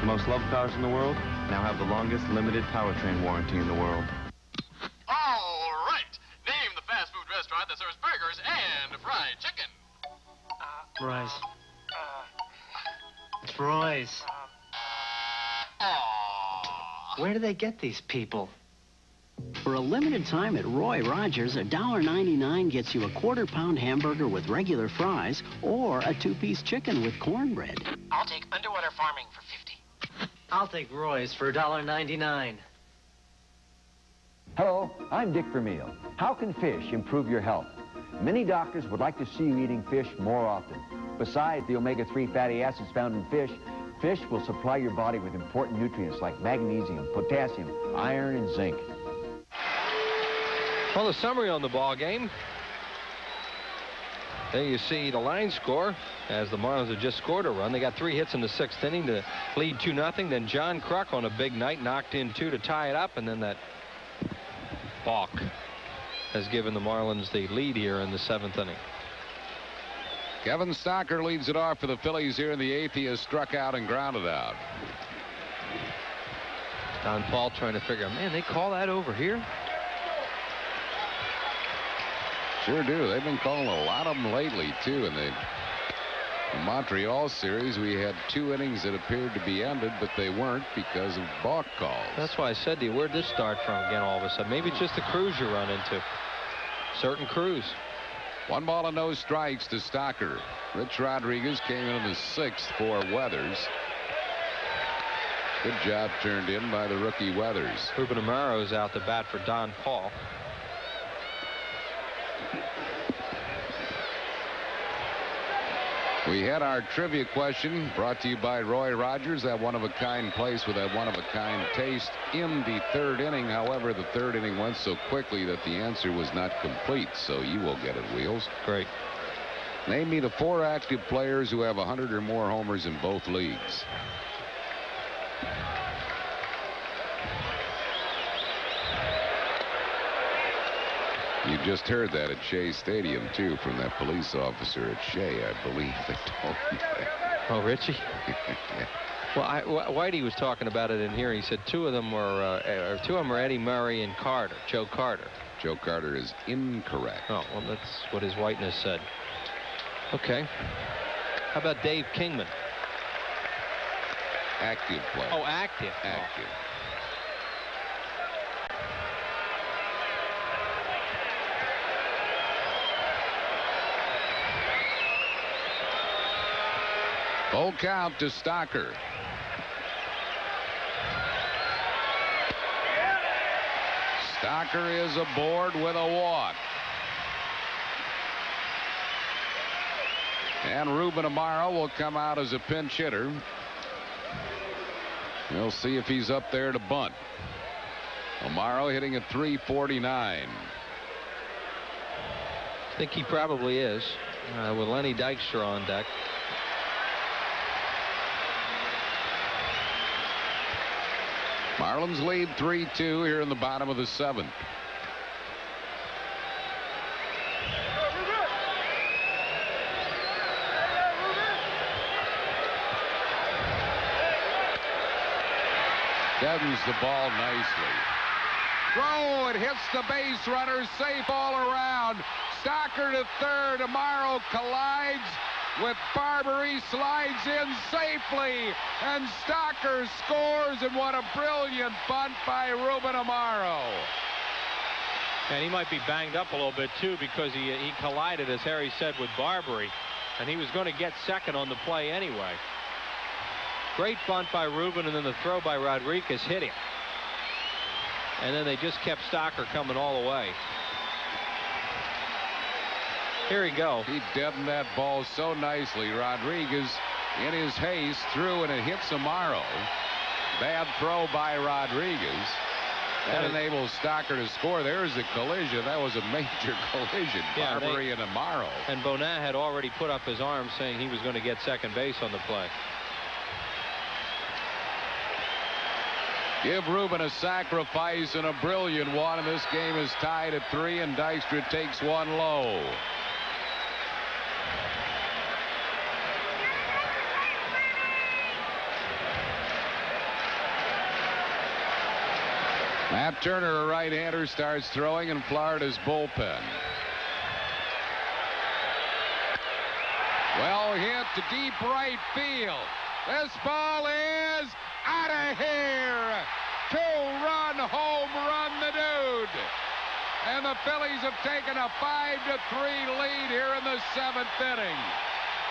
The most loved cars in the world now have the longest limited powertrain warranty in the world. All right. Name the fast food restaurant that serves burgers and fried chicken. Roy's. It's Roy's. Where do they get these people? For a limited time at Roy Rogers, $1.99 gets you a quarter-pound hamburger with regular fries or a 2-piece chicken with cornbread. I'll take underwater farming for $50. I'll take Roy's for $1.99. Hello, I'm Dick Vermeil. How can fish improve your health? Many doctors would like to see you eating fish more often. Besides the omega-3 fatty acids found in fish, fish will supply your body with important nutrients like magnesium, potassium, iron, and zinc. Well, the summary on the ball game. There you see the line score as the Marlins have just scored a run. They got 3 hits in the 6th inning to lead 2-0. Then John Kruk on a big night knocked in 2 to tie it up, and then that balk has given the Marlins the lead here in the 7th inning. Kevin Stocker leads it off for the Phillies here in the 8th. He has struck out and grounded out. Don Paul trying to figure out, man, they call that over here? Sure do. They've been calling a lot of them lately, too. In the Montreal series, we had 2 innings that appeared to be ended, but they weren't because of balk calls. That's why I said to you, where'd this start from again all of a sudden? Maybe it's just the crews you run into. Certain crews. 1 ball and no strikes to Stocker. Rich Rodriguez came in the 6th for Weathers. Good job turned in by the rookie Weathers. Ruben Amaro's out to bat for Don Paul. We had our trivia question brought to you by Roy Rogers, that one-of-a-kind place with that one-of-a-kind taste in the 3rd inning. However, the 3rd inning went so quickly that the answer was not complete, so you will get it, Wheels. Great. Name me the 4 active players who have 100 or more homers in both leagues. You just heard that at Shea Stadium, too, from that police officer at Shea, I believe they told me that. Oh, Richie? Yeah. Well, Whitey was talking about it in here. He said two of them were Eddie Murray and Carter, Joe Carter. Joe Carter is incorrect. Oh, well, that's what his whiteness said. Okay. How about Dave Kingman? Active player. Oh, active. Active. Full count to Stocker. Stocker is aboard with a walk. And Ruben Amaro will come out as a pinch hitter. We'll see if he's up there to bunt. Amaro hitting at .349. I think he probably is, with Lenny Dykstra on deck. Marlins lead 3-2 here in the bottom of the 7th. Deadens the ball nicely. Throw, it hits the base runner, safe all around. Stocker to third. Amaro collides with Barbary, slides in safely, and Stocker scores, and what a brilliant bunt by Ruben Amaro. And he might be banged up a little bit too, because he collided, as Harry said, with Barbary, and he was going to get second on the play anyway. Great bunt by Ruben, and then the throw by Rodriguez hit him. And then they just kept Stocker coming all the way. Here we go. He deadened that ball so nicely. Rodriguez, in his haste, threw, and it hits Amaro. Bad throw by Rodriguez. That enables Stocker to score. There's a collision. That was a major collision. Yeah, Barbary and Amaro. And Bonin had already put up his arm, saying he was going to get second base on the play. Give Ruben a sacrifice and a brilliant one, and this game is tied at 3, and Dykstra takes one low. Matt Turner, a right-hander, starts throwing in Florida's bullpen. Well hit to deep right field. This ball is out of here. 2-run home run, the dude. And the Phillies have taken a 5-3 lead here in the 7th inning.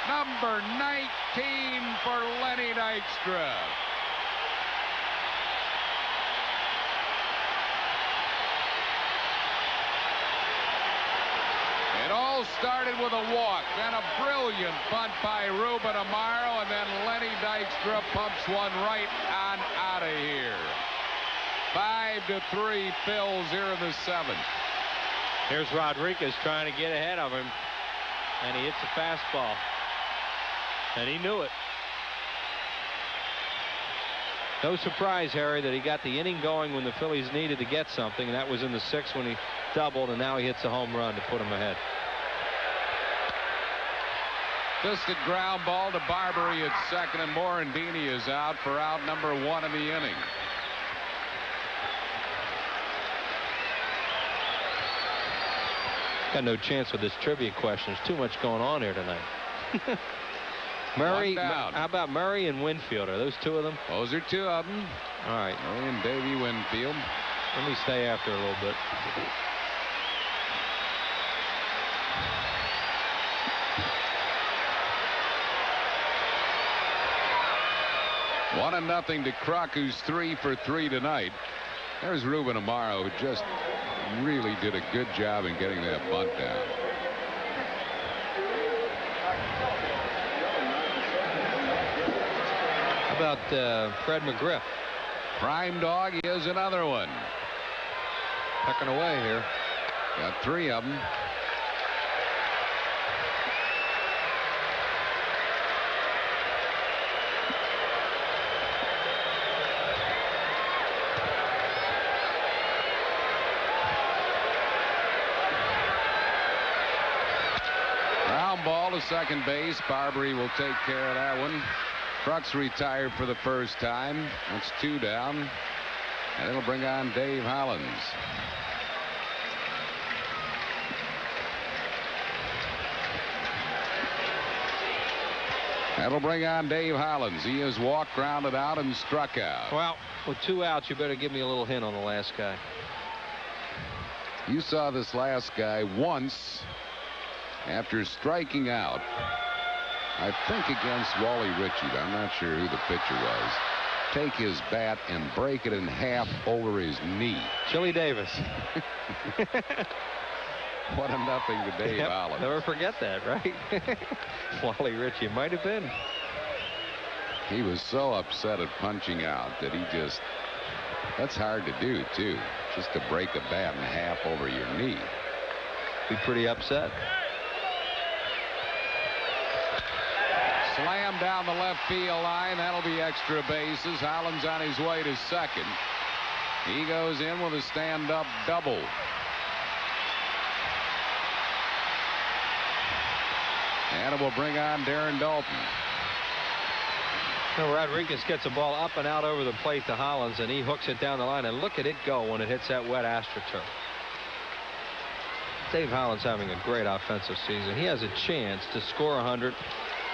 Number 19 for Lenny Dykstra. It all started with a walk, then a brilliant bunt by Ruben Amaro, and then Lenny Dykstra pumps one right on out of here. 5-3 Phils here in the 7th. Here's Rodriguez trying to get ahead of him, and he hits a fastball, and he knew it. No surprise, Harry, that he got the inning going when the Phillies needed to get something, and that was in the 6th when he doubled, and now he hits a home run to put him ahead. Fisted ground ball to Barbary at second, and Morandini is out for out number 1 in the inning. Got no chance with this trivia question. There's too much going on here tonight. Murray, how about Murray and Winfield? Are those two of them? Those are two of them. All right. Murray and Davey Winfield. Let me stay after a little bit. One and nothing to Kruk, who's 3 for 3 tonight. There's Ruben Amaro, who just really did a good job in getting that bunt down. How about Fred McGriff? Prime Dog is another one. Pecking away here. Got 3 of them. second base. Barbary will take care of that one. Crux retired for the first time. That's 2 down. And it'll bring on Dave Hollins. That'll bring on Dave Hollins. He has walked, grounded out, and struck out. Well, with 2 outs, you better give me a little hint on the last guy. You saw this last guy once after striking out, I think against Wally Ritchie. I'm not sure who the pitcher was. Take his bat and break it in half over his knee. Chili Davis. What a nothing to Dave Hollins. Never forget that, right? Wally Ritchie might have been. He was so upset at punching out that he just, that's hard to do too, just to break a bat in half over your knee. Be pretty upset. Slam down the left field line. That'll be extra bases. Hollins on his way to second. He goes in with a stand-up double. And it will bring on Darren Dalton. Now Rodriguez gets a ball up and out over the plate to Hollins, and he hooks it down the line, and look at it go when it hits that wet AstroTurf. Dave Hollins having a great offensive season. He has a chance to score 100,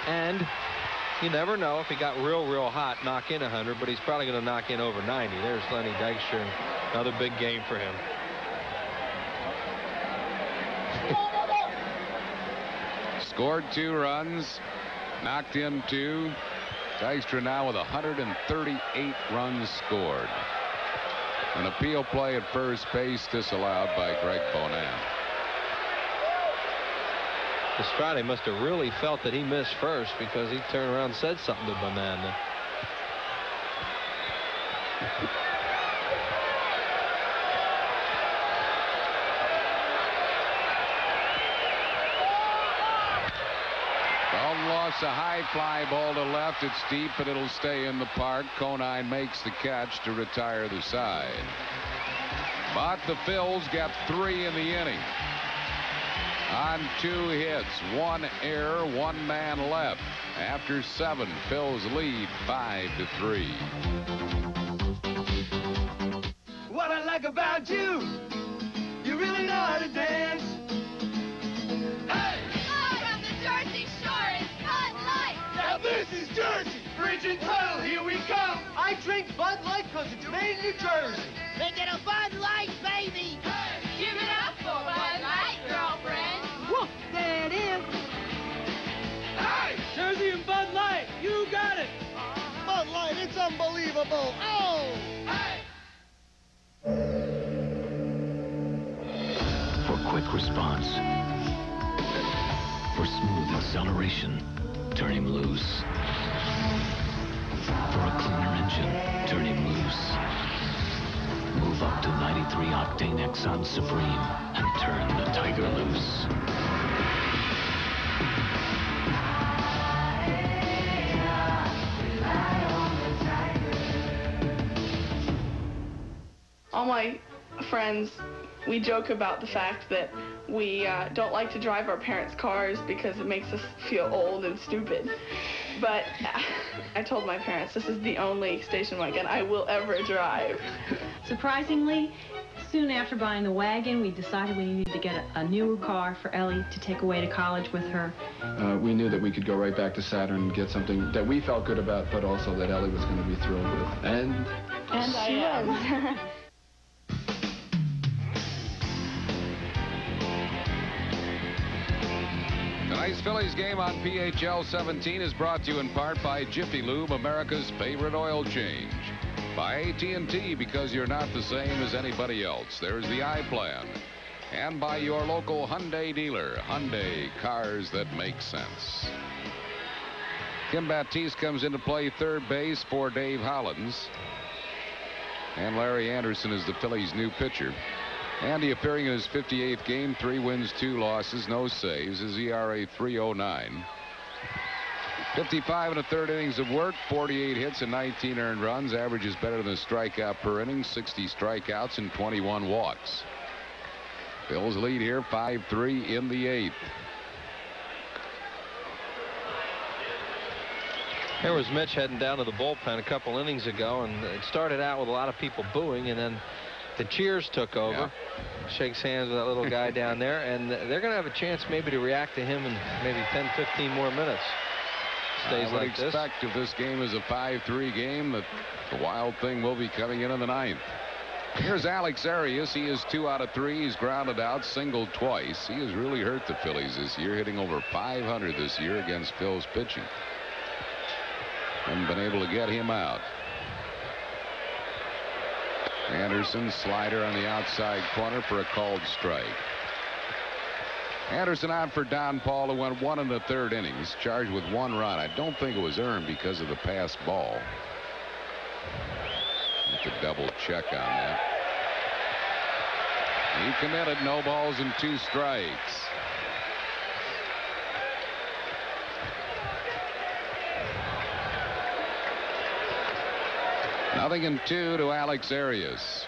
and you never know if he got real hot, knock in 100, but he's probably going to knock in over 90. There's Lenny Dykstra, another big game for him. Scored 2 runs, knocked in 2. Dykstra now with 138 runs scored. An appeal play at first base disallowed by Greg Bonan. Estrada must have really felt that he missed first, because he turned around and said something to Bonan. Lost a high fly ball to left. It's deep, but it'll stay in the park. Conine makes the catch to retire the side. But the Phils got 3 in the inning. On 2 hits, 1 error, 1 man left. After 7, Phils lead 5-3. What I like about you, you really know how to dance. This is Jersey, Bridge and Tunnel, here we come. I drink Bud Light because it's made in New Jersey. Make it a Bud Light, baby. Hey, give it up for Bud Light, girlfriend. Whoop, there it is. Hey, Jersey and Bud Light, you got it. Bud Light, it's unbelievable. Oh. Hey. For quick response, for smooth acceleration, turn him loose. For a cleaner engine, turn him loose. Move up to 93 octane Exxon Supreme and turn the Tiger loose. All my friends, we joke about the fact that we don't like to drive our parents' cars because it makes us feel old and stupid. But I told my parents this is the only station wagon I will ever drive. Surprisingly, soon after buying the wagon, we decided we needed to get a newer car for Ellie to take away to college with her. We knew that we could go right back to Saturn and get something that we felt good about, but also that Ellie was going to be thrilled with. And I am. Tonight's Phillies game on PHL 17 is brought to you in part by Jiffy Lube, America's favorite oil change. By AT&T, because you're not the same as anybody else. There's the I-Plan. And by your local Hyundai dealer. Hyundai, cars that make sense. Kim Baptiste comes into play third base for Dave Hollins. And Larry Anderson is the Phillies' new pitcher. Andy appearing in his 58th game, 3 wins, 2 losses, no saves. His ERA .309. 55 1/3 innings of work, 48 hits and 19 earned runs. Average is better than a strikeout per inning, 60 strikeouts and 21 walks. Phil's lead here 5-3 in the 8th. There was Mitch heading down to the bullpen a couple innings ago, and it started out with a lot of people booing, and then the cheers took over. Yeah. Shakes hands with that little guy down there, and they're going to have a chance maybe to react to him in maybe 10, 15 more minutes. Stays I would like this. expect if this game is a 5-3 game that the wild thing will be coming in the 9th. Here's Alex Arias. He is 2 out of 3. He's grounded out, singled twice. He has really hurt the Phillies this year, hitting over 500 this year against Phil's pitching. Haven't been able to get him out. Anderson, slider on the outside corner for a called strike. Anderson out for Don Paul, who went 1 1/3 innings, charged with 1 run. I don't think it was earned because of the pass ball. Have to double check on that. He committed, no balls and 2 strikes. Nothing in 2 to Alex Arias.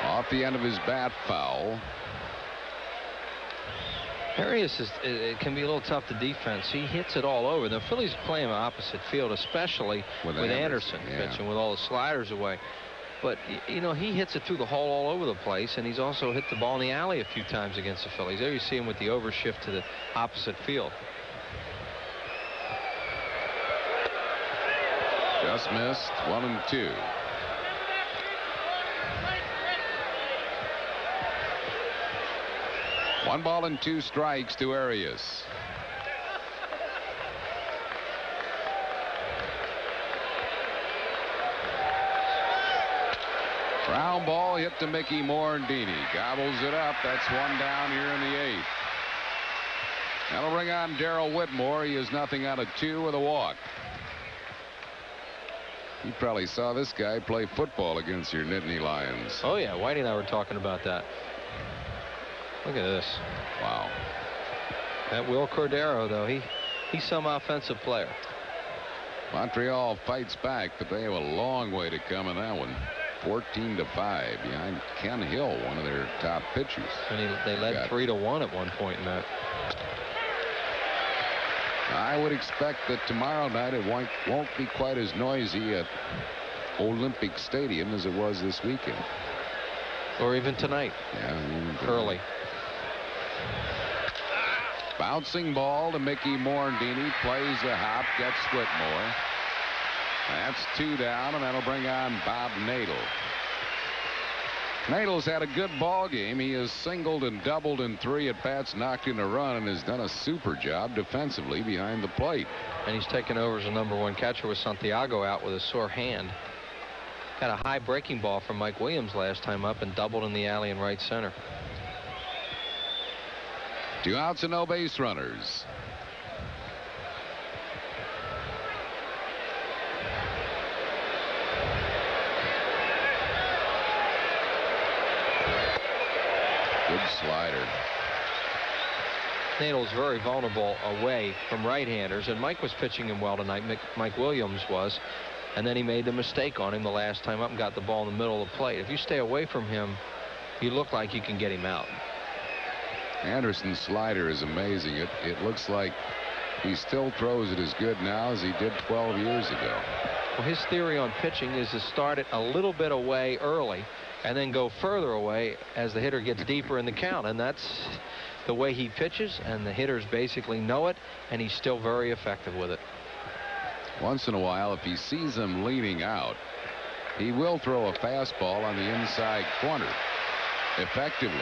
Off the end of his bat, foul. Arias it can be a little tough to defense. He hits it all over. The Phillies play him opposite field, especially with Anderson pitching with all the sliders away. But, you know, he hits it through the hole all over the place, and he's also hit the ball in the alley a few times against the Phillies. There you see him with the overshift to the opposite field. Just missed. 1 and 2. One ball and 2 strikes to Arias. Ground ball hit to Mickey Morandini. Gobbles it up. That's 1 down here in the 8th. That'll bring on Darrell Whitmore. He is nothing out of 2 with a walk. You probably saw this guy play football against your Nittany Lions. Oh, yeah. Whitey and I were talking about that. Look at this. Wow. That Will Cordero, though, he's some offensive player. Montreal fights back, but they have a long way to come in that one. 14-5 behind Ken Hill, one of their top pitchers. And they led 3-1 at one point in that. I would expect that tomorrow night it won't be quite as noisy at Olympic Stadium as it was this weekend. Or even tonight. Yeah. Early. Bouncing ball to Mickey Morandini. Plays a hop. Gets Whitmore. That's 2 down, and that'll bring on Bob Nadel. Nadel's had a good ball game. He has singled and doubled in 3 at bats, knocked in a run, and has done a super job defensively behind the plate. And he's taken over as a #1 catcher with Santiago out with a sore hand. Got a high breaking ball from Mike Williams last time up and doubled in the alley in right center. 2 outs and no base runners. Good slider. Nadel's very vulnerable away from right-handers, and Mike was pitching him well tonight. Mike Williams was, and then he made the mistake on him the last time up and got the ball in the middle of the plate. If you stay away from him, you look like you can get him out. Anderson's slider is amazing. It looks like he still throws it as good now as he did 12 years ago. Well, his theory on pitching is to start it a little bit away early and then go further away as the hitter gets deeper in the count, and that's the way he pitches, and the hitters basically know it, and he's still very effective with it. Once in a while, if he sees them leaning out, he will throw a fastball on the inside corner effectively.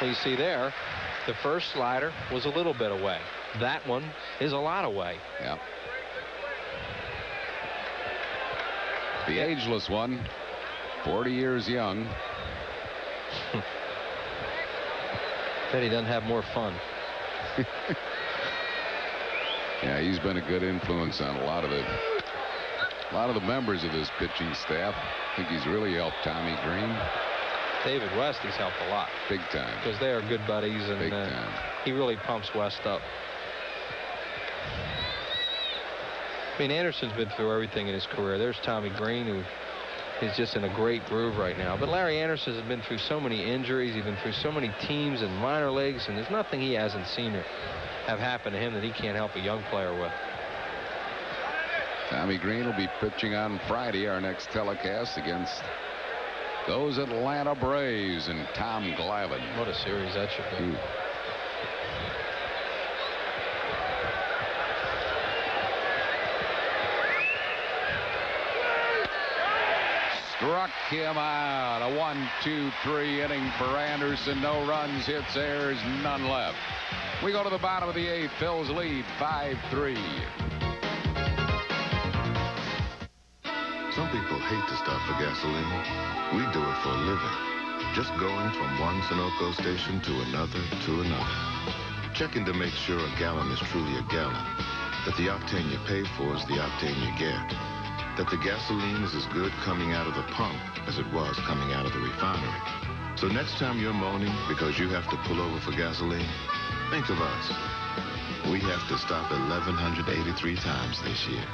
Well, you see there, the first slider was a little bit away. That one is a lot away. Yep. The ageless one, 40 years young. Bet he doesn't have more fun. Yeah, he's been a good influence on a lot of the members of this pitching staff. I think he's really helped Tommy Green. David West, he's helped a lot. Big time. Because they are good buddies, and he really pumps West up. I mean, Anderson's been through everything in his career. There's Tommy Green, who is just in a great groove right now. But Larry Anderson has been through so many injuries. He's been through so many teams and minor leagues, and there's nothing he hasn't seen here. have happen to him that he can't help a young player with. Tommy Green will be pitching on Friday, our next telecast against those Atlanta Braves and Tom Glavine. What a series that should be. Struck him out. A 1-2-3 inning for Anderson. No runs, hits, errors, none left. We go to the bottom of the 8th. Phil's lead 5-3. Some people hate to stop for gasoline. We do it for a living. Just going from one Sunoco station to another. Checking to make sure a gallon is truly a gallon. That the octane you pay for is the octane you get. That the gasoline is as good coming out of the pump as it was coming out of the refinery. So next time you're moaning because you have to pull over for gasoline, think of us. We have to stop 1,183 times this year.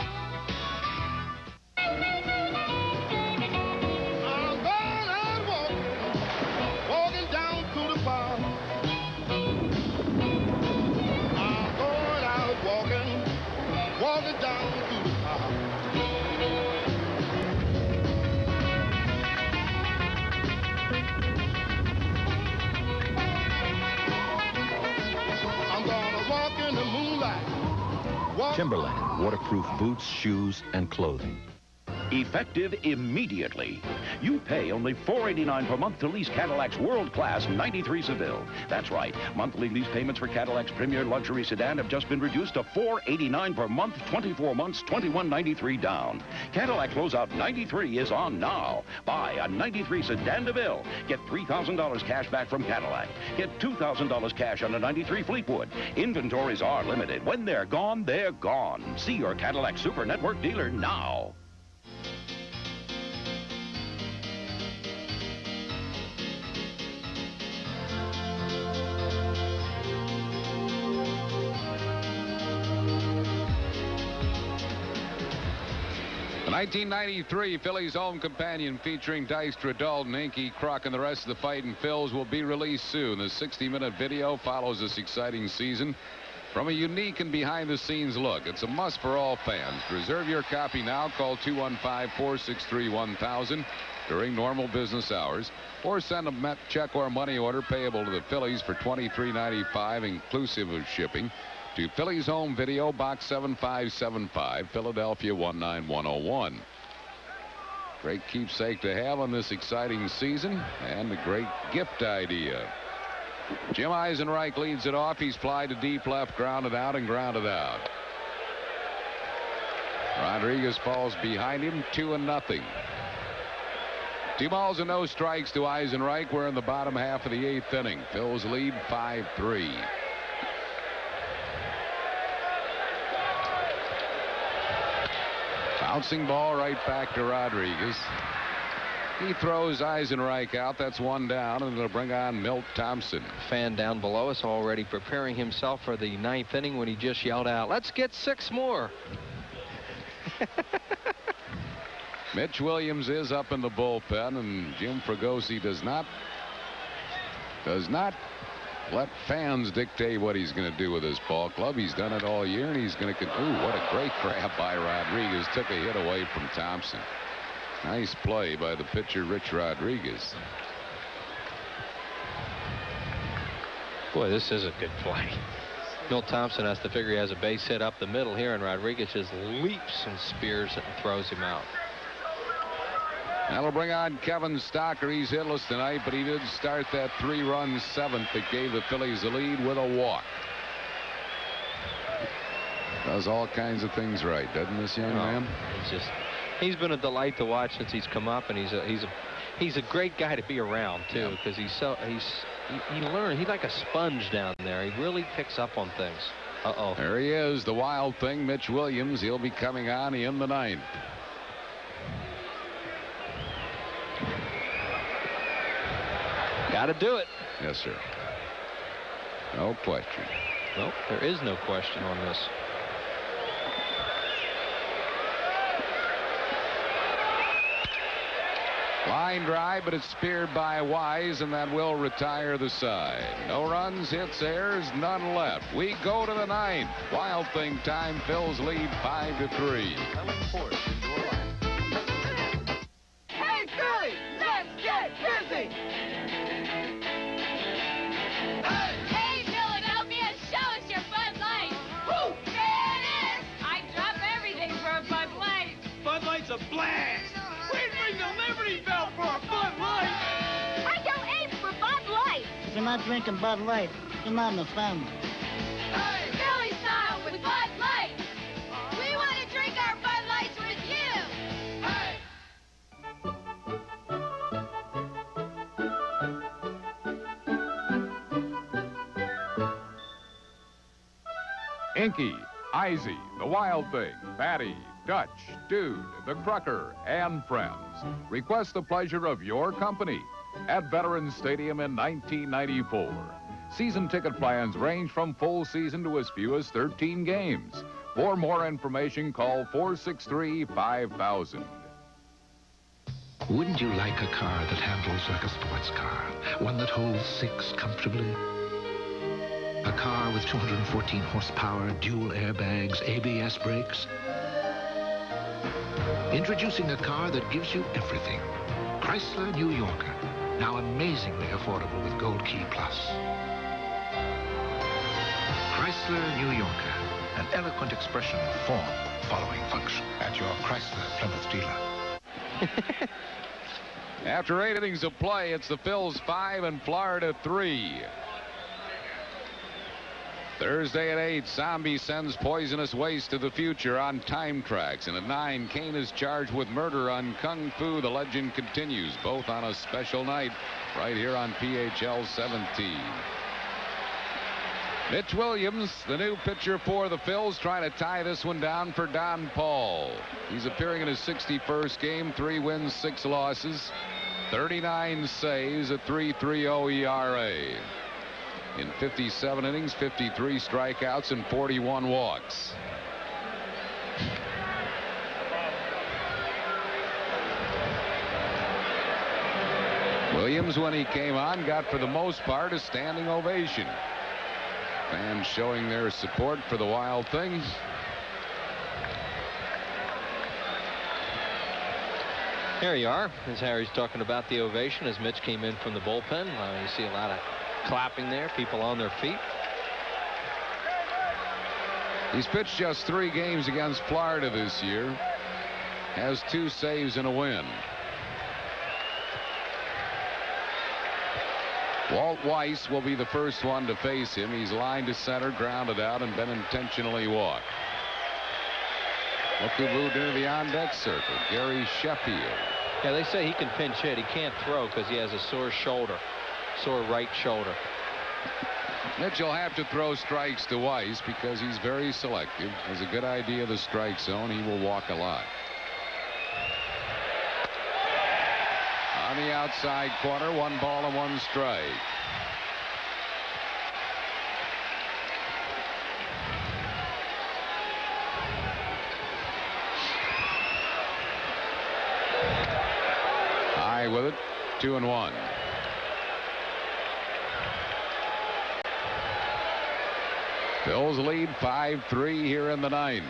Timberland waterproof boots, shoes, and clothing. Effective immediately. You pay only $489 per month to lease Cadillac's world-class 93 Seville. That's right. Monthly lease payments for Cadillac's premier luxury sedan have just been reduced to $489 per month, 24 months, $21.93 down. Cadillac Closeout 93 is on now. Buy a 93 Sedan DeVille. Get $3,000 cash back from Cadillac. Get $2,000 cash on a 93 Fleetwood. Inventories are limited. When they're gone, they're gone. See your Cadillac Super Network dealer now. The 1993 Phillies home companion featuring Dystra, Dalton, Inky, Croc, and the rest of the Fightin' Phils will be released soon. The 60-minute video follows this exciting season from a unique and behind-the-scenes look. It's a must for all fans. Reserve your copy now. Call 215-463-1000 during normal business hours, or send a check or money order payable to the Phillies for $23.95 inclusive of shipping to Phillies Home Video, Box 7575, Philadelphia 19101. Great keepsake to have on this exciting season, and a great gift idea. Jim Eisenreich leads it off. He's fly to deep left, grounded out and grounded out. Rodriguez falls behind him, 2-0. 2 balls and no strikes to Eisenreich. We're in the bottom half of the 8th inning. Phil's lead 5-3. Bouncing ball right back to Rodriguez. He throws Eisenreich out. That's 1 down, and it'll bring on Milt Thompson. Fan down below us already preparing himself for the 9th inning when he just yelled out, "Let's get 6 more." Mitch Williams is up in the bullpen, and Jim Fregosi does not let fans dictate what he's going to do with this ball club. He's done it all year, and he's going to. Ooh, what a great grab by Rodriguez. Took a hit away from Thompson. Nice play by the pitcher, Rich Rodriguez. Boy, this is a good play. Milt Thompson has to figure he has a base hit up the middle here, and Rodriguez just leaps and spears it and throws him out. That'll bring on Kevin Stocker. He's hitless tonight, but he did start that 3-run 7th that gave the Phillies the lead with a walk. Does all kinds of things right, doesn't this young man? He's been a delight to watch since he's come up, and he's a great guy to be around too, because he learned. He's like a sponge down there. He really picks up on things. There he is, the wild thing, Mitch Williams. He'll be coming on in the 9th. Got to do it. Yes, sir. No question. Nope, there is no question on this. Line drive, but it's speared by Wise, and that will retire the side. No runs, hits, errors, none left. We go to the ninth. Wild Thing time. Phil's lead 5-3. Hey, Philly, let's get busy! Hey, Philadelphia, show us your Bud Light! Woo! There it is! I drop everything for a Bud Light! Bud Light's a blast! We'd ring the Liberty Bell for a Bud Light! I go ape for Bud Light. If you're not drinking Bud Light, you're not in the family. Philly style with Bud Light! We want to drink our Bud Lights with you! Inky, Izzy, The Wild Thing, Patty, Dutch, Dude, The Crucker, and friends request the pleasure of your company at Veterans Stadium in 1994. Season ticket plans range from full season to as few as 13 games. For more information, call 463-5000. Wouldn't you like a car that handles like a sports car? One that holds 6 comfortably? A car with 214 horsepower, dual airbags, ABS brakes? Introducing a car that gives you everything. Chrysler New Yorker. Now amazingly affordable with Gold Key Plus. Chrysler New Yorker. An eloquent expression of form following function. At your Chrysler Plymouth dealer. After 8 innings of play, it's the Phils 5 and Florida 3. Thursday at 8, Zombie sends poisonous waste to the future on time tracks. And at 9, Kane is charged with murder on Kung Fu. The legend continues, both on a special night right here on PHL 17. Mitch Williams, the new pitcher for the Phils, trying to tie this one down for Don Paul. He's appearing in his 61st game, 3 wins, 6 losses, 39 saves, a 3.30 ERA. In 57 innings, 53 strikeouts, and 41 walks. Williams, when he came on, got for the most part a standing ovation. Fans showing their support for the Wild Thing. Here you are, as Harry's talking about the ovation as Mitch came in from the bullpen. You see a lot of clapping there, people on their feet. He's pitched just 3 games against Florida this year. Has 2 saves and a win. Walt Weiss will be the first one to face him. He's lined to center, grounded out, and been intentionally walked. Look who moved into the on-deck circle, Gary Sheffield. Yeah, they say he can pinch hit. He can't throw because he has a sore shoulder, sore right shoulder. Mitch will have to throw strikes to Weiss because he's very selective. Has a good idea of the strike zone. He will walk a lot. On the outside corner, 1 ball and 1 strike. High with it, 2-1. Phil's lead 5-3 here in the 9th.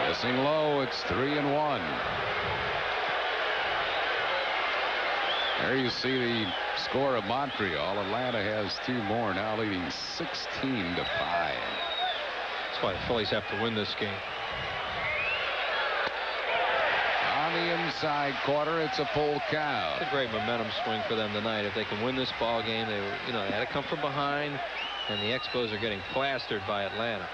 Missing low, it's 3-1. There you see the score of Montreal. Atlanta has 2 more, now leading 16-5. That's why the Phillies have to win this game. On the inside corner, it's a full count. It's a great momentum swing for them tonight. If they can win this ball game, they had to come from behind, and the Expos are getting plastered by Atlanta.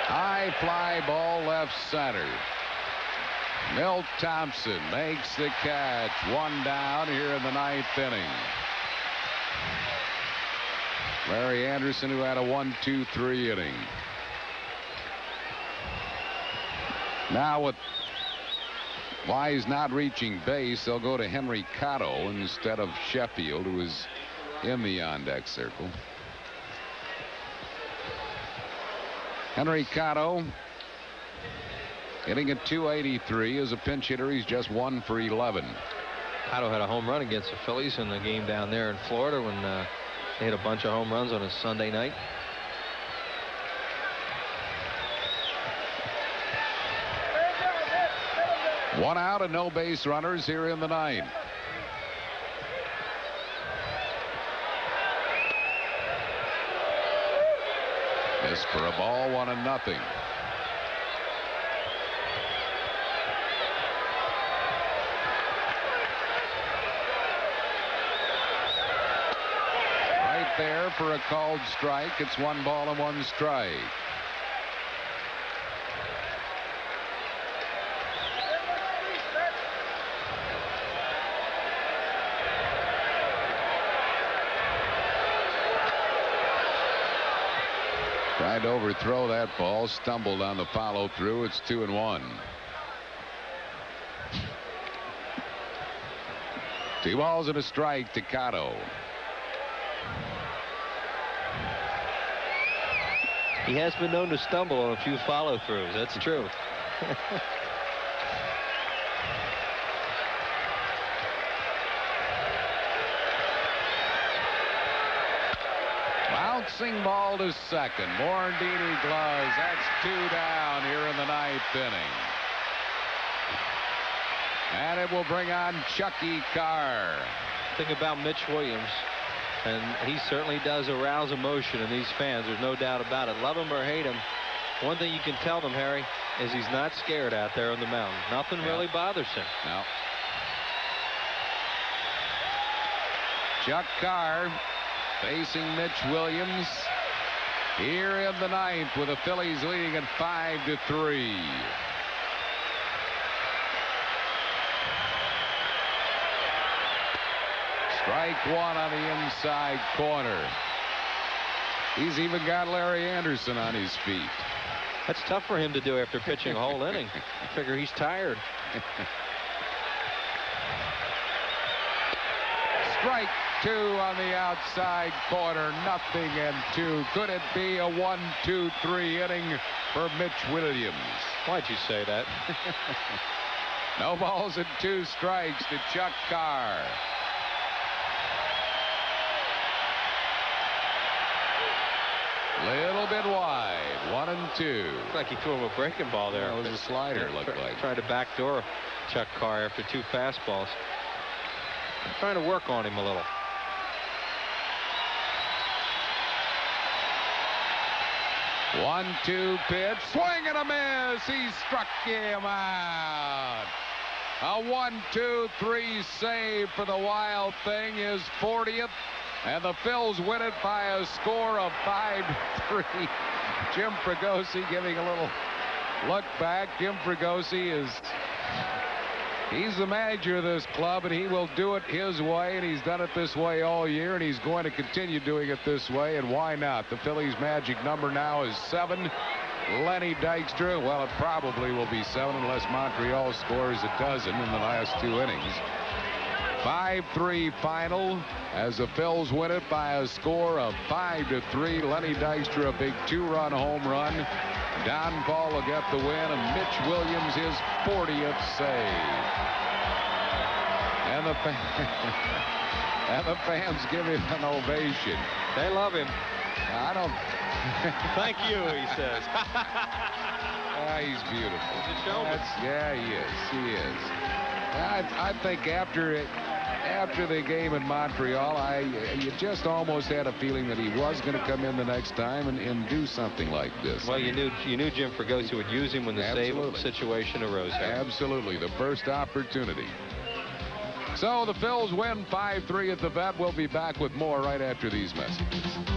High fly ball left center. Milt Thompson makes the catch. 1 down here in the 9th inning. Larry Anderson, who had a 1-2-3 inning. Now with Wise not reaching base. They'll go to Henry Cotto instead of Sheffield, who is in the on-deck circle. Henry Cotto hitting at .283 as a pinch hitter. He's just 1 for 11. Cotto had a home run against the Phillies in the game down there in Florida when they hit a bunch of home runs on a Sunday night. One out and no base runners here in the ninth. This for a ball, 1-0. Right there for a called strike. It's 1 ball and 1 strike. Tried to overthrow that ball, stumbled on the follow through. It's 2-1. 2 balls and a strike to Cotto. He has been known to stumble on a few follow throughs. That's true. Bouncing ball to second. Morandini gloves. That's 2 down here in the 9th inning. And it will bring on Chucky Carr. Thing about Mitch Williams, and he certainly does arouse emotion in these fans. There's no doubt about it. Love him or hate him, one thing you can tell them, Harry, is he's not scared out there on the mountain. Nothing really bothers him. No. Chuck Carr facing Mitch Williams here in the 9th with the Phillies leading at 5-3. Strike 1 on the inside corner. He's even got Larry Anderson on his feet. That's tough for him to do after pitching a whole inning. I figure he's tired. Strike 2 on the outside corner. 0-2. Could it be a 1-2-3 inning for Mitch Williams? Why'd you say that? No balls and 2 strikes to Chuck Carr. Little bit wide. 1-2. Looks like he threw him a breaking ball there. That was a slider, looked like. Tried to backdoor Chuck Carr after 2 fastballs. Trying to work on him a little. One-two pitch. Swing and a miss. He struck him out. A 1-2-3 save for the Wild Thing, his 40th. And the Phils win it by a score of 5-3. Jim Fregosi giving a little look back. Jim Fregosi he's the manager of this club, and he will do it his way, and he's done it this way all year, and he's going to continue doing it this way, and why not? The Phillies' magic number now is 7. Lenny Dykstra, well, it probably will be 7 unless Montreal scores a dozen in the last 2 innings. 5-3 final as the Phils win it by a score of 5-3. Lenny Dykstra, a big 2-run home run. Don Paul will get the win, and Mitch Williams his 40th save. And the fans give him an ovation. They love him. I don't. Thank you, he says. He's beautiful. He's a showman. Yeah, he is. He is. I think after the game in Montreal, you just almost had a feeling that he was going to come in the next time and do something like this. Well, you knew Jim Fregosi would use him when the save situation arose. Absolutely, the first opportunity. So the Phils win 5-3 at the Vet. We'll be back with more right after these messages.